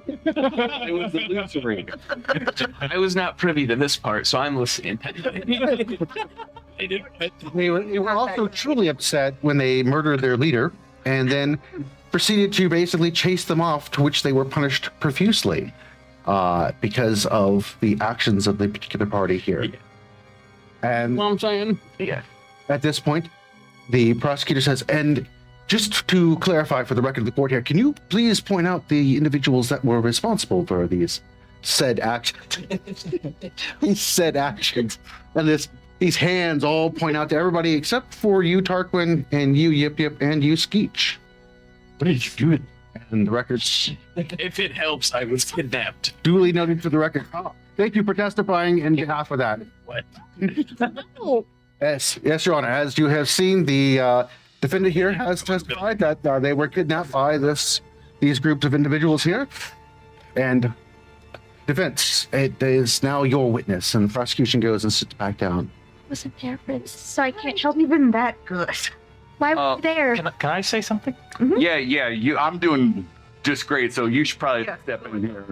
S3: It was illusory.
S2: I was not privy to this part, so I'm listening.
S1: They were also truly upset when they murdered their leader and then proceeded to basically chase them off, to which they were punished profusely because of the actions of the particular party here. And
S2: What I'm saying?
S1: at this point, the prosecutor says, and just to clarify for the record of the court here, can you please point out the individuals that were responsible for these said actions? These said actions. And these hands all point out to everybody except for you, Tarquin, and you, Yip Yip, and you, Skeech.
S4: What did you do?
S1: And the records
S13: If it helps, I was kidnapped.
S1: duly noted for the record. Oh, thank you for testifying in behalf of that.
S13: What?
S1: Yes, Your Honor. As you have seen, the defendant here has testified that they were kidnapped by these groups of individuals here. And defense, it is now your witness, and the prosecution goes and sits back down.
S6: Wasn't there for this, so I can't.
S10: Not even that good.
S6: Why were you there?
S4: Can I say something?
S3: Yeah. I'm doing just great, so you should probably step in here.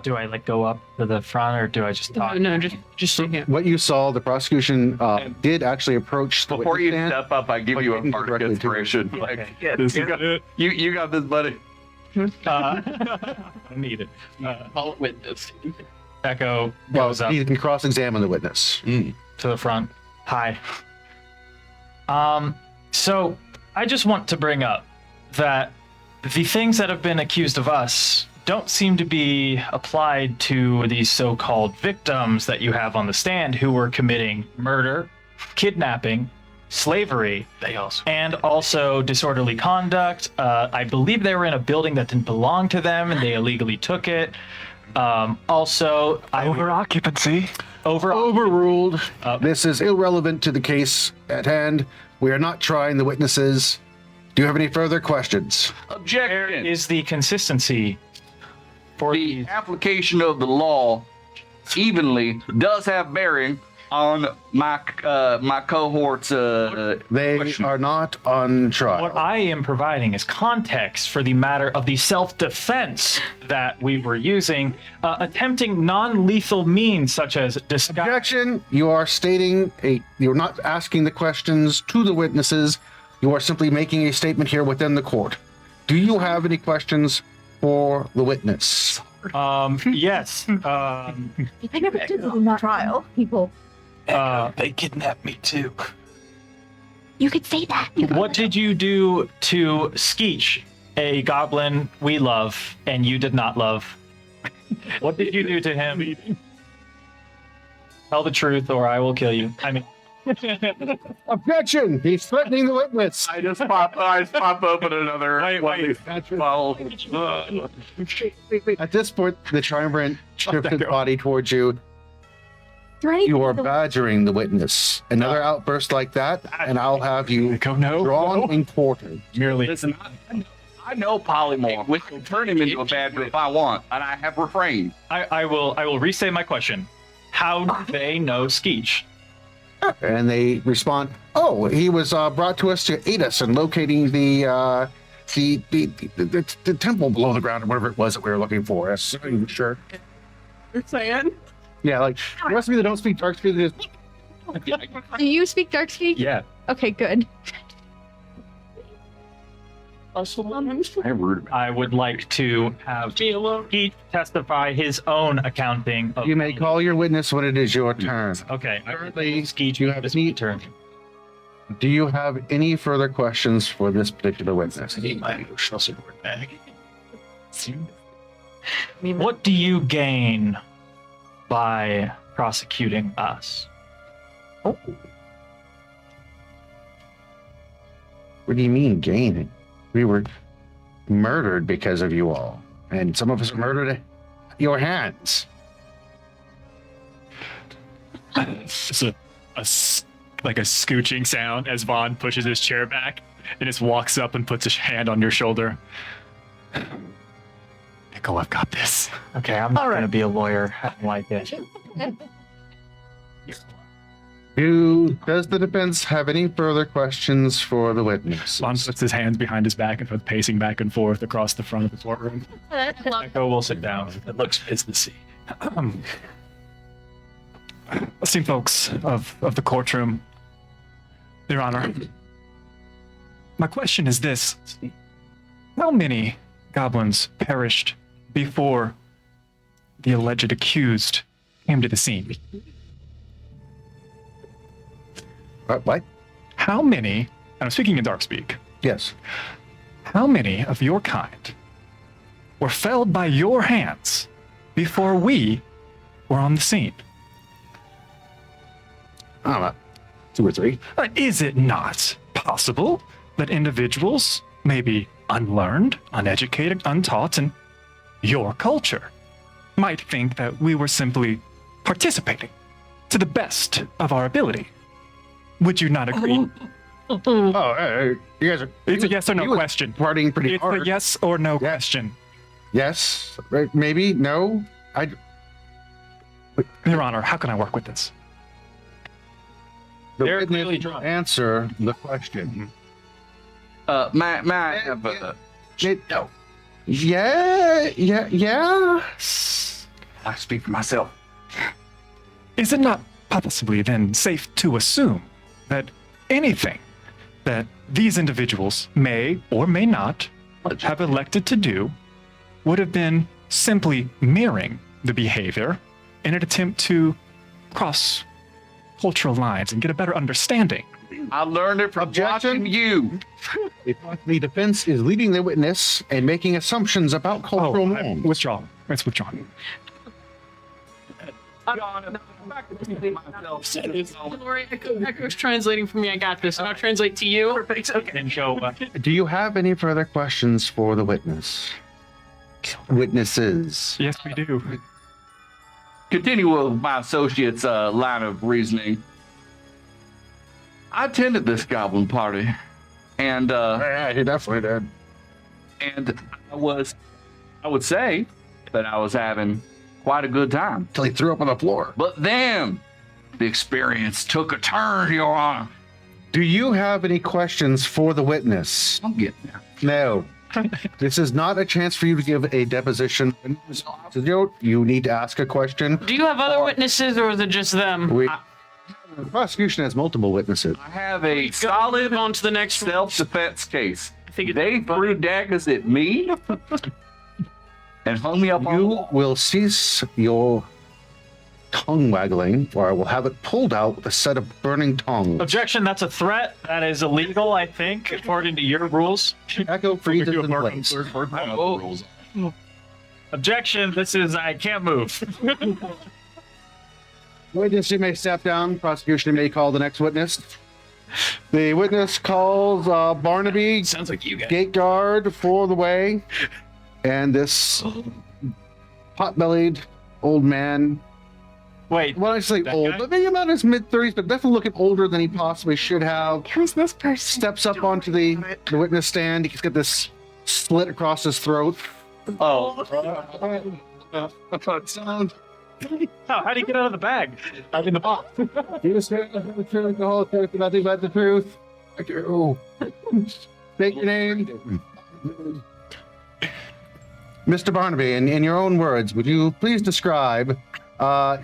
S4: Do I like go up to the front or do I just talk?
S8: No, just sit here.
S1: What you saw, the prosecution did actually approch the
S3: Before you
S1: witness stand.
S3: step up, I give you a
S1: Pointing
S3: mark
S1: directly to
S3: inspiration.
S1: you.
S3: Like,
S10: Yeah.
S3: you got this, buddy.
S4: I need it.
S2: Call it witness.
S4: Echo
S1: Well,
S4: goes up
S1: you can cross-examine the witness.
S4: to the front. Hi. So I just want to bring up that the things that have been accused of us don't seem to be applied to these so-called victims that you have on the stand who were committing murder, kidnapping, slavery, and also disorderly conduct. I believe they were in a building that didn't belong to them and they illegally took it. Also, over occupancy.
S1: Overruled. This is irrelevant to the case at hand. We are not trying the witnesses. Do you have any further questions?
S4: Where
S3: Objection.
S4: is the consistency for
S3: The
S4: these?
S3: application of the law evenly does have bearing on my cohort's
S1: They
S3: question.
S1: are not on trial.
S4: What I am providing is context for the matter of the self-defense that we were using, attempting non-lethal means such as disguise.
S1: Objection. You are stating you're not asking the questions to the witnesses. You are simply making a statement here within the court. Do you have any questions for the witness?
S4: Yes.
S6: I never did not trial people.
S13: They kidnapped me too.
S6: You could say that.
S4: What did you do to Skeech, a goblin we love and you did not love? What did you do to him? Tell the truth or I will kill you. I mean,
S1: Objection. He's threatening the witness.
S3: I just pop open another one of these bottles.
S1: At this point, the Triumvirate shifted body towards you.
S6: Right?
S1: You are badgering the witness. Another outburst like that, and I'll have you drawn and quartered.
S4: merely.
S3: Listen, I know polymorph. We can turn him into a badger if I want, and I have refrained.
S4: I will restate my question. How do they know Skeech?
S1: And they respond, "Oh, he was brought to us to aid us in locating the temple below the ground, or whatever it was that we were looking for." Yes, sure.
S10: You're saying?
S1: Yeah, like the rest of you that don't speak dark speak, they just
S6: Do you speak dark speak?
S4: Yeah.
S6: Okay, good.
S4: I would like to have Skeech testify his own accounting of.
S1: You may call your witness when it is your turn.
S4: Okay.
S1: Currently,
S4: Skeech,
S1: you have
S4: it's
S1: any-
S4: my turn.
S1: Do you have any further questions for this particular witness?
S13: I need my emotional support back.
S4: What do you gain by prosecuting us?
S1: What do you mean gaining? We were murdered because of you all, and some of us were murdered at your hands.
S4: Just like a scooching sound as Vaughn pushes his chair back and just walks up and puts his hand on your shoulder. Nico, I've got this. Okay, I'm not going to be a lawyer. I don't like it.
S1: Does the defense have any further questions for the witness?
S4: Vaughn puts his hands behind his back and starts pacing back and forth across the front of the courtroom. Nico will sit down.
S13: It looks businessy.
S4: Esteemed folks of the courtroom, Your Honor, my question is this. How many goblins perished before the alleged accused came to the scene?
S1: What?
S4: How many, and I'm speaking in Darkspeak,
S1: Yes.
S4: how many of your kind were felled by your hands before we were on the scene?
S1: I don't know. 2 or 3.
S4: Is it not possible that individuals maybe unlearned, uneducated, untaught in your culture, might think that we were simply participating to the best of our ability. Would you not agree?
S1: You guys are.
S4: It's a yes or no question.
S1: Partying pretty
S4: It's
S1: hard.
S4: a yes or no question.
S1: Yes. Right, maybe. No.
S4: Your Honor, how can I work with this?
S1: The
S9: They're
S1: witness
S9: clearly
S1: will
S9: drunk.
S1: answer the question.
S3: May I have
S1: No. Yeah.
S3: I speak for myself.
S4: Is it not possibly then safe to assume that anything that these individuals may or may not have elected to do would have been simply mirroring the behavior in an attempt to cross cultural lines and get a better understanding?
S3: I learned it from
S1: Objection.
S3: watching you.
S1: The defense is leading the witness and making assumptions about cultural norms.
S4: Withdraw. Let's withdraw.
S8: Don't worry, Echo's translating for me. I got this. I'll translate to you. Perfect. Okay.
S9: And show.
S1: Do you have any further questions for the witness? Witnesses.
S4: Yes, we do.
S3: Continue with my associate's line of reasoning. I attended this goblin party, and
S1: Yeah, he definitely did.
S3: and I would say that I was having quite a good time.
S1: Until he threw up on the floor.
S3: But then the experience took a turn, Your Honor.
S1: Do you have any questions for the witness?
S3: I'm getting there.
S1: No. This is not a chance for you to give a deposition. You need to ask a question.
S8: Do you have other witnesses, or is it just them?
S1: The prosecution has multiple witnesses.
S3: I have a
S8: Solid
S3: solid
S8: on to the next one.
S3: self-defense case.
S8: I think
S3: They threw daggers at me and hung me up on the
S1: You
S3: wall.
S1: will cease your tongue waggling, or I will have it pulled out with a set of burning tongues.
S9: Objection, that's a threat. That is illegal, I think, according to your rules.
S1: Echo freezes in place.
S3: I don't know what the rules are.
S9: Objection, this is, I can't move.
S1: Witness, you may step down. Prosecution may call the next witness. The witness calls Barnaby,
S2: Sounds like you guys.
S1: gate guard for the way, and this pot-bellied old man.
S9: Wait,
S1: Well, I say
S9: That
S1: old,
S9: guy?
S1: but maybe about his mid-30s, but definitely looking older than he possibly should have.
S6: Who's this person?
S1: Steps up onto the witness stand. He's got this slit across his throat.
S9: oh. How do you get out of the bag? I mean, the box.
S1: You just the truth, the whole truth, and nothing but the truth. I do. State your name. Mr. Barnaby, in your own words, would you please describe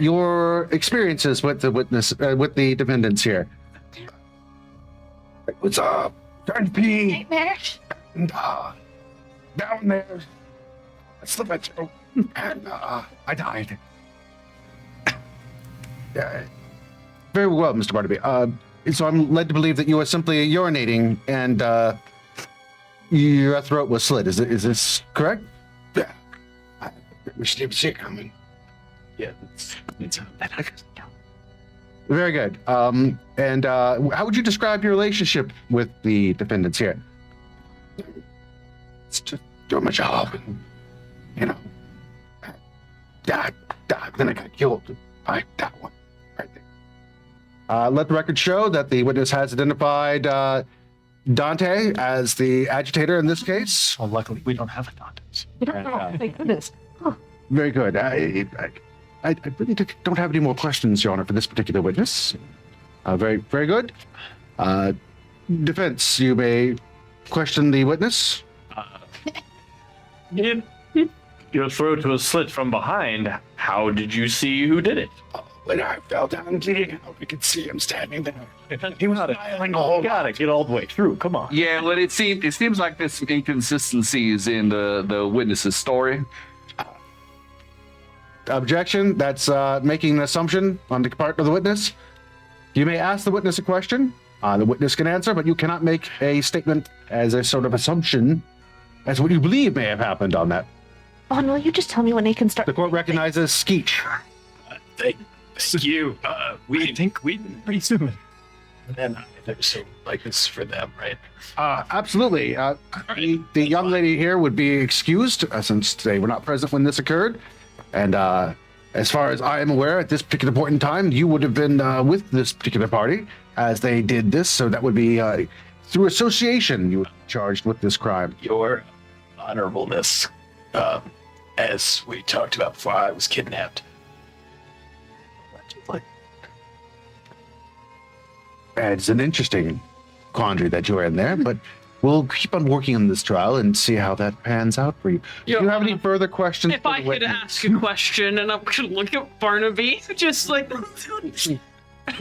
S1: your experiences with the witness, with the defendants here? What's up? Trying to pee.
S6: Nightmare.
S1: And, down there, I slipped my throat, and I died. Very well, Mr. Barnaby. So I'm led to believe that you were simply urinating, and your throat was slit. Is this correct? Yeah. We should see it coming.
S2: Yeah, it's
S1: Very good. And how would you describe your relationship with the defendants here? It's just doing my job, and, you know, died, then I got killed by that one right there. Let the record show that the witness has identified Dante as the agitator in this case.
S9: Well, luckily, we don't have a Dante's.
S10: Thank goodness.
S1: Very good. I really don't have any more questions, Your Honor, for this particular witness. Very, very good. Defense, you may question the witness.
S11: Your throat was slit from behind. How did you see who did it?
S1: When I fell down bleeding out, we could see him standing there.
S11: He was smiling a whole Gotta get all the way through. Come on.
S3: Yeah, but it seems like there's some inconsistencies in the witness's story.
S1: Objection. That's making an assumption on the part of the witness. You may ask the witness a question. The witness can answer, but you cannot make a statement as a sort of assumption as what you believe may have happened on that.
S6: Vaughn, will you just tell me when he can start?
S1: The court recognizes Skeech.
S9: Thank you.
S4: I think we pretty soon.
S13: And I assume like this is for them, right?
S1: Absolutely. The young lady here would be excused since they were not present when this occurred. And as far as I am aware, at this particular point in time, you would have been with this particular party as they did this. So that would be through association you were charged with this crime.
S13: Your honorableness, as we talked about before, I was kidnapped.
S1: It's an interesting quandary that you're in there, but we'll keep on working on this trial and see how that pans out for you. Do you have any further questions?
S8: If I could ask a question, and I'm gonna look at Barnaby, just like,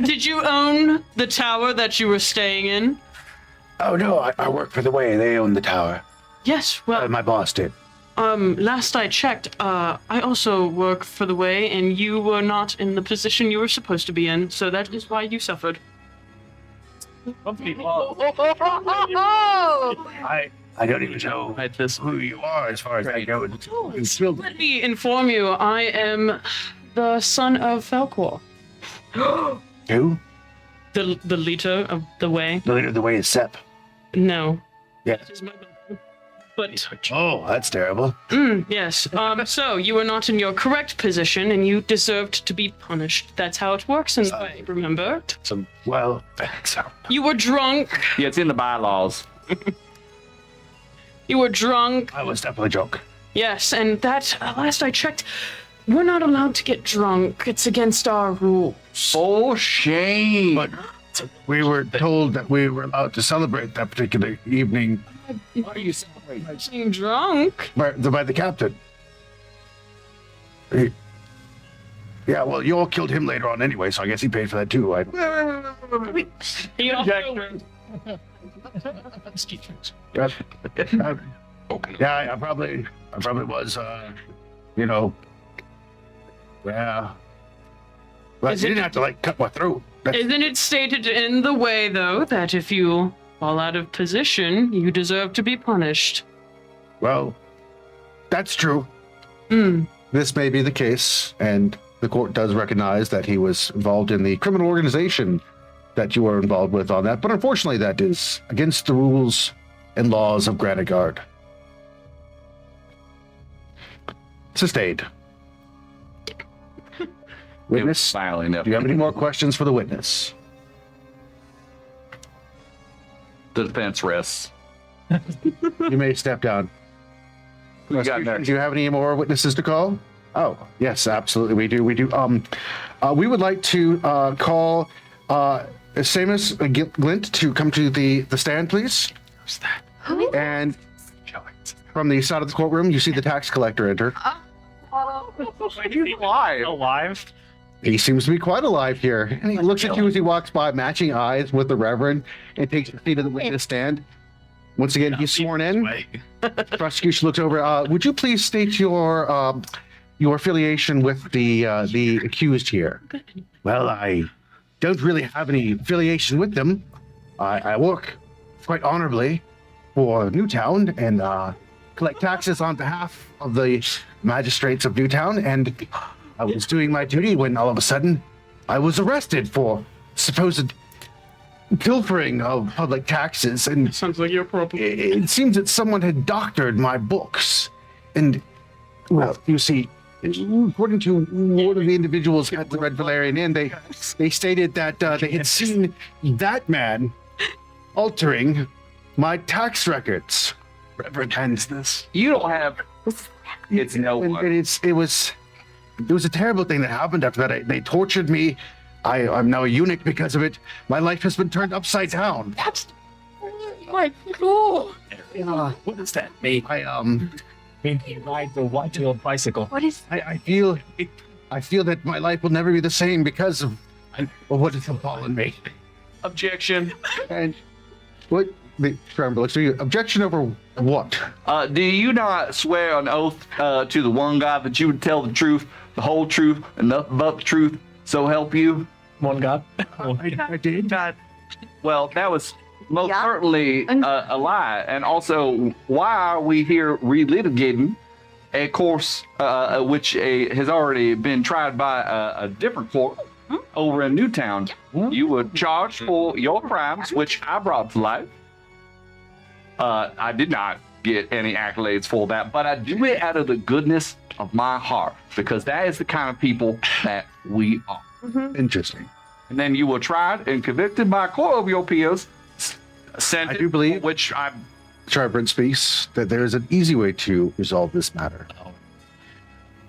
S8: did you own the tower that you were staying in?
S1: Oh no, I work for the Way. They own the tower.
S8: Yes, well,
S1: My boss did.
S8: last I checked, I also work for the Way, and you were not in the position you were supposed to be in, so that is why you suffered.
S1: I don't even know who you are as far as I go.
S8: Let me inform you, I am the son of Falcor.
S1: Who?
S8: The leader of the Way.
S1: The leader of the Way is Sep.
S8: No.
S1: Yeah.
S8: That is my brother. But
S1: Oh, that's terrible.
S8: yes. So you were not in your correct position, and you deserved to be punished. That's how it works in the Way. Remember?
S1: Well,
S8: You were drunk.
S3: Yeah, it's in the bylaws.
S8: You were drunk.
S1: I was definitely drunk.
S8: Yes, and that last I checked, we're not allowed to get drunk. It's against our rules.
S3: Oh, shame.
S1: But we were told that we were allowed to celebrate that particular evening.
S8: Why are you celebrating? Being drunk.
S1: By the captain. Yeah, well, you all killed him later on anyway, so I guess he paid for that too.
S8: He also-
S1: Yeah, I probably was, yeah. But you didn't have to, cut my throat.
S8: Isn't it stated in the Way, though, that if you fall out of position, you deserve to be punished?
S1: Well, that's true.
S8: Hmm.
S1: This may be the case, and the court does recognize that he was involved in the criminal organization that you were involved with on that, but unfortunately that is against the rules and laws of Granitegard. Sustained. Witness,
S3: Smiling
S1: do you have any more questions for the witness?
S3: The defense rests.
S1: You may step down.
S3: Who we got next?
S1: Do you have any more witnesses to call? Oh, yes, absolutely, we do. We would like to call Seamus Glint to come to the stand, please.
S8: Who's that?
S1: And from the side of the courtroom, you see the tax collector enter.
S3: He's alive.
S9: Alive?
S1: He seems to be quite alive here. And he looks at you as he walks by, matching eyes with the Reverend, and takes the seat of the witness stand. Once again, he's sworn in. Prosecution looks over. Would you please state your affiliation with the accused here? Well, I don't really have any affiliation with them. I work quite honorably for Newtown and collect taxes on behalf of the magistrates of Newtown, and I was doing my duty when all of a sudden I was arrested for supposed pilfering of public taxes, and
S8: Sounds like your problem.
S1: it seems that someone had doctored my books. And, well, you see, according to one of the individuals at the Red Valerian Inn, they stated that they had seen that man altering my tax records.
S9: Reverend, and this.
S3: You don't have. It's no
S1: And
S3: one.
S1: it was a terrible thing that happened after that. They tortured me. I'm now a eunuch because of it. My life has been turned upside down.
S8: That's my lord.
S9: What does that mean?
S1: I
S9: Mean he rides a white-tailed bicycle.
S6: What is
S1: I feel that my life will never be the same because of what has befallen me.
S8: Objection.
S1: And what the Trevor looks at you. Objection over what?
S3: Do you not swear on oath to the one God that you would tell the truth, the whole truth, and nothing but the truth, so help you?
S9: One God.
S1: I did.
S3: God. Well, that was most certainly a lie. And also, why are we here relitigating a course which has already been tried by a different court over in Newtown, you were charged for your crimes, which I brought to life. I did not get any accolades for that, but I do it out of the goodness of my heart, because that is the kind of people that we are.
S1: Interesting.
S3: And then you were tried and convicted by a court of your peers.
S1: I do believe,
S3: which I'm
S1: Prince speaks, that there is an easy way to resolve this matter.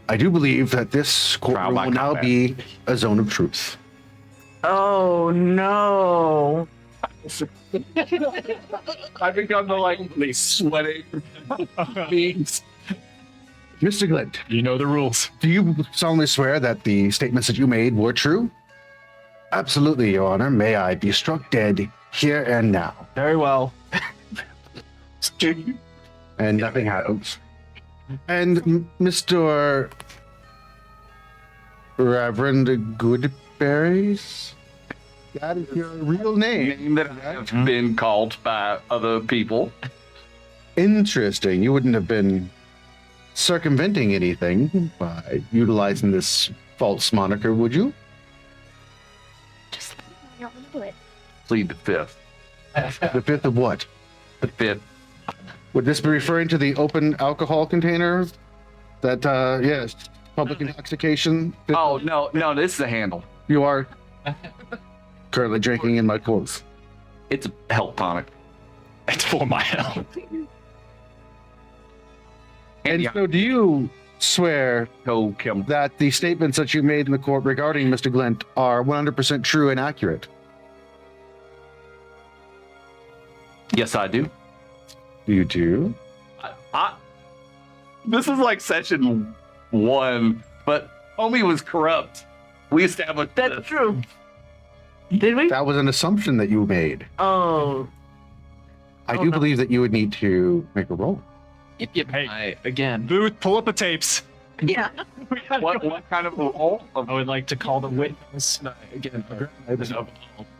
S1: I do believe that this courtroom will now be a zone of truth.
S10: Oh no.
S3: I become the sweating beings.
S1: Mr. Glint,
S4: You know the rules.
S1: do you solemnly swear that the statements that you made were true? Absolutely, Your Honor. May I be struck dead here and now?
S4: Very well.
S1: And nothing happens. And Mr. Reverend Goodberries? That is your real name.
S3: Name that I have been called by other people.
S1: Interesting. You wouldn't have been circumventing anything by utilizing this false moniker, would you?
S7: Just let me do it.
S3: Plead the fifth.
S1: The fifth of what?
S3: The fifth.
S1: Would this be referring to the open alcohol container? That, yes, public intoxication?
S3: Oh, no, this is a handle.
S1: You are currently drinking in my clothes.
S3: It's a health tonic.
S4: It's for my health.
S1: And so do you swear that the statements that you made in the court regarding Mr. Glint are 100% true and accurate?
S3: Yes, I do.
S1: You do?
S3: This is like session 1, but homie was corrupt. We established
S10: That's true. Did we?
S1: That was an assumption that you made.
S10: Oh.
S1: I do believe that you would need to make a roll.
S2: Hey, again.
S4: Booth, pull up the tapes.
S10: Yeah.
S3: What kind of role?
S4: I would like to call the witness.
S2: Again,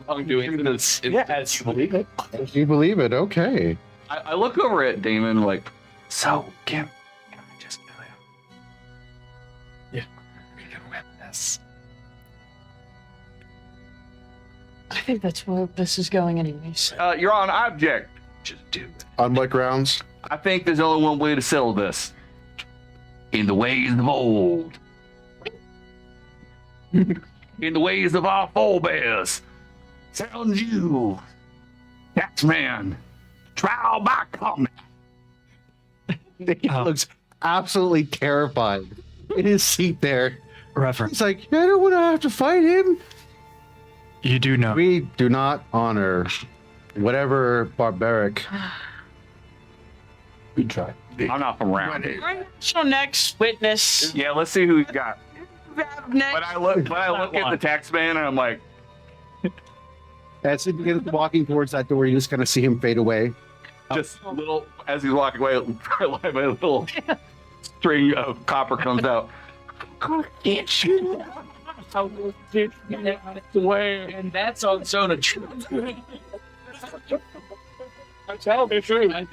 S2: I'm doing this.
S4: Yes.
S3: You believe it?
S1: You believe it? Okay.
S3: I look over at Damon like, so, can I just kill him?
S4: Yeah. We can witness.
S8: I think that's where this is going, anyways.
S3: Your Honor, I object. Just do it.
S1: On what grounds?
S3: I think there's only one way to settle this. In the ways of old. In the ways of our forebears. Telling you, taxman, trial by combat.
S1: He looks absolutely terrified in his seat there.
S4: Reverend,
S1: He's like, I don't want to have to fight him.
S4: you do know.
S1: We do not honor whatever barbaric.
S3: Good try. I'm not from around.
S8: So next witness.
S3: Yeah, let's see who you got.
S8: Next.
S3: But I look at the taxman and I'm like,
S1: As he begins walking towards that door, you just kind of see him fade away.
S3: just a little, as he's walking away, like a little string of copper comes out.
S2: And that's on Zone of Truth. Tell me true, man.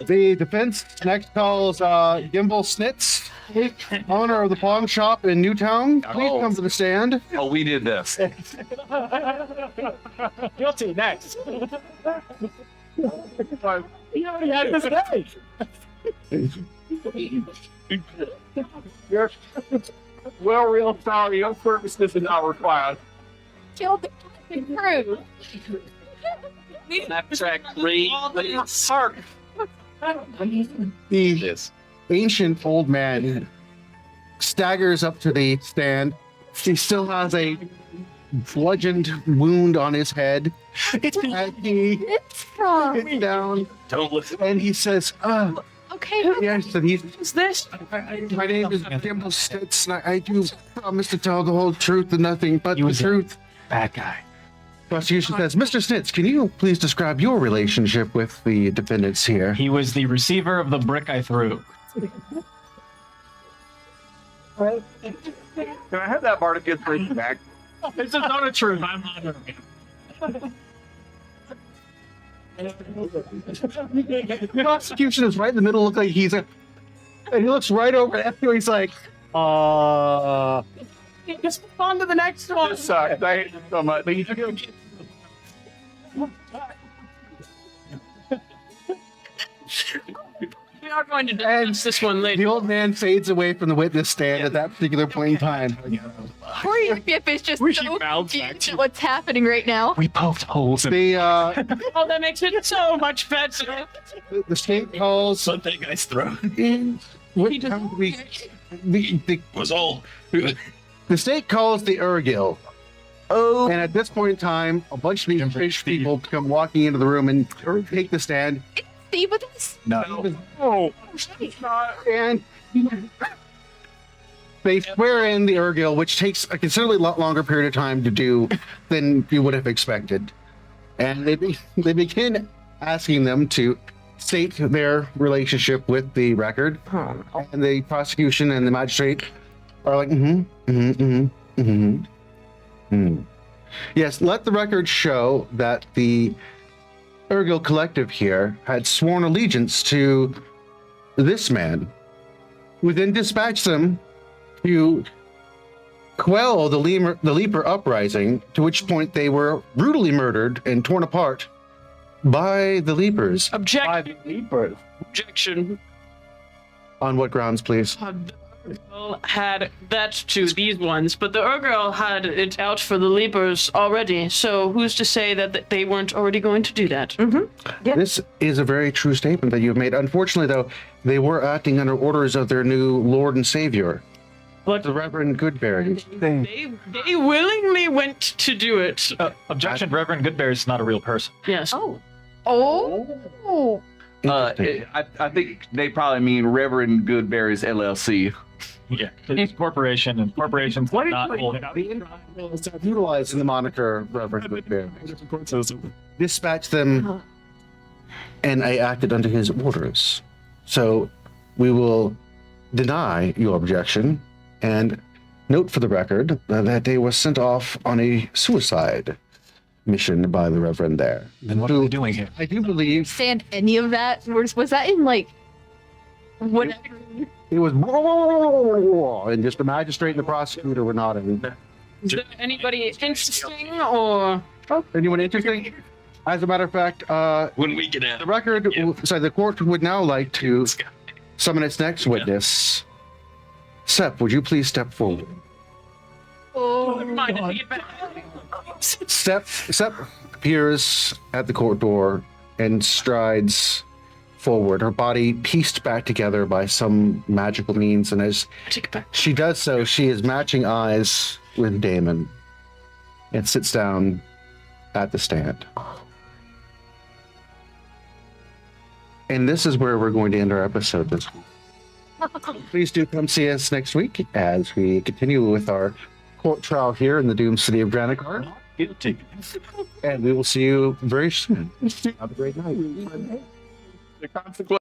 S1: The defense next calls Gimbal Snitz, owner of the pawn shop in Newtown. Please come to the stand.
S3: Oh, we did this.
S9: Guilty, next. You already had this day.
S3: We're real sorry. Your services is not required.
S6: Killed the crew.
S2: Snaptrack 3.
S8: Hark.
S1: The ancient old man staggers up to the stand. He still has a bludgeoned wound on his head. And he
S6: It's from.
S1: sits down
S11: Don't listen.
S1: and he says,
S6: Okay.
S1: yes, and he's,
S8: Who's this?
S1: my name is Gimbal Snitz, and I do promise to tell the whole truth and nothing but
S4: He
S1: the
S4: was a
S1: truth.
S4: Bad guy.
S1: Prosecution says, Mr. Snitz, can you please describe your relationship with the defendants here?
S4: He was the receiver of the brick I threw.
S3: Can I have that Barticus bring back?
S9: This is not a truth. I'm honoring it.
S1: The prosecution is right in the middle, look like and he looks right over at you, he's like,
S8: Just move on to the next one.
S3: This sucks. I hate it so much.
S8: We are going to discuss this one later.
S1: The old man fades away from the witness stand at that particular point in time.
S6: Poor Yip is just
S4: We
S6: so
S4: should bounce back
S6: confused
S4: to-
S6: at what's happening right now.
S4: We poked holes in
S1: The
S8: Oh, that makes it so much better.
S1: the state calls.
S11: Let that guy's throat
S1: What
S8: He just-
S1: time do the
S11: was all.
S1: the state calls the Urgil. Oh. And at this point in time, a bunch of these fish people come walking into the room and take the stand.
S6: Steve with us?
S4: No.
S1: And they swear in the Urgil, which takes a considerably longer period of time to do than you would have expected. And they begin asking them to state their relationship with the record. And the prosecution and the magistrate are like, Yes, let the record show that the Urgil Collective here had sworn allegiance to this man. We then dispatched them to quell the Leaper uprising, to which point they were brutally murdered and torn apart by the Leapers.
S8: Objection.
S3: Leapers.
S8: Objection.
S1: On what grounds, please?
S8: The Urgil had that to these ones, but the Urgil had it out for the Leapers already, so who's to say that they weren't already going to do that?
S1: This is a very true statement that you've made. Unfortunately, though, they were acting under orders of their new Lord and Savior,
S8: But
S1: the Reverend Goodberry.
S8: they willingly went to do it.
S9: Objection, Reverend Goodberry is not a real person.
S8: Yes.
S6: Oh.
S3: I think they probably mean Reverend Goodberry's LLC.
S9: Yeah. It's corporation, and corporations not holding up.
S1: Utilizing the moniker Reverend Goodberry. Dispatch them, and I acted under his orders. So we will deny your objection and note for the record that they were sent off on a suicide mission by the Reverend there.
S4: Then what are they doing here?
S1: I do believe
S6: Stand any of that? Was that in like whatever?
S1: it was, and just the magistrate and the prosecutor were not in.
S8: Is there anybody interesting or?
S1: Anyone interesting? As a matter of fact,
S11: When we get out.
S1: the record, the court would now like to summon its next witness. Sep, would you please step forward? Sep appears at the court door and strides forward, her body pieced back together by some magical means, and as she does so, she is matching eyes with Damon and sits down at the stand. And this is where we're going to end our episode this week. Please do come see us next week as we continue with our court trial here in the doomed city of Granitegard.
S11: Guilty.
S1: And we will see you very soon. Have a great night.
S3: The consequence.